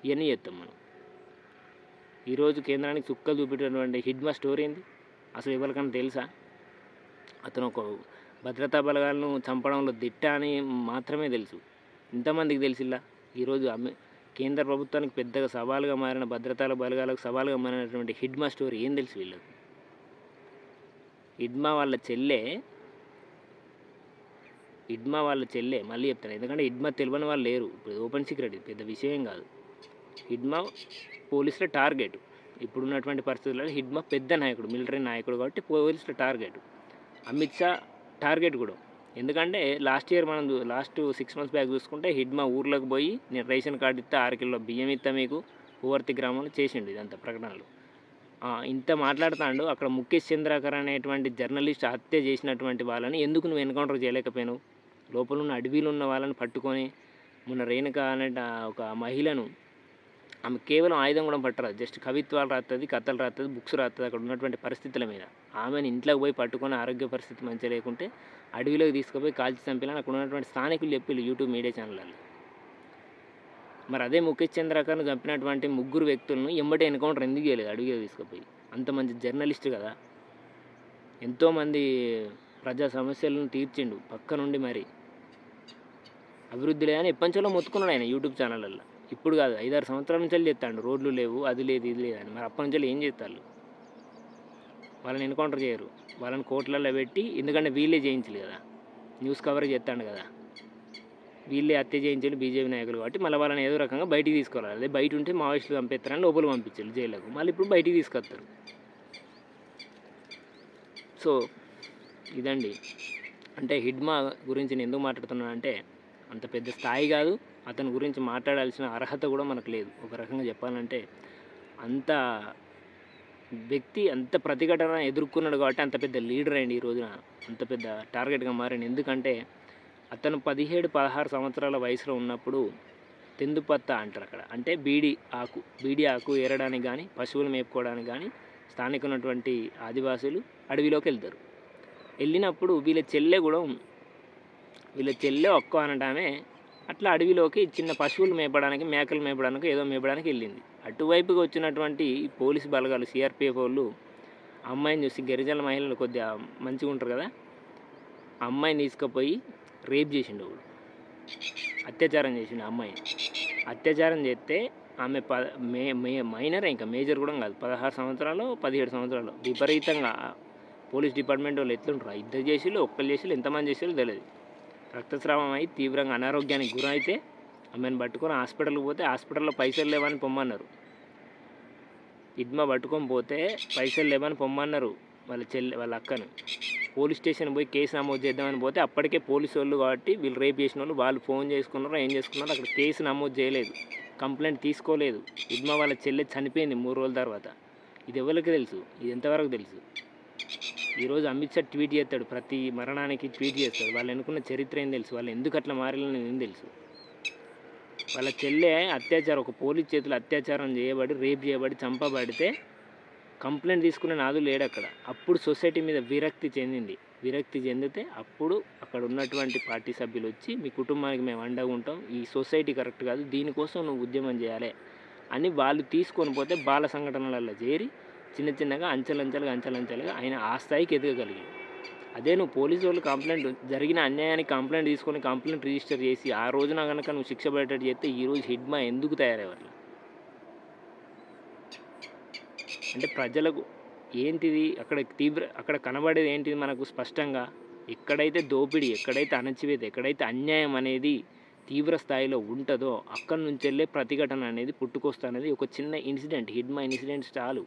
ఇవన్నీ చేస్తాం మనం. ఈరోజు కేంద్రానికి చుక్కలు చూపెట్టినటువంటి హిడ్మా స్టోరీ ఏంది అసలు ఎవరికైనా తెలుసా? అతను ఒక భద్రతా బలగాలను చంపడంలో దిట్ట అని మాత్రమే తెలుసు. ఇంతమందికి తెలిసిలా. ఈరోజు కేంద్ర ప్రభుత్వానికి పెద్దగా సవాలుగా మారిన భద్రతా బలగాలకు సవాలుగా మారినటువంటి హిడ్మా స్టోరీ ఏం తెలుసు వీళ్ళకు? హిడ్మా వాళ్ళ చెల్లె మళ్ళీ చెప్తాను, ఎందుకంటే హిడ్మా తెలియని వాళ్ళు లేరు. ఇప్పుడు ఓపెన్ సీక్రెట్, ఇది పెద్ద విషయం కాదు. హిడ్మా పోలీసుల టార్గెట్. ఇప్పుడున్నటువంటి పరిస్థితుల్లో హిడ్మా పెద్ద నాయకుడు, మిలిటరీ నాయకుడు కాబట్టి పోలీసుల టార్గెట్. అమిత్ షా టార్గెట్ కూడా. ఎందుకంటే లాస్ట్ ఇయర్ మనం లాస్ట్ 6 months బ్యాక్ చూసుకుంటే హిడ్మా ఊర్లోకి పోయి నేను రేషన్ కార్డు ఇస్తా, 6 కిలో బియ్యం ఇస్తా మీకు పూవర్తి గ్రామంలో చేసిండు ఇదంతా ప్రకటనలు. ఇంత మాట్లాడుతాడు. అక్కడ ముఖేష్ చంద్రాకర్ అనేటువంటి జర్నలిస్ట్ హత్య చేసినటువంటి వాళ్ళని ఎందుకు నువ్వు ఎన్కౌంటర్ చేయలేకపోయావు? లోపల ఉన్న అడవిలో ఉన్న వాళ్ళని పట్టుకొని మొన్న రేణుక అనే ఒక మహిళను, ఆమె కేవలం ఆయుధం కూడా పట్టరాదు, జస్ట్ కవిత్వాలు రాస్తుంది, కథలు రాస్తుంది, బుక్స్ రాస్తుంది అక్కడ ఉన్నటువంటి పరిస్థితుల మీద. ఆమెను ఇంట్లోకి పోయి పట్టుకొని ఆరోగ్య పరిస్థితి మంచిగా లేకుంటే అడవిలోకి తీసుకుపోయి కాల్చి చంపాలని అక్కడ ఉన్నటువంటి స్థానికులు చెప్పిళ్ళు యూట్యూబ్ మీడియా ఛానళ్ళల్లో. మరి అదే ముఖేష్ చంద్రాకర్ను చంపినటువంటి 3 వ్యక్తులను ఎంబటే ఎన్కౌంటర్ ఎందుకు చేయలేదు అడవిలో తీసుకుపోయి? అంత మంచి జర్నలిస్ట్ కదా, ఎంతోమంది ప్రజా సమస్యలను తీర్చిండు పక్క నుండి. మరి అభివృద్ధి లేదని ఎప్పటించో మొత్తుకున్నాడు ఆయన యూట్యూబ్ ఛానళ్ళల్లో. ఇప్పుడు కాదు, 5-6 సంవత్సరాల నుంచి చేస్తాడు. రోడ్లు లేవు, అది లేదు, ఇది లేదని. మరి అప్పటి నుంచి ఏం చేస్తారు? వాళ్ళని ఎన్కౌంటర్ చేయరు, వాళ్ళని కోర్టులలో పెట్టి, ఎందుకంటే వీళ్ళే చేయించలేదు కదా, న్యూస్ కవరేజ్ చేస్తాడు కదా, వీళ్ళే హత్య చేయించాలి బీజేపీ నాయకులు కాబట్టి మళ్ళీ వాళ్ళని ఏదో రకంగా బయటికి తీసుకోవాలి. అదే బయట ఉంటే మావోయిస్టులు చంపేస్తారని లోపల పంపించారు జైలుకు, మళ్ళీ ఇప్పుడు బయటికి తీసుకొస్తారు. సో ఇదండి. అంటే హిడ్మా గురించి నేను ఎందుకు మాట్లాడుతున్నానంటే, అంత పెద్ద స్థాయి కాదు, అతని గురించి మాట్లాడాల్సిన అర్హత కూడా మనకు లేదు. ఒక రకంగా చెప్పాలంటే అంత వ్యక్తి అంత ప్రతిఘటన ఎదుర్కొన్నాడు కాబట్టి అంత పెద్ద లీడర్ అయింది. ఈ రోజున అంత పెద్ద టార్గెట్గా మారింది. ఎందుకంటే అతను 17-16 సంవత్సరాల వయసులో ఉన్నప్పుడు తెందుపత్త అంటారు అక్కడ, అంటే బీడి ఆకు ఏరడానికి కానీ పశువులు మేపుకోవడానికి కానీ స్థానిక ఉన్నటువంటి ఆదివాసులు అడవిలోకి వెళ్తారు. వెళ్ళినప్పుడు వీళ్ళ చెల్లె ఒక్క అనడామే అట్లా అడవిలోకి చిన్న పశువులు మేపడానికి, మేకలు మేపడానికి, ఏదో మేపడానికి వెళ్ళింది. అటువైపుగా వచ్చినటువంటి పోలీసు బలగాలు, సిఆర్పిఎఫ్ వాళ్ళు అమ్మాయిని చూసి, గిరిజన మహిళలు కొద్దిగా మంచిగా ఉంటారు కదా, అమ్మాయిని తీసుకుపోయి రేప్ చేసిండు, అత్యాచారం చేసిండు. అమ్మాయిని అత్యాచారం చేస్తే ఆమె మైనర్, ఇంకా మేజర్ కూడా కాదు, 16 సంవత్సరాలు 17 సంవత్సరాలు. విపరీతంగా పోలీస్ డిపార్ట్మెంట్ వాళ్ళు ఎట్లుంటారు, 2 చేసిళ్ళు, 1 చేసిళ్ళు, ఎంతమంది చేసిళ్ళు తెలియదు. రక్తస్రావం అయి తీవ్రంగా అనారోగ్యానికి గురైతే ఆమెను పట్టుకొని హాస్పిటల్కి పోతే హాస్పిటల్లో పైసలు లేవని పొమ్మన్నారు. హిడ్మా పట్టుకొని పోతే పైసలు లేవని పొమ్మన్నారు వాళ్ళ అక్కను. పోలీస్ స్టేషన్ పోయి కేసు నమోదు చేద్దామని పోతే అప్పటికే పోలీసు వాళ్ళు కాబట్టి వీళ్ళు రేప్ చేసిన వాళ్ళు ఫోన్ చేసుకున్నారో ఏం చేసుకున్నారో అక్కడ కేసు నమోదు చేయలేదు, కంప్లైంట్ తీసుకోలేదు. హిడ్మా వాళ్ళ చెల్లె చనిపోయింది 3 రోజుల తర్వాత. ఇది ఎవరికి తెలుసు? ఇది ఎంతవరకు తెలుసు? ఈరోజు అమిత్ షా ట్వీట్ చేస్తాడు, ప్రతి మరణానికి ట్వీట్ చేస్తాడు. వాళ్ళు అనుకున్న చరిత్ర ఏం తెలుసు, వాళ్ళు ఎందుకు అట్లా మారాలని ఏం తెలుసు? వాళ్ళ చెల్లె అత్యాచారం, ఒక పోలీస్ చేతులు అత్యాచారం చేయబడి, రేప్ చేయబడి, చంపబడితే కంప్లైంట్ తీసుకునే నాదు లేడు అక్కడ. అప్పుడు సొసైటీ మీద విరక్తి చెందితే అప్పుడు అక్కడ ఉన్నటువంటి పార్టీ సభ్యులు వచ్చి మీ కుటుంబానికి మేము అండగా ఉంటాం, ఈ సొసైటీ కరెక్ట్ కాదు, దీనికోసం నువ్వు ఉద్యమం చేయాలి అని వాళ్ళు తీసుకొని పోతే బాల సంఘటనలలో చేరి చిన్నగా అంచెలంచెలుగా ఆయన ఆ స్థాయికి ఎదగగలిగి. అదే నువ్వు పోలీసు వాళ్ళు కంప్లైంట్, జరిగిన అన్యాయానికి కంప్లైంట్ తీసుకొని కంప్లైంట్ రిజిస్టర్ చేసి ఆ రోజున కనుక నువ్వు శిక్ష పడేటట్టు చేస్తే ఈరోజు హిడ్మా ఎందుకు తయారయ్యేవాళ్ళు? అంటే ప్రజలకు ఏంటిది అక్కడ కనబడేది ఏంటిది మనకు స్పష్టంగా? ఎక్కడైతే దోపిడీ, ఎక్కడైతే అణచివేత, ఎక్కడైతే అన్యాయం అనేది తీవ్ర స్థాయిలో ఉంటుందో అక్కడి నుంచి వెళ్ళే ప్రతిఘటన అనేది పుట్టుకొస్తుంది. ఒక చిన్న ఇన్సిడెంట్, హిడ్మా ఇన్సిడెంట్ చాలు.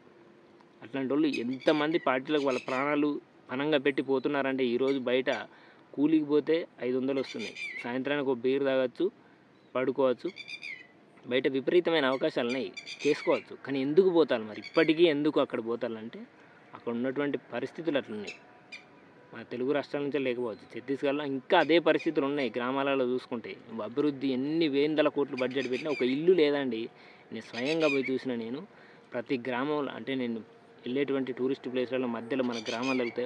అట్లాంటి వాళ్ళు ఎంతమంది పార్టీలకు వాళ్ళ ప్రాణాలు పనంగా పెట్టి పోతున్నారంటే, ఈరోజు బయట కూలికి పోతే 500 వస్తున్నాయి, సాయంత్రానికి ఒక బీర్ తాగొచ్చు, పడుకోవచ్చు, బయట విపరీతమైన అవకాశాలు ఉన్నాయి, చేసుకోవచ్చు. కానీ ఎందుకు పోతారు మరి? ఇప్పటికీ ఎందుకు అక్కడ పోతారంటే అక్కడ ఉన్నటువంటి పరిస్థితులు అట్లున్నాయి. మన తెలుగు రాష్ట్రాల నుంచే లేకపోవచ్చు, ఛత్తీస్గఢ్లో ఇంకా అదే పరిస్థితులు ఉన్నాయి. గ్రామాలలో చూసుకుంటే అభివృద్ధి ఎన్ని వేల కోట్లు బడ్జెట్ పెట్టినా ఒక ఇల్లు లేదండి. నేను స్వయంగా పోయి చూసిన, నేను ప్రతి గ్రామంలో, అంటే నేను వెళ్ళేటువంటి టూరిస్ట్ ప్లేస్లలో మధ్యలో మన గ్రామాలు వెళ్తే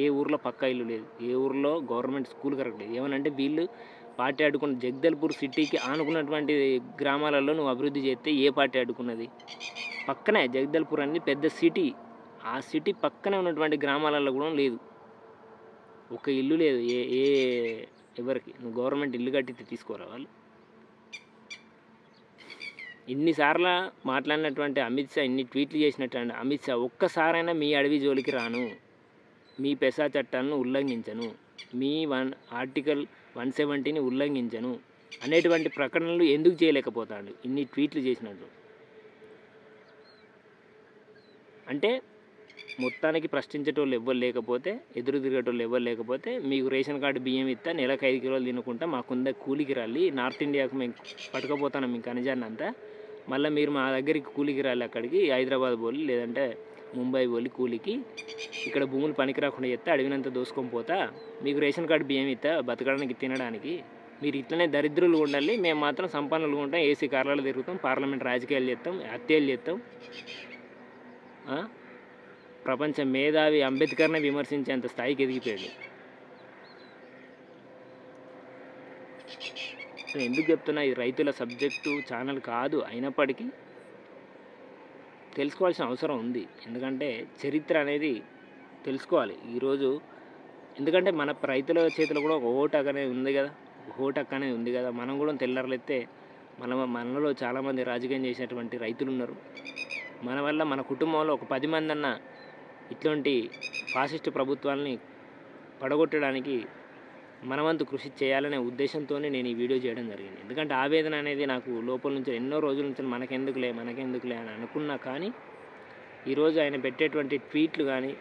ఏ ఊర్లో పక్కా ఇల్లు లేదు, ఏ ఊర్లో గవర్నమెంట్ స్కూల్ కరెక్ట్ లేదు. ఏమనంటే వీళ్ళు పార్టీ అడ్డుకున్న జగదల్పూర్ సిటీకి ఆనుకున్నటువంటి గ్రామాలలో నువ్వు అభివృద్ధి చేస్తే ఏ పార్టీ అడ్డుకున్నది? పక్కనే జగదల్పూర్ అనేది పెద్ద సిటీ, ఆ సిటీ పక్కనే ఉన్నటువంటి గ్రామాలలో కూడా లేదు, ఒక ఇల్లు లేదు. ఎవరికి నువ్వు గవర్నమెంట్ ఇల్లు కట్టి తీసుకోరా వాళ్ళు? ఇన్నిసార్లు మాట్లాడినటువంటి అమిత్ షా, ఇన్ని ట్వీట్లు చేసినటువంటి అమిత్ షా, ఒక్కసారైనా మీ అడవి జోలికి రాను, మీ పెసా చట్టాలను ఉల్లంఘించను, మీ ఆర్టికల్ 170ని ఉల్లంఘించను అనేటువంటి ప్రకటనలు ఎందుకు చేయలేకపోతాడు ఇన్ని ట్వీట్లు చేసినట్టు? అంటే మొత్తానికి ప్రశ్నించేటోళ్ళు ఎవ్వరు లేకపోతే, ఎదురు తిరిగేటోళ్ళు ఎవ్వరు లేకపోతే, మీకు రేషన్ కార్డు బియ్యం ఇస్తా, నెలకు 5 కిలోలు తినుకుంటా మాకుంద కూలికి రాలి, నార్త్ ఇండియాకు మేము పట్టుకపోతాను మీ ఖనిజాన్ని అంతా, మళ్ళీ మీరు మా దగ్గరికి కూలికి రాలి, అక్కడికి హైదరాబాద్ పోలి లేదంటే ముంబై పోలి కూలికి, ఇక్కడ భూములు పనికి రాకుండా చేస్తే అడవినంతా దోసుకొని పోతా, మీకు రేషన్ కార్డు బియ్యం ఇస్తా బతకడానికి తినడానికి, మీరు ఇట్లనే దరిద్రులు ఉండాలి, మేము మాత్రం సంపన్నులు ఉంటాం, ఏసీ కార్లలో తిరుగుతాం, పార్లమెంట్ రాజకీయాలు చేస్తాం, హత్యలు చేస్తాం. ప్రపంచ మేధావి అంబేద్కర్నే విమర్శించేంత స్థాయికి ఎదిగిపోయాడు. నేను ఎందుకు చెప్తున్నా, ఇది రైతుల సబ్జెక్టు ఛానల్ కాదు, అయినప్పటికీ తెలుసుకోవాల్సిన అవసరం ఉంది. ఎందుకంటే చరిత్ర అనేది తెలుసుకోవాలి ఈరోజు. ఎందుకంటే మన రైతుల చేతిలో కూడా ఒక ఓటు అనేది ఉంది కదా, ఓటు హక్కు అనేది ఉంది కదా. మనం కూడా తెల్లారులైతే మనలో చాలామంది రాజకీయం చేసినటువంటి రైతులు ఉన్నారు. మన వల్ల మన కుటుంబంలో ఒక 10 మంది అన్న ఇట్లాంటి ఫాసిస్ట్ ప్రభుత్వాలని పడగొట్టడానికి మనవంతు కృషి చేయాలనే ఉద్దేశంతోనే నేను ఈ వీడియో చేయడం జరిగింది. ఎందుకంటే ఆవేదన అనేది నాకు లోపల నుంచి ఎన్నో రోజుల నుంచి మనకెందుకులే అని అనుకున్నా, కానీ ఈరోజు ఆయన పెట్టేటువంటి ట్వీట్లు కానీ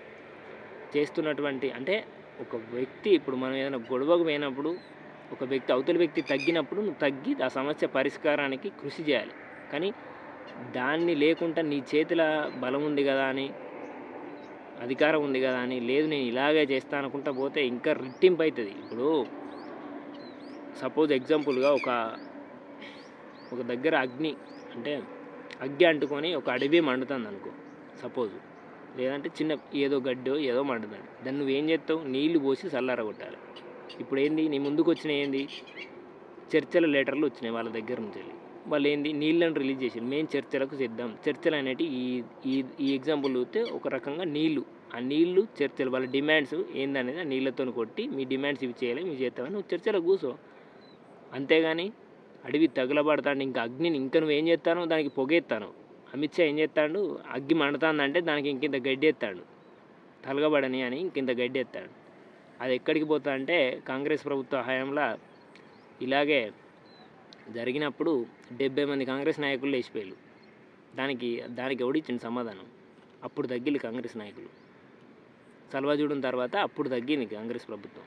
చేస్తున్నటువంటి, అంటే ఒక వ్యక్తి ఇప్పుడు మనం ఏదైనా గొడవకు పోయినప్పుడు ఒక వ్యక్తి అవతలి వ్యక్తి తగ్గినప్పుడు నువ్వు తగ్గి ఆ సమస్య పరిష్కారానికి కృషి చేయాలి. కానీ దాన్ని లేకుండా నీ చేతిలో బలం ఉంది కదా అని, అధికారం ఉంది కదా అని, లేదు నేను ఇలాగే చేస్తా అనుకుంటా పోతే ఇంకా రెట్టింపు అవుతుంది. ఇప్పుడు సపోజ్ ఎగ్జాంపుల్గా ఒక దగ్గర అగ్గి అంటుకొని ఒక అడవి మండుతుంది అనుకో సపోజ్, లేదంటే చిన్న ఏదో గడ్డో ఏదో మండుతుంది, దాన్ని నువ్వేం చేస్తావు? నీళ్లు పోసి చల్లారగొట్టాలి. ఇప్పుడు ఏంది నీ ముందుకు వచ్చిన ఏంది? చర్చల లెటర్లు వచ్చినాయి వాళ్ళ దగ్గర నుంచి. వాళ్ళు ఏంది నీళ్ళని రిలీజ్ చేసి మేము చర్చలకు సిద్ధం. చర్చలు అనేవి ఈ ఎగ్జాంపుల్ చూస్తే ఒక రకంగా నీళ్ళు, ఆ నీళ్ళు చర్చలు, వాళ్ళ డిమాండ్స్ ఏందనేది ఆ నీళ్ళతో కొట్టి మీ డిమాండ్స్ ఇవి చేయాలి, ఇవి చేస్తామని నువ్వు చర్చలో కూర్చో. అంతేగాని అడవి తగలబడతాడు ఇంకా అగ్నిని ఇంకా నువ్వేం చేస్తాను దానికి పొగెత్తాను. అమిత్ షా ఏం చేస్తాడు? అగ్గి మండుతుందంటే దానికి ఇంకింత గడ్డి ఎత్తాడు, తలగబడని అని ఇంకింత గడ్డి ఎత్తాడు. అది ఎక్కడికి పోతా అంటే కాంగ్రెస్ ప్రభుత్వ హయాంలో ఇలాగే జరిగినప్పుడు 70 మంది కాంగ్రెస్ నాయకులు లేచిపోయారు. దానికి ఎవడిచ్చింది సమాధానం? అప్పుడు తగ్గిలి కాంగ్రెస్ నాయకులు. సల్వాజూడం తర్వాత అప్పుడు తగ్గింది కాంగ్రెస్ ప్రభుత్వం.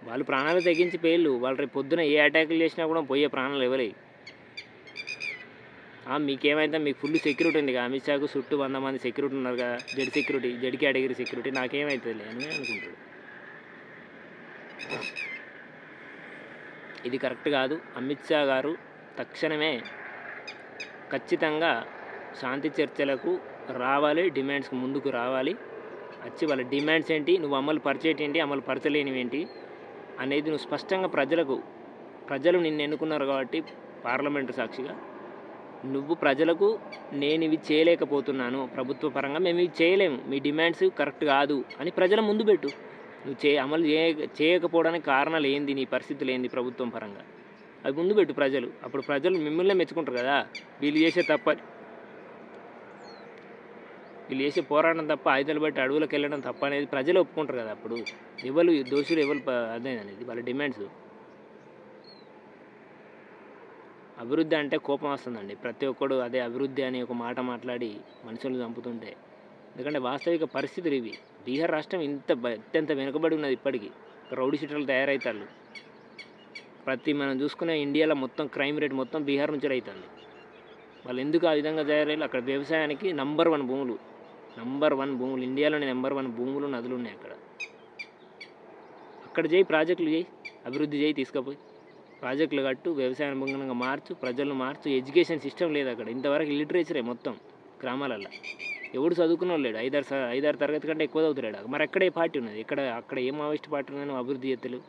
వాళ్ళు ప్రాణాలు తగ్గించి పేర్లు, వాళ్ళు రేపు పొద్దున ఏ అటాకులు చేసినా కూడా పోయే ప్రాణాలు ఎవరై. మీకేమైతే మీకు ఫుల్ సెక్యూరిటీ ఉంది కదా, అమిత్ షాకు చుట్టూ 100 మంది సెక్యూరిటీ ఉన్నారు కదా, జెడ్ కేటగిరీ సెక్యూరిటీ, నాకేమవుతుంది అని అనుకుంటాడు. ఇది కరెక్ట్ కాదు. అమిత్ షా గారు తక్షణమే ఖచ్చితంగా శాంతి చర్చలకు రావాలి, డిమాండ్స్కి ముందుకు రావాలి. వచ్చి వాళ్ళ డిమాండ్స్ ఏంటి, నువ్వు అమలు పరిచేటి ఏంటి, అమలు పరచలేనివేంటి అనేది నువ్వు స్పష్టంగా ప్రజలు నిన్ను ఎన్నుకున్నారు కాబట్టి పార్లమెంటు సాక్షిగా నువ్వు ప్రజలకు నేను ఇవి చేయలేకపోతున్నాను, ప్రభుత్వ పరంగా మేము ఇవి చేయలేము, మీ డిమాండ్స్ కరెక్ట్ కాదు అని ప్రజల ముందు పెట్టు. నువ్వు అమలు చేయకపోవడానికి కారణాలు ఏంది, నీ పరిస్థితులు ఏంది ప్రభుత్వం పరంగా అవి ముందు పెట్టు ప్రజలు. అప్పుడు ప్రజలు మిమ్మల్నే మెచ్చుకుంటారు కదా, వీళ్ళు చేసే పోరాటం తప్ప, ఆయుధాలు బట్టి అడవులకు వెళ్ళడం తప్ప అనేది ప్రజలు ఒప్పుకుంటారు కదా. అప్పుడు ఎవరు దోషులు ఎవరు అదే అనేది వాళ్ళ డిమాండ్స్. అభివృద్ధి అంటే కోపం వస్తుందండి. ప్రతి ఒక్కడు అదే అభివృద్ధి అని ఒక మాట మాట్లాడి మనుషులు చంపుతుంటే, ఎందుకంటే వాస్తవిక పరిస్థితులు ఇవి. బీహార్ రాష్ట్రం అత్యంత వెనుకబడి ఉన్నది ఇప్పటికీ. రౌడీ షీటర్లు తయారవుతారు. మనం చూసుకునే ఇండియాలో మొత్తం క్రైమ్ రేట్ మొత్తం బీహార్ నుంచి అవుతుంది. వాళ్ళు ఎందుకు ఆ విధంగా తయారయ్యారు? అక్కడ వ్యవసాయానికి నంబర్ 1 భూములు, ఇండియాలోని నంబర్ 1 భూములు, నదులు ఉన్నాయి అక్కడ. అక్కడ ప్రాజెక్టులు చేయి, అభివృద్ధి చేయి, తీసుకుపోయి ప్రాజెక్టులు కట్టు, వ్యవసాయానుగుణంగా మార్చు, ప్రజలను మార్చు. ఎడ్యుకేషన్ సిస్టమ్ లేదు అక్కడ, ఇంతవరకు లిటరేచరే మొత్తం. గ్రామాలల్లో. ఎవడు చదువుకున్నోడు లేడు. ఐదారు తరగతి కంటే ఎక్కువ చదువుతున్నాడు. మరి అక్కడ ఏ పార్టీ ఉన్నది? అక్కడ ఏం మావోయిస్ట్ పార్టీ ఉన్నదని అభివృద్ధి చేస్తలేవు.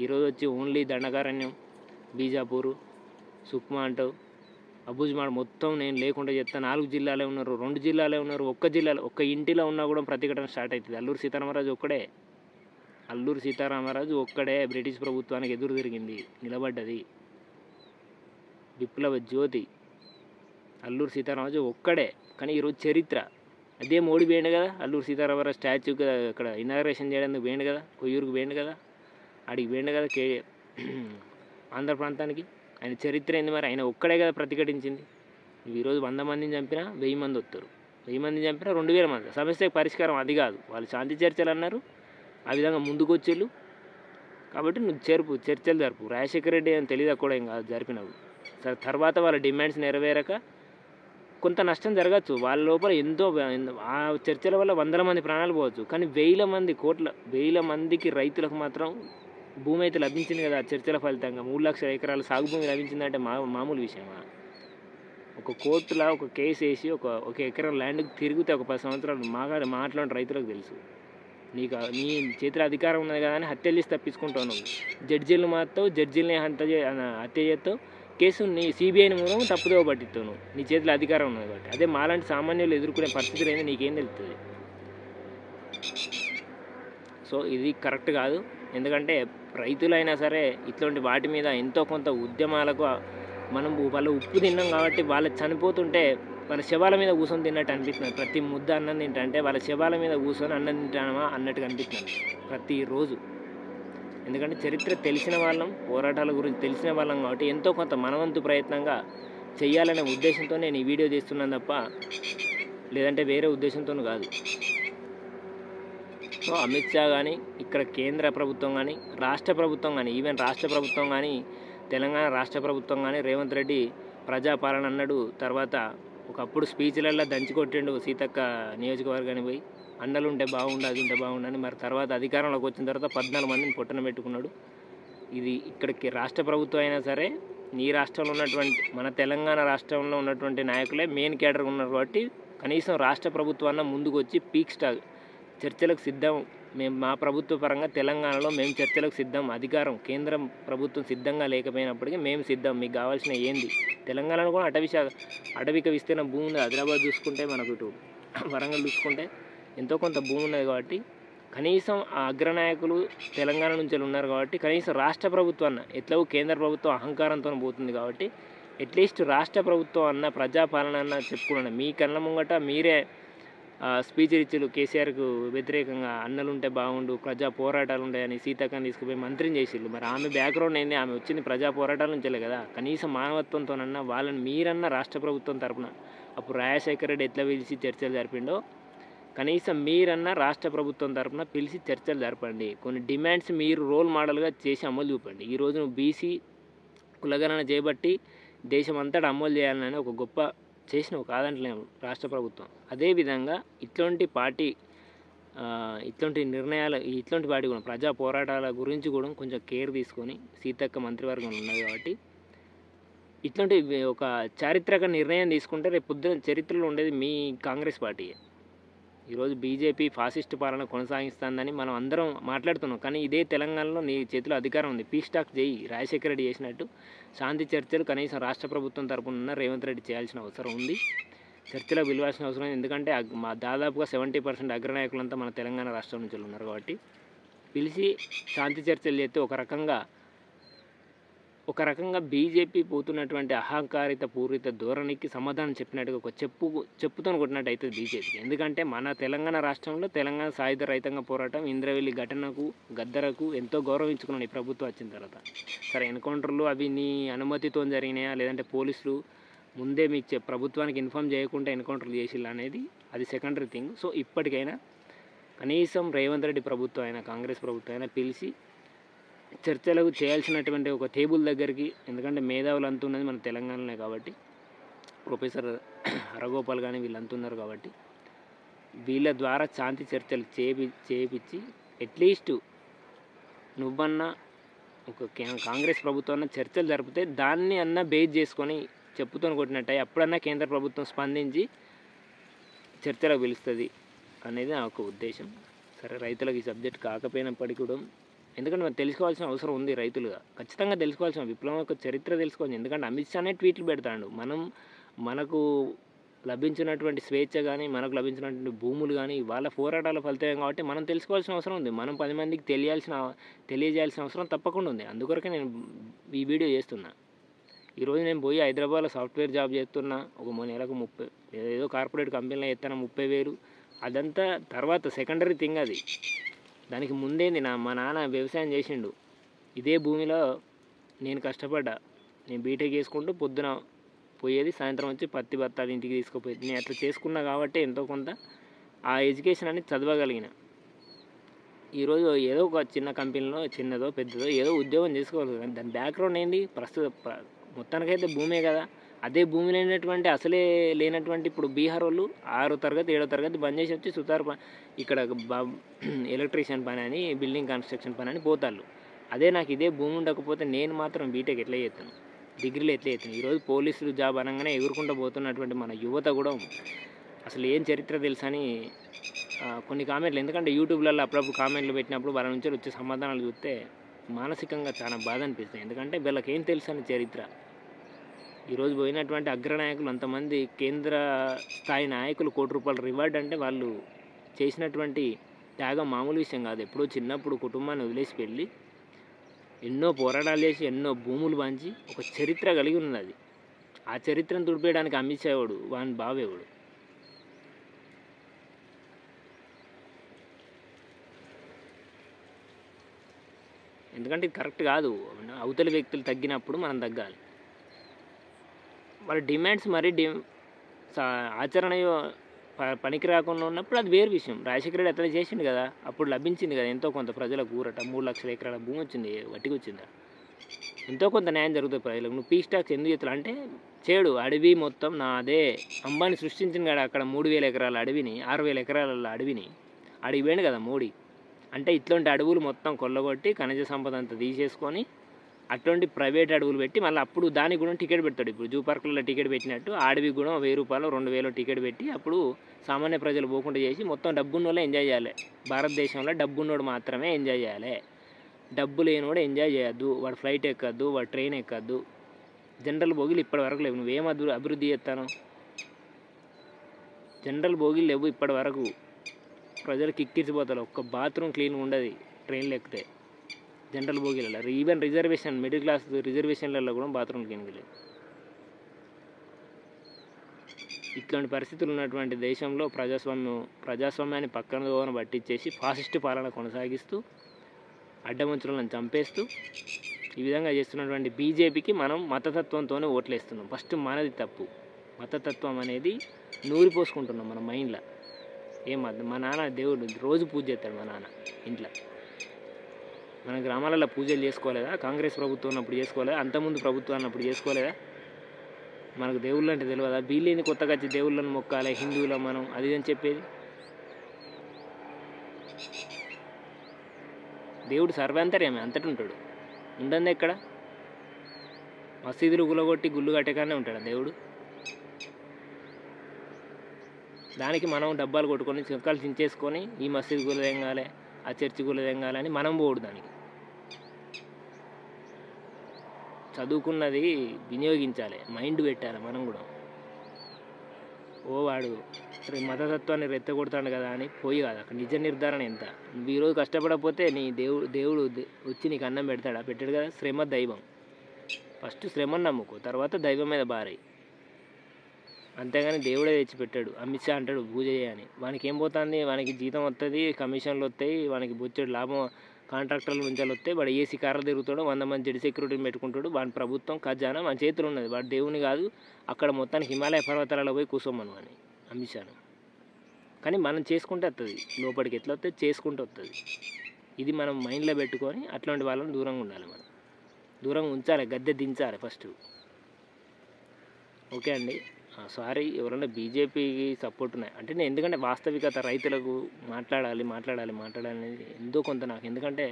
ఈరోజు వచ్చి ఓన్లీ దండకారణ్యం, బీజాపూరు, సుక్మా అంటావు, అబుజ్మాడ్ మొత్తం నేను లేకుండా చెప్తా. 4 జిల్లాలే ఉన్నారు, 2 జిల్లాలే ఉన్నారు, ఒక్క ఇంటిలో ఉన్నా కూడా ప్రతిఘటన స్టార్ట్ అవుతుంది. అల్లూరు సీతారామరాజు ఒక్కడే బ్రిటిష్ ప్రభుత్వానికి ఎదురు తిరిగింది, నిలబడ్డది. విప్లవ జ్యోతి అల్లూరు సీతారామరాజు ఒక్కడే. కానీ ఈరోజు చరిత్ర అదే మోడీ పోయిండు కదా, అల్లూరు సీతారామరాజు స్టాచ్యూకి అక్కడ ఇనాగరేషన్ చేయడానికి పోయిండు కదా, కొయ్యూరుకు పోయిండు కదా, ఆడికి పోయిండు కదా ఆంధ్ర ప్రాంతానికి. ఆయన చరిత్ర ఏంది మరి? ఆయన ఒక్కడే కదా ప్రతిఘటించింది. ఈరోజు 100 మందిని చంపినా 1000 మంది వస్తారు, 1000 మందిని చంపినా 2000 మంది. సమస్యకు పరిష్కారం అది కాదు. వాళ్ళు శాంతి చర్చలు అన్నారు, ఆ విధంగా ముందుకు వచ్చేళ్ళు. కాబట్టి నువ్వు చర్చలు జరుపు. రాజశేఖర రెడ్డి అని తెలియదు కూడా ఏం కాదు జరిపినవు. తర్వాత వాళ్ళ డిమాండ్స్ నెరవేరక కొంత నష్టం జరగచ్చు. వాళ్ళ లోపల ఆ చర్చల వల్ల 100 మంది ప్రాణాలు పోవచ్చు. కానీ 1000 మందికి రైతులకు మాత్రం భూమి అయితే లభించింది కదా చర్చల ఫలితంగా. 3 లక్షల ఎకరాల సాగు భూమి లభించిందంటే మామూలు విషయమా? ఒక కోర్టులో ఒక కేసు వేసి ఒక ఎకరం ల్యాండ్కి తిరిగితే ఒక 10 సంవత్సరాలు మాట్లాడిన రైతులకు తెలుసు. నీ చేతిలో అధికారం ఉన్నది కదా అని హత్యలు చేసి తప్పించుకుంటావు. నువ్వు జడ్జీలు మారుతావు, జడ్జీలని హత్య చేస్తావు, కేసుని సిబిఐని మూలం తప్పుదోవ పట్టిస్తావు. నువ్వు నీ చేతిలో అధికారం ఉన్నది కాబట్టి. అదే మాలాంటి సామాన్యులు ఎదుర్కొనే పరిస్థితులు ఏంది నీకేం తెలుస్తుంది? సో ఇది కరెక్ట్ కాదు. ఎందుకంటే రైతులైనా సరే ఇట్లాంటి వాటి మీద ఎంతో కొంత ఉద్యమాలకు వాళ్ళు ఉప్పు తిన్నాం కాబట్టి వాళ్ళు చనిపోతుంటే వాళ్ళ శవాల మీద కూర్చొని తిన్నట్టు అనిపిస్తుంది. ప్రతి ముద్ద అన్నం తింటే వాళ్ళ శవాల మీద కూర్చొని అన్నం తింటామా అన్నట్టుగా అనిపిస్తుంది ప్రతిరోజు. ఎందుకంటే చరిత్ర తెలిసిన వాళ్ళం, పోరాటాల గురించి తెలిసిన వాళ్ళం కాబట్టి ఎంతో కొంత మనవంతు ప్రయత్నంగా చెయ్యాలనే ఉద్దేశంతో నేను ఈ వీడియో చేస్తున్నాను తప్ప లేదంటే వేరే ఉద్దేశంతో కాదు. సో అమిత్ షా కానీ, ఇక్కడ కేంద్ర ప్రభుత్వం కానీ, రాష్ట్ర ప్రభుత్వం కానీ, ఈవెన్ రాష్ట్ర ప్రభుత్వం కానీ, తెలంగాణ రాష్ట్ర ప్రభుత్వం కానీ రేవంత్ రెడ్డి ప్రజాపాలన అన్నాడు. తర్వాత ఒకప్పుడు స్పీచ్లలో దంచికొట్టిండు సీతక్క నియోజకవర్గానికి పోయి, అన్నలు ఉంటే బాగుండు, అది ఉంటే బాగుండని. మరి తర్వాత అధికారంలోకి వచ్చిన తర్వాత 14 మందిని పొట్టన పెట్టుకున్నాడు. ఇది ఇక్కడికి రాష్ట్ర ప్రభుత్వం అయినా సరే నీ రాష్ట్రంలో ఉన్నటువంటి మన తెలంగాణ రాష్ట్రంలో ఉన్నటువంటి నాయకులే మెయిన్ క్యాడర్ ఉన్నారు కాబట్టి కనీసం రాష్ట్ర ప్రభుత్వాన్ని ముందుకు వచ్చి పీక్ స్టాక్ చర్చలకు సిద్ధం. మేము మా ప్రభుత్వ పరంగా తెలంగాణలో మేము చర్చలకు సిద్ధం. అధికారం కేంద్రం ప్రభుత్వం సిద్ధంగా లేకపోయినప్పటికీ మేము సిద్ధం. మీకు కావాల్సిన ఏంది? తెలంగాణలో కూడా అటవిక విస్తీర్ణ భూమి ఉంది. హైదరాబాద్ చూసుకుంటే మనకు ఇటు వరంగల్ చూసుకుంటే ఎంతో కొంత భూమి ఉన్నది కాబట్టి కనీసం ఆ అగ్రనాయకులు తెలంగాణ నుంచి ఉన్నారు కాబట్టి కనీసం రాష్ట్ర ప్రభుత్వాన్ని ఎట్లవో కేంద్ర ప్రభుత్వం అహంకారంతో పోతుంది కాబట్టి అట్లీస్ట్ రాష్ట్ర ప్రభుత్వం అన్న ప్రజాపాలన అన్న చెప్పుకున్నాను. మీ కళ్ళ ముంగట మీరే స్పీచ్ ఇచ్చారు కేసీఆర్కు వ్యతిరేకంగా. అన్నలు ఉంటే బాగుండు, ప్రజా పోరాటాలు ఉంటాయని సీతక్కని తీసుకుపోయి మంత్రిని చేసిళ్ళు. మరి ఆమె బ్యాక్గ్రౌండ్ ఏంది? ఆమె వచ్చింది ప్రజా పోరాటాల నుంచే కదా. కనీసం మానవత్వంతోనన్నా వాళ్ళని మీరన్నా రాష్ట్ర ప్రభుత్వం తరపున అప్పుడు రాజశేఖర రెడ్డి ఎట్లా పిలిచి చర్చలు జరిపిండో కనీసం మీరన్నా రాష్ట్ర ప్రభుత్వం తరపున పిలిచి చర్చలు జరపండి. కొన్ని డిమాండ్స్ మీరు రోల్ మోడల్గా చేసి అమలు చూపండి. ఈరోజు నువ్వు బీసీ కులగణన చేయబట్టి దేశం అంతటా అమలు చేయాలని ఒక గొప్ప చేసినావు, కాదంటలేము రాష్ట్ర ప్రభుత్వం. అదేవిధంగా ఇట్లాంటి నిర్ణయాలు ఇట్లాంటి వాటి కూడా ప్రజా పోరాటాల గురించి కూడా కొంచెం కేర్ తీసుకొని సీతక్క మంత్రివర్గంలో ఉన్నది కాబట్టి ఇట్లాంటి ఒక చారిత్రక నిర్ణయం తీసుకుంటే రేపు పొద్దున చరిత్రలో ఉండేది మీ కాంగ్రెస్ పార్టీయే. ఈరోజు బీజేపీ ఫాసిస్ట్ పాలన కొనసాగిస్తుందని మనం అందరం మాట్లాడుతున్నాం. కానీ ఇదే తెలంగాణలో నీ చేతిలో అధికారం ఉంది. పీక్ స్టాక్ చేయి. రాజశేఖర రెడ్డి చేసినట్టు శాంతి చర్చలు కనీసం రాష్ట్ర ప్రభుత్వం తరపున రేవంత్ రెడ్డి చేయాల్సిన అవసరం ఉంది. చర్చలకు పిలవాల్సిన అవసరం ఉంది. ఎందుకంటే దాదాపుగా 70% అగ్రనాయకులంతా మన తెలంగాణ రాష్ట్రం నుంచి ఉన్నారు కాబట్టి పిలిచి శాంతి చర్చలు చేస్తే ఒక రకంగా బీజేపీ పోతున్నటువంటి అహంకారిత పూరిత ధోరణికి సమాధానం చెప్పినట్టుగా ఒక చెప్పుతో కొట్టినట్టు అవుతుంది బీజేపీ. ఎందుకంటే మన తెలంగాణ రాష్ట్రంలో తెలంగాణ సాయుధ రైతాంగ పోరాటం ఇంద్రవెల్లి ఘటనకు గద్దరకు ఎంతో గౌరవించుకున్నాను ఈ ప్రభుత్వం వచ్చిన తర్వాత. సరే ఎన్కౌంటర్లు అవి నీ అనుమతితో జరిగినాయా లేదంటే పోలీసులు ముందే మీకు ప్రభుత్వానికి ఇన్ఫామ్ చేయకుండా ఎన్కౌంటర్లు చేసిల్లా అనేది అది సెకండరీ థింగ్. సో ఇప్పటికైనా కనీసం రేవంత్ రెడ్డి ప్రభుత్వం అయినా కాంగ్రెస్ ప్రభుత్వం అయినా పిలిచి చర్చలకు చేయాల్సినటువంటి ఒక టేబుల్ దగ్గరికి, ఎందుకంటే మేధావులు అంతున్నది మన తెలంగాణలో కాబట్టి ప్రొఫెసర్ హరగోపాల్ కానీ వీళ్ళు అంతున్నారు కాబట్టి వీళ్ళ ద్వారా శాంతి చర్చలు చేయించి అట్లీస్ట్ నువ్వన్నా ఒక కాంగ్రెస్ ప్రభుత్వం చర్చలు జరిపితే దాన్ని అన్నా బేస్ చేసుకొని చెప్పుతో కొట్టినట్టు అప్పుడన్నా కేంద్ర ప్రభుత్వం స్పందించి చర్చలకు పిలుస్తుంది అనేది నా ఒక ఉద్దేశం. సరే, రైతులకు ఈ సబ్జెక్ట్ కాకపోయినప్పటికీ కూడా, ఎందుకంటే మనం తెలుసుకోవాల్సిన అవసరం ఉంది. రైతులుగా ఖచ్చితంగా తెలుసుకోవాల్సిన విప్లవం యొక్క చరిత్ర తెలుసుకోవాలి. ఎందుకంటే అమిత్ షానే ట్వీట్లు పెడతాడు. మనకు లభించినటువంటి స్వేచ్ఛ కానీ, మనకు లభించినటువంటి భూములు కానీ వాళ్ళ పోరాటాల ఫలితమే కాబట్టి మనం తెలుసుకోవాల్సిన అవసరం ఉంది. మనం 10 మందికి తెలియజేయాల్సిన అవసరం తప్పకుండా ఉంది. అందుకొరకే నేను ఈ వీడియో చేస్తున్నా. ఈరోజు నేను పోయి హైదరాబాద్లో సాఫ్ట్వేర్ జాబ్ చేస్తున్నా. ఒక నెలకు 30, ఏదో కార్పొరేట్ కంపెనీలో చేస్తాను 30,000. అదంతా తర్వాత సెకండరీ థింగ్ అది. దానికి ముందేంది, మా నాన్న వ్యవసాయం చేసిండు. ఇదే భూమిలో నేను కష్టపడ్డా. నేను బీటెక్ చేసుకుంటూ పొద్దున పోయేది, సాయంత్రం వచ్చి పత్తి బత్తాలు ఇంటికి తీసుకుపోయేది. నేను అట్లా చేసుకున్నా కాబట్టి ఎంతో కొంత ఆ ఎడ్యుకేషన్ అనేది చదవగలిగిన. ఈరోజు ఏదో ఒక చిన్న కంపెనీలో, చిన్నదో పెద్దదో ఏదో ఉద్యోగం చేసుకోవాలి. కానీ దాని బ్యాక్గ్రౌండ్ ఏంది, మొత్తానికైతే భూమే కదా. అదే భూమి లేనటువంటి, అసలే లేనటువంటి ఇప్పుడు బీహార్ వాళ్ళు 6వ తరగతి 7వ తరగతి బంద్ చేసి వచ్చి ఇక్కడ ఎలక్ట్రీషియన్ పని అని, బిల్డింగ్ కన్స్ట్రక్షన్ పని అని పోతాళ్ళు. అదే నాకు ఇదే భూమి ఉండకపోతే నేను మాత్రం బీటెక్ ఎట్లా చేస్తాను, డిగ్రీలు ఎట్లా చేస్తాను? ఈరోజు పోలీసులు జాబ్ అనగానే ఎగురుకుంటూ పోతున్నటువంటి మన యువత కూడా అసలు ఏం చరిత్ర తెలుసని కొన్ని కామెంట్లు, ఎందుకంటే యూట్యూబ్లలో అప్పుడప్పుడు కామెంట్లు పెట్టినప్పుడు వాళ్ళ నుంచి వచ్చే సమాధానాలు చూస్తే మానసికంగా చాలా బాధ అనిపిస్తుంది. ఎందుకంటే వీళ్ళకి ఏం తెలుసు అని చరిత్ర. ఈరోజు పోయినటువంటి అగ్రనాయకులు అంతమంది కేంద్ర స్థాయి నాయకులు ₹1,00,00,000 రివార్డ్ అంటే వాళ్ళు చేసినటువంటి త్యాగం మామూలు విషయం కాదు. ఎప్పుడో చిన్నప్పుడు కుటుంబాన్ని వదిలేసి వెళ్ళి ఎన్నో పోరాటాలు చేసి ఎన్నో భూములు పంచి ఒక చరిత్ర కలిగి ఉన్నది. ఆ చరిత్రను తుడిపేయడానికి అమిత్ షా వాడు, వాని బావేవాడు. ఎందుకంటే ఇది కరెక్ట్ కాదు. అవతలి వ్యక్తులు తగ్గినప్పుడు మనం తగ్గాలి. వాళ్ళ డిమాండ్స్ మరీ ఆచరణ పనికి రాకుండా ఉన్నప్పుడు అది వేరు విషయం. రాజశేఖర రెడ్డి అట్లా చేసిండు కదా, అప్పుడు లభించింది కదా ఎంతో కొంత ప్రజలకు ఊరట. 3 లక్షల ఎకరాల భూమి వచ్చింది, వట్టికి వచ్చిందా? ఎంతో కొంత న్యాయం జరుగుతుంది ప్రజలకు. నువ్వు పీస్ టాక్స్ ఎందుకు చేతులు అంటే చేడు అడవి మొత్తం నాదే. అంబానీ సృష్టించింది కదా అక్కడ 3,000 ఎకరాల అడవిని, 6,000 ఎకరాల అడవిని అడిగిపోయింది కదా మోడీ. అంటే ఇట్లాంటి అడవులు మొత్తం కొల్లగొట్టి ఖనిజ సంపద అంతా తీసేసుకొని అట్లాంటి ప్రైవేట్ అడవులు పెట్టి మళ్ళీ అప్పుడు దానికి కూడా టికెట్ పెడతాడు. ఇప్పుడు జూ పార్కులలో టికెట్ పెట్టినట్టు అడవికి కూడా ₹1,000 2,000 టికెట్ పెట్టి అప్పుడు సామాన్య ప్రజలు పోకుండా చేసి మొత్తం డబ్బున్నోళ్ళే ఎంజాయ్ చేయాలి. భారతదేశంలో డబ్బున్నోడు మాత్రమే ఎంజాయ్ చేయాలి. డబ్బు లేనివాడు ఎంజాయ్ చేయొద్దు. వాడు ఫ్లైట్ ఎక్కద్దు, వాడు ట్రైన్ ఎక్కద్దు. జనరల్ బోగిలు ఇప్పటి వరకు లేవు. నువ్వేం అభివృద్ధి చేస్తాను? జనరల్ బోగిలు లేవు ఇప్పటి వరకు. ప్రజలు కిక్కిరిసిపోతారు. ఒక్క బాత్రూమ్ క్లీన్గా ఉండదు ట్రైన్లు ఎక్కితే జనరల్ బోగీలలో. ఈవెన్ రిజర్వేషన్, మిడిల్ క్లాస్ రిజర్వేషన్లలో కూడా బాత్రూమ్ క్లీన్గా లేదు. ఇట్లాంటి పరిస్థితులు ఉన్నటువంటి దేశంలో ప్రజాస్వామ్యాన్ని పక్కన పట్టించేసి ఫాసిస్ట్ పాలన కొనసాగిస్తూ అడ్డమంచులను చంపేస్తూ ఈ విధంగా చేస్తున్నటువంటి బీజేపీకి మనం మతతత్వంతోనే ఓట్లేస్తున్నాం. ఫస్ట్ మనది తప్పు. మతతత్వం అనేది నూరిపోసుకుంటున్నాం మన మైండ్లో. మా నాన్న దేవుడు రోజు పూజ చేస్తాడు. మా నాన్న ఇంట్లో మన గ్రామాలలో పూజలు చేసుకోలేదా? కాంగ్రెస్ ప్రభుత్వం ఉన్నప్పుడు చేసుకోలేదా? అంతకుముందు ప్రభుత్వం అన్నప్పుడు చేసుకోలేదా? మనకు దేవుళ్ళు అంటే తెలియదా? వీళ్ళేంది కొత్తగా వచ్చి దేవుళ్ళని మొక్కాలి, హిందువుల మనం అది అని చెప్పేది? దేవుడు సర్వాంతర్యామి, అంతటి ఉంటాడు. ఉండంది ఎక్కడ? మసీదులు గులగొట్టి గుళ్ళు కట్టేకానే ఉంటాడు దేవుడు. దానికి మనం డబ్బాలు కొట్టుకొని చిక్కలు చించేసుకొని ఈ మసీదు గుల తెంగాలి, ఆ చర్చి గుల తెంగాలి అని మనం పోడు. దానికి చదువుకున్నది వినియోగించాలి, మైండ్ పెట్టాలి మనం కూడా. వాడు మతతత్వాన్ని రెచ్చగొడతాడు కదా అని పోయి కాదు. అక్కడ నిజ నిర్ధారణ ఎంత. నువ్వు ఈరోజు కష్టపడకపోతే నీ దేవుడు వచ్చి నీకు అన్నం పెడతాడా? పెట్టాడు కదా. శ్రమ దైవం. ఫస్ట్ శ్రమను నమ్ముకో, తర్వాత దైవం మీద బారై. అంతేగాని దేవుడే తెచ్చి పెట్టాడు. అమిత్ షా అంటాడు పూజ చేయని. వానికి ఏం పోతుంది? వానికి జీతం వస్తుంది, కమిషన్లు వస్తాయి, వానికి బొచ్చాడు లాభం, కాంట్రాక్టర్ల నుంచి వస్తాయి. వాడు ఏసీ కార్లు తిరుగుతాడు, 100 మంది జడి సెక్యూరిటీని పెట్టుకుంటాడు. వాడి ప్రభుత్వం ఖజానా మన చేతులు ఉన్నది. వాడు దేవుని కాదు. అక్కడ మొత్తానికి హిమాలయ పర్వతాలలో పోయి కూర్చోమను అని అమిత్ షాను. కానీ మనం చేసుకుంటే వస్తుంది. లోపలికి ఎట్లా వస్తుంది? చేసుకుంటూ వస్తుంది. ఇది మనం మైండ్లో పెట్టుకొని అట్లాంటి వాళ్ళని దూరంగా ఉండాలి. మనం దూరంగా ఉంచాలి, గద్దె దించాలి ఫస్ట్. ఓకే అండి. సారీ, ఎవరైనా బీజేపీకి సపోర్ట్ ఉన్నాయి అంటే నేను, ఎందుకంటే వాస్తవికత రైతులకు మాట్లాడాలి అనేది ఎంతో కొంత నాకు. ఎందుకంటే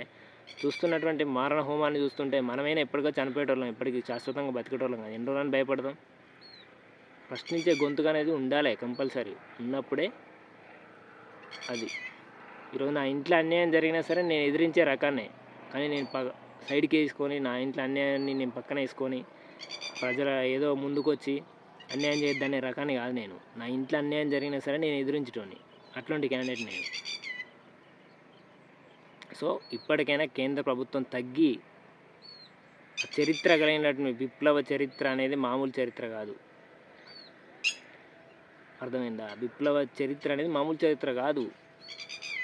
చూస్తున్నటువంటి మారణ హోమాన్ని చూస్తుంటే మనమైనా ఎప్పటికో చనిపోయేటోళ్ళం, ఎప్పటికీ శాశ్వతంగా బతికేటోళ్ళం కాదు. ఎన్ని రోజులని భయపడదాం? ప్రశ్నించే గొంతుగా అనేది ఉండాలి కంపల్సరీ. ఉన్నప్పుడే అది. ఈరోజు నా ఇంట్లో అన్యాయం జరిగినా సరే నేను ఎదిరించే రకాన్నే, కానీ నేను సైడ్కి వేసుకొని నా ఇంట్లో అన్యాయాన్ని నేను పక్కన వేసుకొని ప్రజల ఏదో ముందుకొచ్చి అన్యాయం చేయొద్దనే రకాన్ని కాదు నేను. నా ఇంట్లో అన్యాయం జరిగినా సరే నేను ఎదిరించటోని, అట్లాంటి క్యాండిడేట్ నేను. సో ఇప్పటికైనా కేంద్ర ప్రభుత్వం తగ్గి చరిత్ర కలిగినటువంటి విప్లవ చరిత్ర అనేది మామూలు చరిత్ర కాదు. అర్థమైందా? విప్లవ చరిత్ర అనేది మామూలు చరిత్ర కాదు,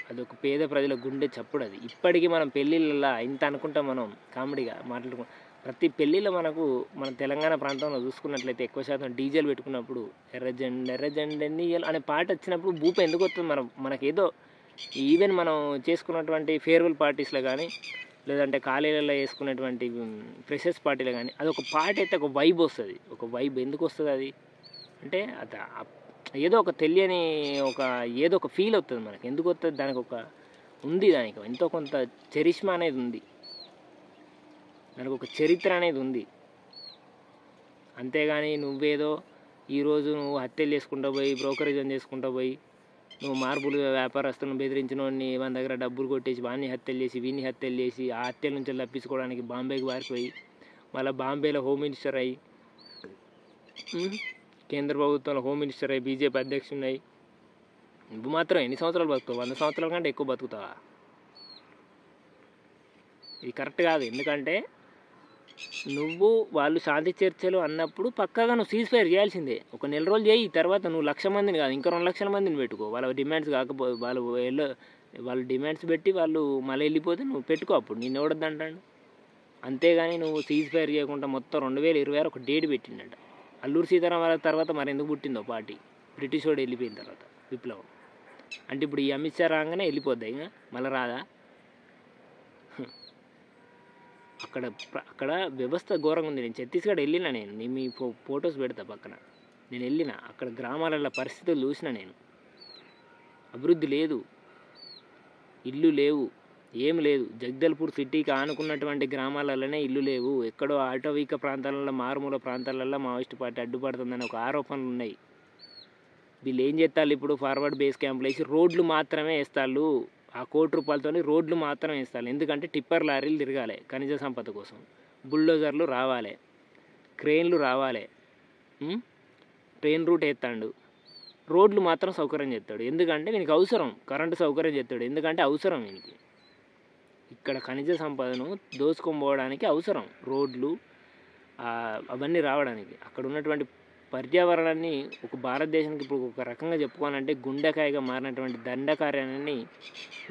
అది ఒక పేద ప్రజల గుండె చప్పుడు. అది ఇప్పటికీ మనం పెళ్ళిళ్ళల్లో ఇంత అనుకుంటాం, మనం కామెడీగా మాట్లాడుకుంటాం. ప్రతి పెళ్ళిలో మనకు మన తెలంగాణ ప్రాంతంలో చూసుకున్నట్లయితే ఎక్కువ శాతం డీజేలు పెట్టుకున్నప్పుడు ఎర్రజెండ ఎన్నియల్ అనే పాట వచ్చినప్పుడు భూప ఎందుకు వస్తుంది? మనకేదో ఈవెన్ మనం చేసుకున్నటువంటి ఫేర్వెల్ పార్టీస్లో కానీ లేదంటే కాలేజీలలో వేసుకున్నటువంటి ఫ్రెషర్స్ పార్టీలో కానీ అది ఒక పాట అయితే ఒక వైబ్ వస్తుంది. ఒక వైబ్ ఎందుకు వస్తుంది? అది అంటే అది ఏదో ఒక తెలియని ఏదో ఒక ఫీల్ అవుతుంది మనకి. ఎందుకు వస్తుంది? దానికి దానికి ఎంతో కొంత చరిష్మా అనేది ఉంది, దానికి ఒక చరిత్ర అనేది ఉంది. అంతేగాని నువ్వేదో ఈరోజు నువ్వు హత్యలు చేసుకుంటూ పోయి బ్రోకరేజం చేసుకుంటూ పోయి నువ్వు మార్బుల్ వ్యాపారస్తులను బెదిరించిన వాడిని మన దగ్గర డబ్బులు కొట్టేసి వాడిని హత్యలు చేసి వీడిని హత్యలు చేసి ఆ హత్యల నుంచి తప్పించుకోవడానికి బాంబేకి పారిపోయి మళ్ళీ బాంబేలో హోమ్ మినిస్టర్ అయ్యి కేంద్ర ప్రభుత్వంలో హోమ్ మినిస్టర్ అయ్యి బీజేపీ అధ్యక్షుడు అయ్యి నువ్వు మాత్రం ఎన్ని సంవత్సరాలు బతుకుతావు? 100 సంవత్సరాల కంటే ఎక్కువ బతుకుతావా? ఇది కరెక్ట్ కాదు. ఎందుకంటే వాళ్ళు శాంతి చర్చలు అన్నప్పుడు పక్కాగా నువ్వు సీజ్ ఫైర్ చేయాల్సిందే. ఒక నెల రోజులు చేయి, తర్వాత నువ్వు 1,00,000 మందిని కాదు ఇంకా 2,00,000 మందిని పెట్టుకో. వాళ్ళ డిమాండ్స్ కాకపోతే వాళ్ళు డిమాండ్స్ పెట్టి వాళ్ళు మళ్ళీ వెళ్ళిపోతే నువ్వు పెట్టుకో, అప్పుడు నేను ఎవడొద్దంటాడు. అంతేగాని నువ్వు సీజ్ ఫైర్ చేయకుండా మొత్తం 2026 ఒక డేట్ పెట్టిండట. అల్లూరు సీతారామరాజు తర్వాత మరి ఎందుకు పుట్టిందో పార్టీ? బ్రిటిష్ వాడు వెళ్ళిపోయిన తర్వాత విప్లవం. అంటే ఇప్పుడు ఈ అమిత్ షా రాగానే వెళ్ళిపోద్దా? ఇంకా మళ్ళీ రాదా? అక్కడ వ్యవస్థ ఘోరంగా ఉంది. నేను ఛత్తీస్గఢ్ వెళ్ళినా, నేను మీ ఫొటోస్ పెడతా పక్కన. నేను వెళ్ళిన అక్కడ గ్రామాలలో పరిస్థితులు చూసిన నేను. అభివృద్ధి లేదు, ఇల్లు లేవు, ఏం లేదు. జగదల్పూర్ సిటీకి ఆనుకున్నటువంటి గ్రామాలలోనే ఇల్లు లేవు. ఎక్కడో ఆటవిక ప్రాంతాలలో మారుమూల ప్రాంతాలలో మావోయిస్ట్ పార్టీ అడ్డుపడుతుందని ఒక ఆరోపణలు ఉన్నాయి. వీళ్ళు ఏం చేస్తారు? ఇప్పుడు ఫార్వర్డ్ బేస్ క్యాంపులు వేసి రోడ్లు మాత్రమే వేస్తారు. ఆ ₹1 కోటి రోడ్లు మాత్రమే వేస్తారు. ఎందుకంటే టిప్పర్ లారీలు తిరగాలి ఖనిజ సంపద కోసం, బుల్డోజర్లు రావాలి, క్రెయిన్లు రావాలి, ట్రైన్ రూట్ వేస్తాడు, రోడ్లు మాత్రం సౌకర్యం చేస్తాడు. ఎందుకంటే వీనికి అవసరం. కరెంటు సౌకర్యం చేస్తాడు ఎందుకంటే అవసరం వీనికి. ఇక్కడ ఖనిజ సంపదను దోచుకోపోవడానికి అవసరం రోడ్లు, అవన్నీ రావడానికి. అక్కడ ఉన్నటువంటి పర్యావరణాన్ని ఒక భారతదేశానికి ఇప్పుడు ఒక రకంగా చెప్పుకోవాలంటే గుండెకాయగా మారినటువంటి దండకార్యాన్ని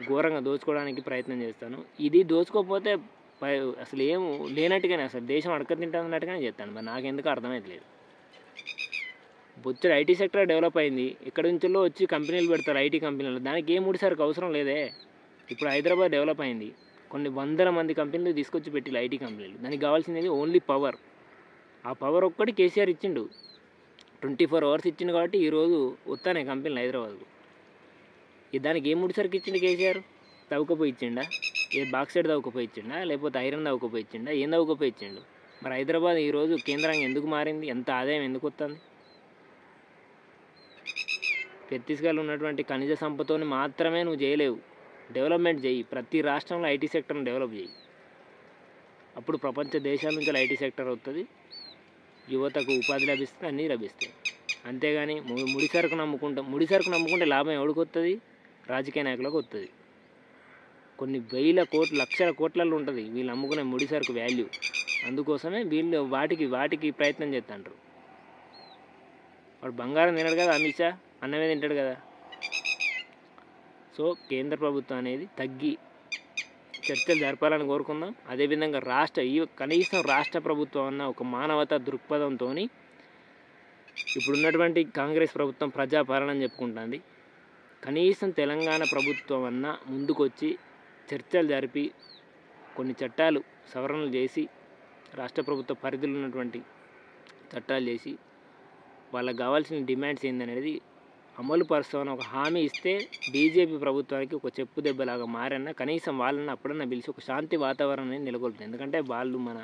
ఘోరంగా దోచుకోవడానికి ప్రయత్నం చేస్తాను. ఇది దోచుకోకపోతే అసలు ఏం లేనట్టుగానే, అసలు దేశం అడకతింటున్నట్టుగానే చేస్తాను. మరి నాకెందుకు అర్థమవుతలేదు. బొచ్చడు ఐటీ సెక్టర్ డెవలప్ అయింది, ఎక్కడి నుంచో వచ్చి కంపెనీలు పెడతారు ఐటీ కంపెనీలు. దానికి ఏ ముడిసరికి అవసరం లేదే. ఇప్పుడు హైదరాబాద్ డెవలప్ అయింది, కొన్ని 100 మంది కంపెనీలు తీసుకొచ్చి పెట్టి ఐటీ కంపెనీలు. దానికి కావాల్సింది ఓన్లీ పవర్. ఆ పవర్ ఒక్కటి కేసీఆర్ ఇచ్చిండు, 24 hours ఇచ్చిండు. కాబట్టి ఈరోజు వస్తానే కంపెనీలు హైదరాబాద్కు. దానికి ఏం ముడిసరికి ఇచ్చిండు కేసీఆర్? తవ్వుకపోయి ఇచ్చిండా? ఏ బాక్సైడ్ తవ్వుకపోయి ఇచ్చిండా? లేకపోతే ఐరన్ తవ్వుకపోయి ఇచ్చిండా? ఏం తవ్వుకపోయి ఇచ్చిండు? మరి హైదరాబాద్ ఈరోజు కేంద్రంగా ఎందుకు మారింది? ఎంత ఆదాయం ఎందుకు వస్తుంది? ఛత్తీస్గఢ్లో ఉన్నటువంటి ఖనిజ సంపదతోని మాత్రమే నువ్వు చేయలేవు. డెవలప్మెంట్ చేయి, ప్రతి రాష్ట్రంలో ఐటీ సెక్టర్ని డెవలప్ చేయి. అప్పుడు ప్రపంచ దేశాల నుంచి ఐటీ సెక్టర్ వస్తుంది, యువతకు ఉపాధి లభిస్తుంది, అన్నీ లభిస్తాయి. అంతేగాని ముడిసరుకు నమ్ముకుంటే లాభం ఎవరికి వస్తుంది? రాజకీయ నాయకులకు వస్తుంది. కొన్ని వేల కోట్ల లక్షల కోట్లలో ఉంటుంది వీళ్ళు అమ్ముకునే ముడిసరుకు వాల్యూ. అందుకోసమే వీళ్ళు వాటికి ప్రయత్నం చేస్తుంటారు. వాడు బంగారం తినడు కదా అమిత్ షా, అన్నమే తింటాడు కదా. సో కేంద్ర ప్రభుత్వం అనేది తగ్గి చర్చలు జరపాలని కోరుకుందాం. అదేవిధంగా కనీసం రాష్ట్ర ప్రభుత్వం అన్న ఒక మానవతా దృక్పథంతో ఇప్పుడున్నటువంటి కాంగ్రెస్ ప్రభుత్వం ప్రజాపాలన అని చెప్పుకుంటుంది. కనీసం తెలంగాణ ప్రభుత్వం అన్న ముందుకొచ్చి చర్చలు జరిపి కొన్ని చట్టాలు సవరణలు చేసి రాష్ట్ర ప్రభుత్వ పరిధిలో ఉన్నటువంటి చట్టాలు చేసి వాళ్ళకి కావాల్సిన డిమాండ్స్ ఏందనేది అమలు పరుస్తామని ఒక హామీ ఇస్తే బీజేపీ ప్రభుత్వానికి ఒక చెప్పు దెబ్బలాగా మారన్నా కనీసం వాళ్ళని అప్పుడన్నా పిలిచి ఒక శాంతి వాతావరణాన్ని నెలకొల్పుతుంది. ఎందుకంటే వాళ్ళు మన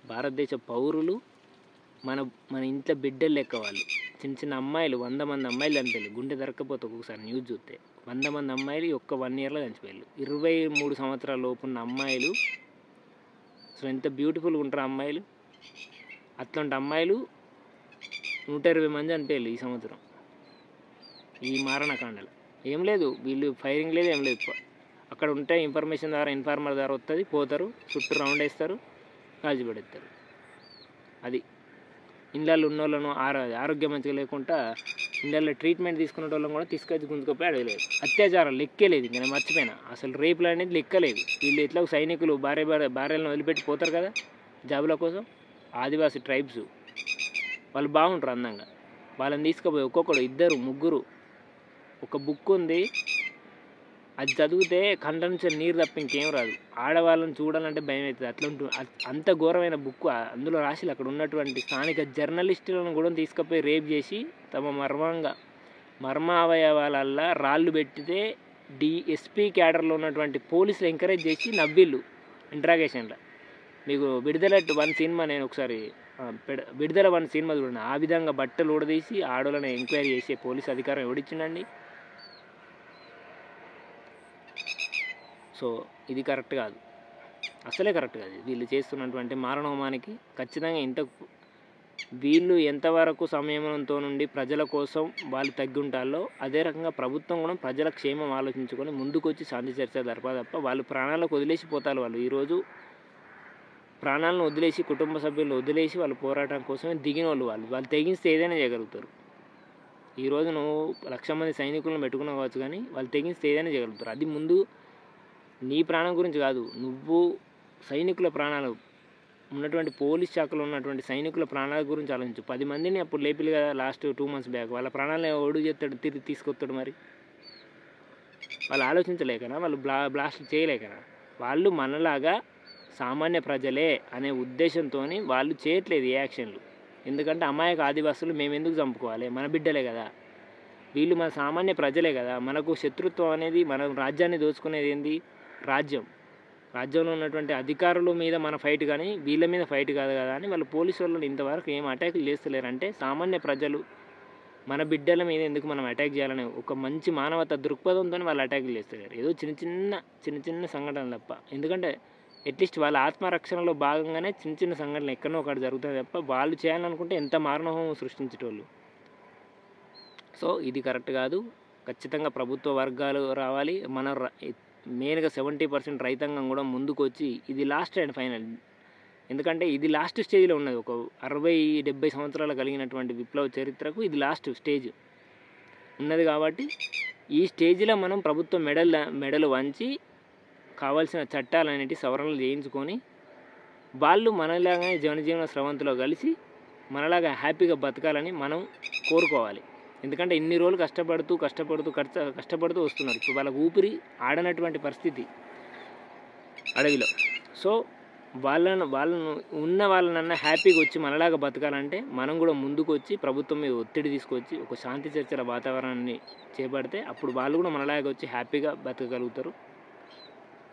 భారతదేశ పౌరులు, మన మన ఇంట్లో బిడ్డలు లెక్క వాళ్ళు. చిన్న చిన్న అమ్మాయిలు 100 మంది అమ్మాయిలు చనిపోయారు. గుండె దొరక్కపోతే ఒక్కొక్కసారి న్యూస్ చూస్తే 100 మంది అమ్మాయిలు ఒక్క 1 ఇయర్లో చనిపోయారు. 23 సంవత్సరాల లోపు ఉన్న అమ్మాయిలు అసలు ఎంత బ్యూటిఫుల్గా ఉంటారు అమ్మాయిలు. అట్లాంటి అమ్మాయిలు 120 మంది చనిపోయారు ఈ సంవత్సరం ఈ మారణకాండలు. ఏం లేదు, వీళ్ళు ఫైరింగ్ లేదు, ఏం లేదు. అక్కడ ఉంటే ఇన్ఫర్మేషన్ ద్వారా ఇన్ఫార్మర్ ద్వారా వస్తుంది, పోతారు, చుట్టూ రౌండ్ వేస్తారు, కాల్చిపడేస్తారు. అది ఇళ్ళల్లో ఉన్న వాళ్ళను ఆరోగ్యం మంచిగా లేకుండా ఇళ్ళల్లో ట్రీట్మెంట్ తీసుకునే వాళ్ళని కూడా తీసుకొచ్చి గుంజుకపోయి అడగలేదు. అత్యాచారాలు లెక్కే లేదు. ఇంకా నేను మర్చిపోయినా, అసలు రేపులు అనేది లెక్కలేదు. వీళ్ళు ఎట్లా సైనికులు భార్యలను వదిలిపెట్టి పోతారు కదా జాబుల కోసం, ఆదివాసీ ట్రైబ్స్ వాళ్ళు బాగుంటారు అందంగా. వాళ్ళని తీసుకుపోయి ఒక్కొక్కడు 2 3 ఒక బుక్ ఉంది, అది చదివితే కంట నుంచి నీరు తప్ప ఇంకేం రాదు. ఆడవాళ్ళని చూడాలంటే భయం అవుతుంది. అట్లా అంత ఘోరమైన బుక్ అందులో రాసి అక్కడ ఉన్నటువంటి స్థానిక జర్నలిస్టులను కూడా తీసుకుపోయి రేప్ చేసి తమ మర్మ అవయవాలల్లో రాళ్ళు పెట్టితే డిఎస్పీ క్యాడర్లో ఉన్నటువంటి పోలీసులు ఎంకరేజ్ చేసి నవ్విళ్ళు ఇంట్రాగేషన్లో. మీకు విడుదల 1 సినిమా నేను ఒకసారి విడుదల 1 సినిమా చూడండి. ఆ విధంగా బట్టలు ఊడదీసి ఆడోళ్ళని ఎంక్వైరీ చేసే పోలీసు అధికారం ఎవడిచ్చిండండి? సో ఇది కరెక్ట్ కాదు, అసలే కరెక్ట్ కాదు. వీళ్ళు చేస్తున్నటువంటి మారణహోమానికి ఖచ్చితంగా వీళ్ళు ఎంతవరకు సంయమనంతో నుండి ప్రజల కోసం వాళ్ళు తగ్గి ఉంటారో అదే రకంగా ప్రభుత్వం కూడా ప్రజల క్షేమం ఆలోచించుకొని ముందుకు వచ్చి శాంతి చర్చ తప్ప వాళ్ళు ప్రాణాలకు వదిలేసిపోతారు. వాళ్ళు ఈరోజు ప్రాణాలను వదిలేసి కుటుంబ సభ్యులు వదిలేసి వాళ్ళు పోరాటం కోసమే దిగిన వాళ్ళు తెగిస్తే ఏదైనా చేయగలుగుతారు. ఈరోజు నువ్వు 1,00,000 మంది సైనికులను పెట్టుకున్నావు కావచ్చు, కానీ వాళ్ళు తెగిస్తే ఏదైనా చేయగలుగుతారు. అది ముందు నీ ప్రాణం గురించి కాదు, నువ్వు సైనికుల ప్రాణాలు ఉన్నటువంటి పోలీస్ శాఖలో ఉన్నటువంటి సైనికుల ప్రాణాల గురించి ఆలోచించు. 10 మందిని అప్పుడు లేపిలు కదా లాస్ట్ 2 months బ్యాక్. వాళ్ళ ప్రాణాలను ఒడుగు చేస్తాడు, తిరిగి తీసుకొస్తాడు. మరి వాళ్ళు ఆలోచించలేకనా? వాళ్ళు బ్లాస్ట్ చేయలేకనా? వాళ్ళు మనలాగా సామాన్య ప్రజలే అనే ఉద్దేశంతో వాళ్ళు చేయట్లేదు ఏ యాక్షన్లు. ఎందుకంటే అమాయక ఆదివాసులు మేము ఎందుకు చంపుకోవాలి, మన బిడ్డలే కదా. వీళ్ళు మన సామాన్య ప్రజలే కదా. మనకు శత్రుత్వం అనేది, మన రాజ్యాన్ని దోచుకునేది ఏంది? రాజ్యంలో ఉన్నటువంటి అధికారుల మీద మన ఫైట్, కానీ వీళ్ళ మీద ఫైట్ కాదు కదా అని వాళ్ళు పోలీసు వాళ్ళని ఇంతవరకు ఏం అటాకులు చేస్తలేరంటే సామాన్య ప్రజలు మన బిడ్డల మీద ఎందుకు మనం అటాక్ చేయాలని ఒక మంచి మానవత దృక్పథంతో వాళ్ళు అటాకులు చేస్తలేరు. ఏదో చిన్న చిన్న సంఘటనలు తప్ప. ఎందుకంటే అట్లీస్ట్ వాళ్ళ ఆత్మరక్షణలో భాగంగానే చిన్న సంఘటనలు ఎక్కడో ఒకటి జరుగుతుంది తప్ప వాళ్ళు చేయాలనుకుంటే ఎంత మారణహోమం సృష్టించేటోళ్ళు. సో ఇది కరెక్ట్ కాదు. ఖచ్చితంగా ప్రభుత్వ వర్గాలు రావాలి. మన మెయిన్గా 70% రైతాంగం కూడా ముందుకు వచ్చి ఇది లాస్ట్ అండ్ ఫైనల్. ఎందుకంటే ఇది లాస్ట్ స్టేజ్లో ఉన్నది. ఒక 60-70 సంవత్సరాలు కలిగినటువంటి విప్లవ చరిత్రకు ఇది లాస్ట్ స్టేజ్ ఉన్నది. కాబట్టి ఈ స్టేజ్లో మనం ప్రభుత్వం మెడలు వంచి కావాల్సిన చట్టాలు అనేవి సవరణలు చేయించుకొని వాళ్ళు మనలాగానే జనజీవన స్రవంతిలో కలిసి మనలాగా హ్యాపీగా బతకాలని మనం కోరుకోవాలి. ఎందుకంటే ఇన్ని రోజులు కష్టపడుతూ వస్తున్నారు. ఇప్పుడు వాళ్ళకు ఊపిరి ఆడనటువంటి పరిస్థితి అడవిలో. సో వాళ్ళను ఉన్న వాళ్ళనన్నా హ్యాపీగా వచ్చి మనలాగా బతకాలంటే మనం కూడా ముందుకు వచ్చి ప్రభుత్వం మీద ఒత్తిడి తీసుకొచ్చి ఒక శాంతి చర్చల వాతావరణాన్ని చేపడితే అప్పుడు వాళ్ళు కూడా మనలాగా వచ్చి హ్యాపీగా బతకగలుగుతారు,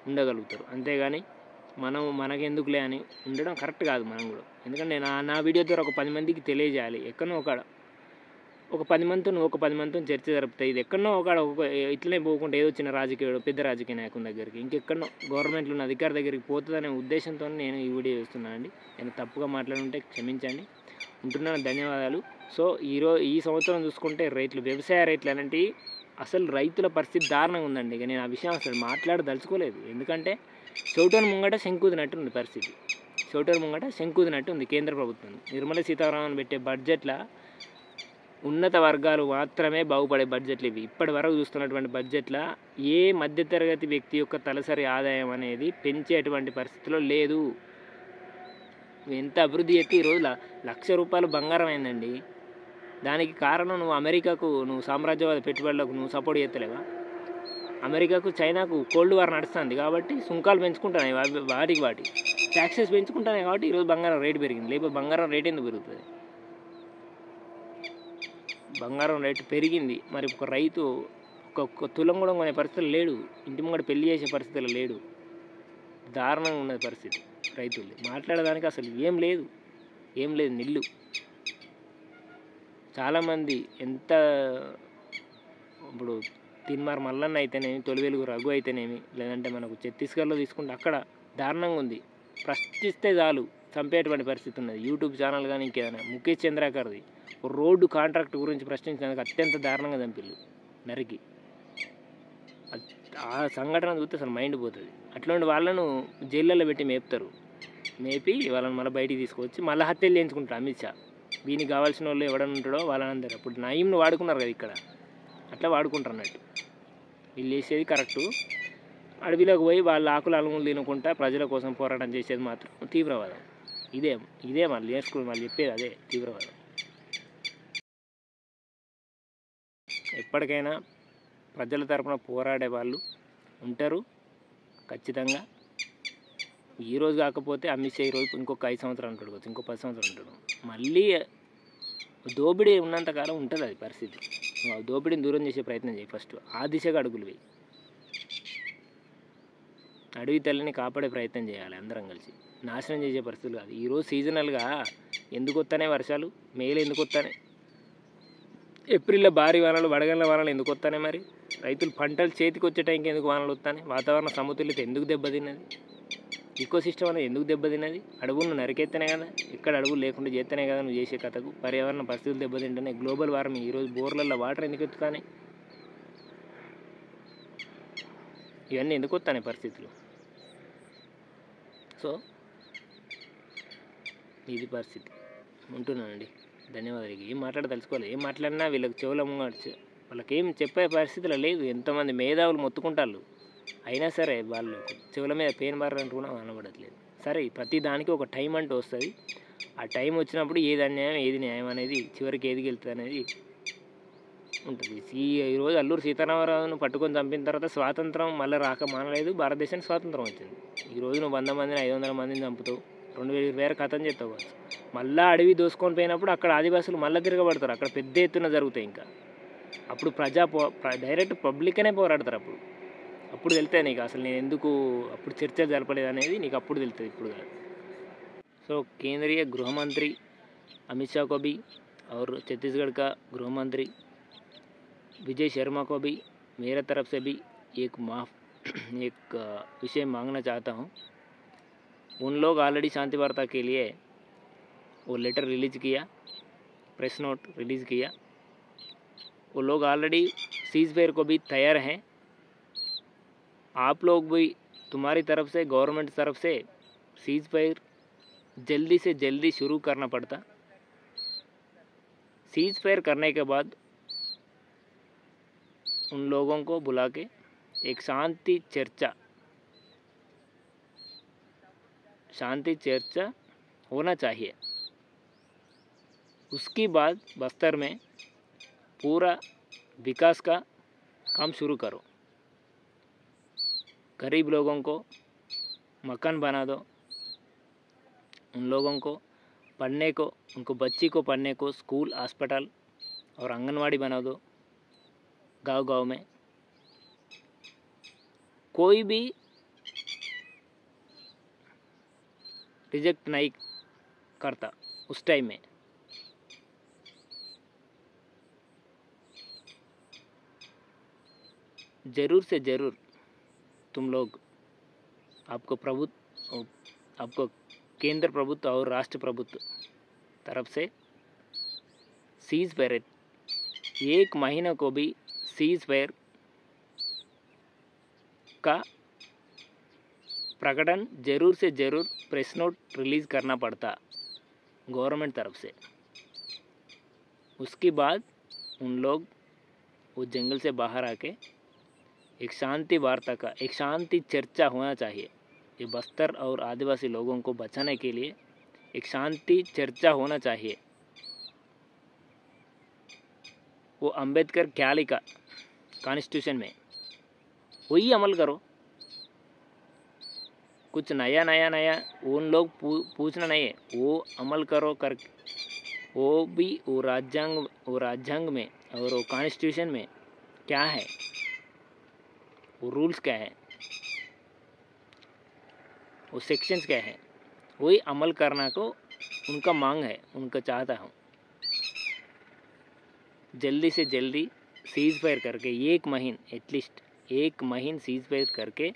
ఉండగలుగుతారు. అంతేగాని మనకెందుకులే అని ఉండడం కరెక్ట్ కాదు. మనం కూడా ఎందుకంటే నా వీడియో ద్వారా ఒక 10 మందికి తెలియజేయాలి. ఎక్కడో ఒక 10 మందితో నువ్వు ఒక 10 మందితో చర్చ జరుపుతాయి. ఇది ఎక్కడో ఇట్లనే పోకుండా ఏదో చిన్న పెద్ద రాజకీయ నాయకుని దగ్గరికి ఇంకెక్కడో గవర్నమెంట్లో ఉన్న అధికారి దగ్గరికి పోతుందనే ఉద్దేశంతో నేను ఈ వీడియో చేస్తున్నానండి. నేను తప్పుగా మాట్లాడుంటే క్షమించండి. ఉంటున్నాను, ధన్యవాదాలు. సో ఈ సంవత్సరం చూసుకుంటే వ్యవసాయ రేట్లు అనేవి అసలు రైతుల పరిస్థితి దారుణంగా ఉందండి. ఇక నేను ఆ విషయం అసలు మాట్లాడదలుచుకోలేదు. ఎందుకంటే చెవిటోని ముంగట శంకుదినట్టు ఉంది పరిస్థితి. చెవిటోని ముంగట శంకుదినట్టు ఉంది కేంద్ర ప్రభుత్వం. నిర్మలా సీతారామన్ పెట్టే బడ్జెట్లో ఉన్నత వర్గాలు మాత్రమే బాగుపడే బడ్జెట్లు ఇవి. ఇప్పటి వరకు చూస్తున్నటువంటి బడ్జెట్లో ఏ మధ్యతరగతి వ్యక్తి యొక్క తలసరి ఆదాయం అనేది పెంచేటువంటి పరిస్థితిలో లేదు. ఎంత అభివృద్ధి చేస్తే ఈరోజు ₹1,00,000 బంగారం అయిందండి. దానికి కారణం నువ్వు సామ్రాజ్యవాద పెట్టుబడులకు నువ్వు సపోర్ట్ చేస్తలేవా? అమెరికాకు చైనాకు కోల్డ్ వార్ నడుస్తుంది కాబట్టి సుంకాలు పెంచుకుంటున్నాయి, వాటి ట్యాక్సెస్ పెంచుకుంటున్నాయి కాబట్టి ఈరోజు బంగారం రేటు పెరిగింది. లేకపోతే బంగారం రేటు ఎందుకు పెరుగుతుంది? బంగారం రేటు పెరిగింది. మరి ఒక రైతు ఒక తులం కూడా కొనే పరిస్థితులు లేడు. ఇంటి ముంగట పెళ్లి చేసే పరిస్థితులు లేడు. దారుణంగా ఉన్నది పరిస్థితి రైతులు. మాట్లాడడానికి అసలు ఏం లేదు నిల్లు. చాలామంది ఎంత ఇప్పుడు తిన్మార్ మల్లన్న అయితేనేమి, తొలివెలుగు రఘు అయితేనేమి, లేదంటే మనకు ఛత్తీస్గఢ్లో తీసుకుంటే అక్కడ దారుణంగా ఉంది. ప్రశ్నిస్తే చాలు చంపేటువంటి పరిస్థితి ఉన్నది. యూట్యూబ్ ఛానల్ కానీ ఇంకేదైనా ముఖేష్ చంద్రాకర్ది రోడ్డు కాంట్రాక్ట్ గురించి ప్రశ్నించినందుకు అత్యంత దారుణంగా చంపిల్లు నరికి. ఆ సంఘటన చూస్తే అసలు మైండ్ పోతుంది. అట్లాంటి వాళ్ళను జైళ్ళల్లో పెట్టి మేపుతారు. మేపి వాళ్ళని మళ్ళీ బయటికి తీసుకొచ్చి మళ్ళీ హత్యలు చేయించుకుంటారు అమిత్ షా. దీనికి కావాల్సిన వాళ్ళు ఎవడన్నా ఉంటాడో వాళ్ళని అందరు. అప్పుడు నయీంను వాడుకున్నారు కదా ఇక్కడ, అట్లా వాడుకుంటారు అన్నట్టు. వీళ్ళు చేసేది కరెక్టు. అడవిలోకి పోయి వాళ్ళ ఆకులు అలుములు తినకుండా ప్రజల కోసం పోరాటం చేసేది మాత్రం తీవ్రవాదం. ఇదే మళ్ళీ నేర్చుకుని వాళ్ళు చెప్పేది అదే తీవ్రవాదం. ఎప్పటికైనా ప్రజల తరపున పోరాడే వాళ్ళు ఉంటారు ఖచ్చితంగా. ఈరోజు కాకపోతే అమిత్ షా ఈరోజు ఇంకొక 5 సంవత్సరాలు ఉంటాడు, ఇంకో 10 సంవత్సరాలు ఉంటాడు. మళ్ళీ దోపిడీ ఉన్నంతకాలం ఉంటుంది అది పరిస్థితి. నువ్వు ఆ దోపిడీని దూరం చేసే ప్రయత్నం చేయి. ఫస్ట్ ఆ దిశగా అడుగులు వేయి. అడవి తల్లిని కాపాడే ప్రయత్నం చేయాలి అందరం కలిసి. నాశనం చేసే పరిస్థితులు కాదు. ఈరోజు సీజనల్గా ఎందుకు వస్తానే వర్షాలు, మేలో ఎందుకు వస్తానే, ఏప్రిల్లో భారీ వానలు, వడగండ్ల వానలు ఎందుకు వస్తానే, మరి రైతులు పంటలు చేతికి వచ్చే టైంకి ఎందుకు వానలు వస్తానే, వాతావరణ సమతుల్యత ఎందుకు దెబ్బతిన్నది, ఈకో సిస్టమ్ అనేది ఎందుకు దెబ్బతిన్నది, అడవులను నరికెత్తనే కదా, ఇక్కడ అడవులు లేకుండా చేస్తేనే కదా నువ్వు చేసే కథకు. పర్యావరణ పరిస్థితులు దెబ్బతింటేనే గ్లోబల్ వార్మింగ్. ఈరోజు బోర్లలో వాటర్ ఎందుకు ఎత్తుతానే, ఇవన్నీ ఎందుకు వస్తానే పరిస్థితులు. సో ఇది పరిస్థితి. ఉంటున్నానండి. ధన్యవాదాలు. ఏం తెలుసుకోవాలి. ఏం మాట్లాడినా వీళ్ళకి చెవుల వాళ్ళకి ఏం చెప్పే పరిస్థితిలో లేదు. ఎంతోమంది మేధావులు మొత్తుకుంటారు, అయినా సరే వాళ్ళు చెవుల మీద పెయిన్ బార్ అంటున్నా అనబడట్లేదు. సరే, ప్రతి దానికి ఒక టైం అంటూ వస్తుంది. ఆ టైం వచ్చినప్పుడు ఏది అన్యాయం ఏది న్యాయం అనేది, చివరికి ఏది గెలుతుంది అనేది ఉంటుంది. ఈరోజు అల్లూరు సీతారామరావును పట్టుకొని చంపిన తర్వాత స్వాతంత్రం మళ్ళీ రాక మానలేదు. భారతదేశానికి స్వాతంత్రం వచ్చింది. ఈరోజు నువ్వు 100 మందిని 500 మందిని చంపుతావు, 2000 కథం చేస్తావు కావచ్చు. మళ్ళీ అడవి దోసుకొని పోయినప్పుడు అక్కడ ఆదివాసులు మళ్ళీ తిరగబడతారు. అక్కడ పెద్ద ఎత్తున జరుగుతాయి. ఇంకా అప్పుడు డైరెక్ట్ పబ్లిక్నే పోరాడతారు. అప్పుడు తెలుస్తాయి నీకు అసలు నేను ఎందుకు అప్పుడు చర్చలు జరపలేదు అనేది నీకు అప్పుడు తెలుస్తుంది, ఇప్పుడు కాదు. సో केंद्रीय गृह मंत्री अमित शाह को भी और छत्तीसगढ़ का गृह मंत्री विजय शर्मा को भी मेरे तरफ से भी एक विषय मांगना चाहता हूँ. उन लोग ऑलरेडी शांति वार्ता के लिए वो लेटर रिलीज़ किया, प्रेस नोट रिलीज़ किया. वो लोग ऑलरेडी सीज फायर को भी तैयार हैं. आप लोग भी तुम्हारी तरफ से, गवर्नमेंट तरफ से सीज फायर जल्दी से जल्दी शुरू करना पड़ता. सीज फायर करने के बाद उन लोगों को बुला के एक शांति चर्चा होना चाहिए. उसके बाद बस्तर में पूरा विकास का काम शुरू करो. गरीब लोगों को मकान बना दो, उन लोगों को पढ़ने को, उनको बच्ची को पढ़ने को स्कूल, हॉस्पिटल और आंगनवाड़ी बना दो. गांव में कोई भी रिजेक्ट नहीं करता उस टाइम में. ज़रूर से ज़रूर तुम लोग, आपको केंद्र प्रभुत्व और राष्ट्र प्रभुत्व तरफ से सीज फायर 1 महीना को भी सीज फायर का प्रकटन ज़रूर से ज़रूर प्रेस नोट रिलीज़ करना पड़ता गवर्नमेंट तरफ से. उसके बाद उन लोग वो जंगल से बाहर आके एक शांति वार्ता का, एक शांति चर्चा होना चाहिए. ये बस्तर और आदिवासी लोगों को बचाने के लिए एक शांति चर्चा होना चाहिए. वो अंबेडकर क्या लिखा कॉन्स्टिट्यूशन में वही अमल करो. कुछ नया उन लोग पूछना नहीं है, वो अमल करो कर. वो भी वो राज्यांग में और वो कॉन्स्टिट्यूशन में क्या है, वो रूल्स क्या है, वो सेक्शंस क्या है, वही अमल करना को उनका मांग है, उनका चाहता हूँ. जल्दी से जल्दी सीज़ फायर करके एक महीना एटलीस्ट 1 महीना सीज़ फायर करके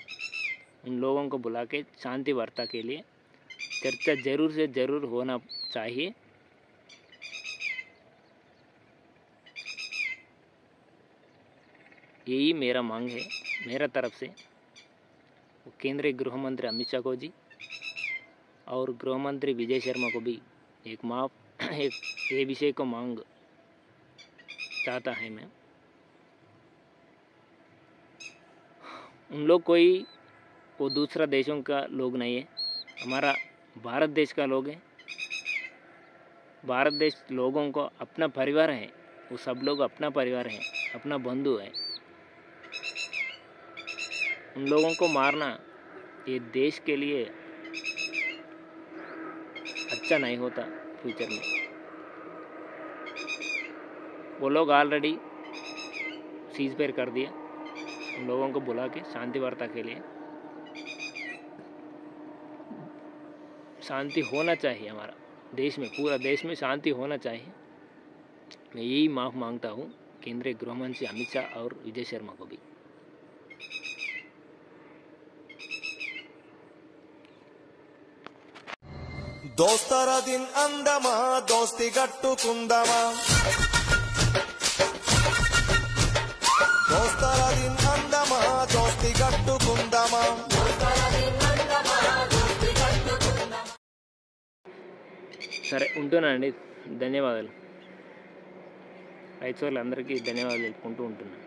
उन लोगों को बुला के शांति वार्ता के लिए चर्चा ज़रूर से ज़रूर होना चाहिए। यही मेरा मांग है मेरा तरफ से केंद्रीय गृह मंत्री अमित शाह को जी और गृह मंत्री विजय शर्मा को भी एक ये विषय को मांग चाहता है मैं। उन लोग कोई वो दूसरा देशों का लोग नहीं है, हमारा भारत देश का लोग है। भारत देश लोगों को अपना परिवार है, वो सब लोग अपना परिवार है, अपना बंधु है। उन लोगों को मारना ये देश के लिए अच्छा नहीं होता फ्यूचर में। वो लोग ऑलरेडी सीज फायर कर दिया, उन लोगों को बुला के शांति वार्ता के लिए शांति होना चाहिए। हमारा देश में पूरा देश में शांति होना चाहिए। मैं यही माफ़ मांगता हूँ केंद्रीय गृह मंत्री अमित शाह और विजय शर्मा को भी। దోస్తర దిన్ అందమా దోస్తి గట్టుకుందమా దోస్తర దిన్ అందమా దోస్తి గట్టుకుందమా సరే ఉంటున్నానండి, ధన్యవాదాలు. రైతు సోదరులందరికీ ధన్యవాదాలు తెలుపుకుంటూ ఉంటున్నాను.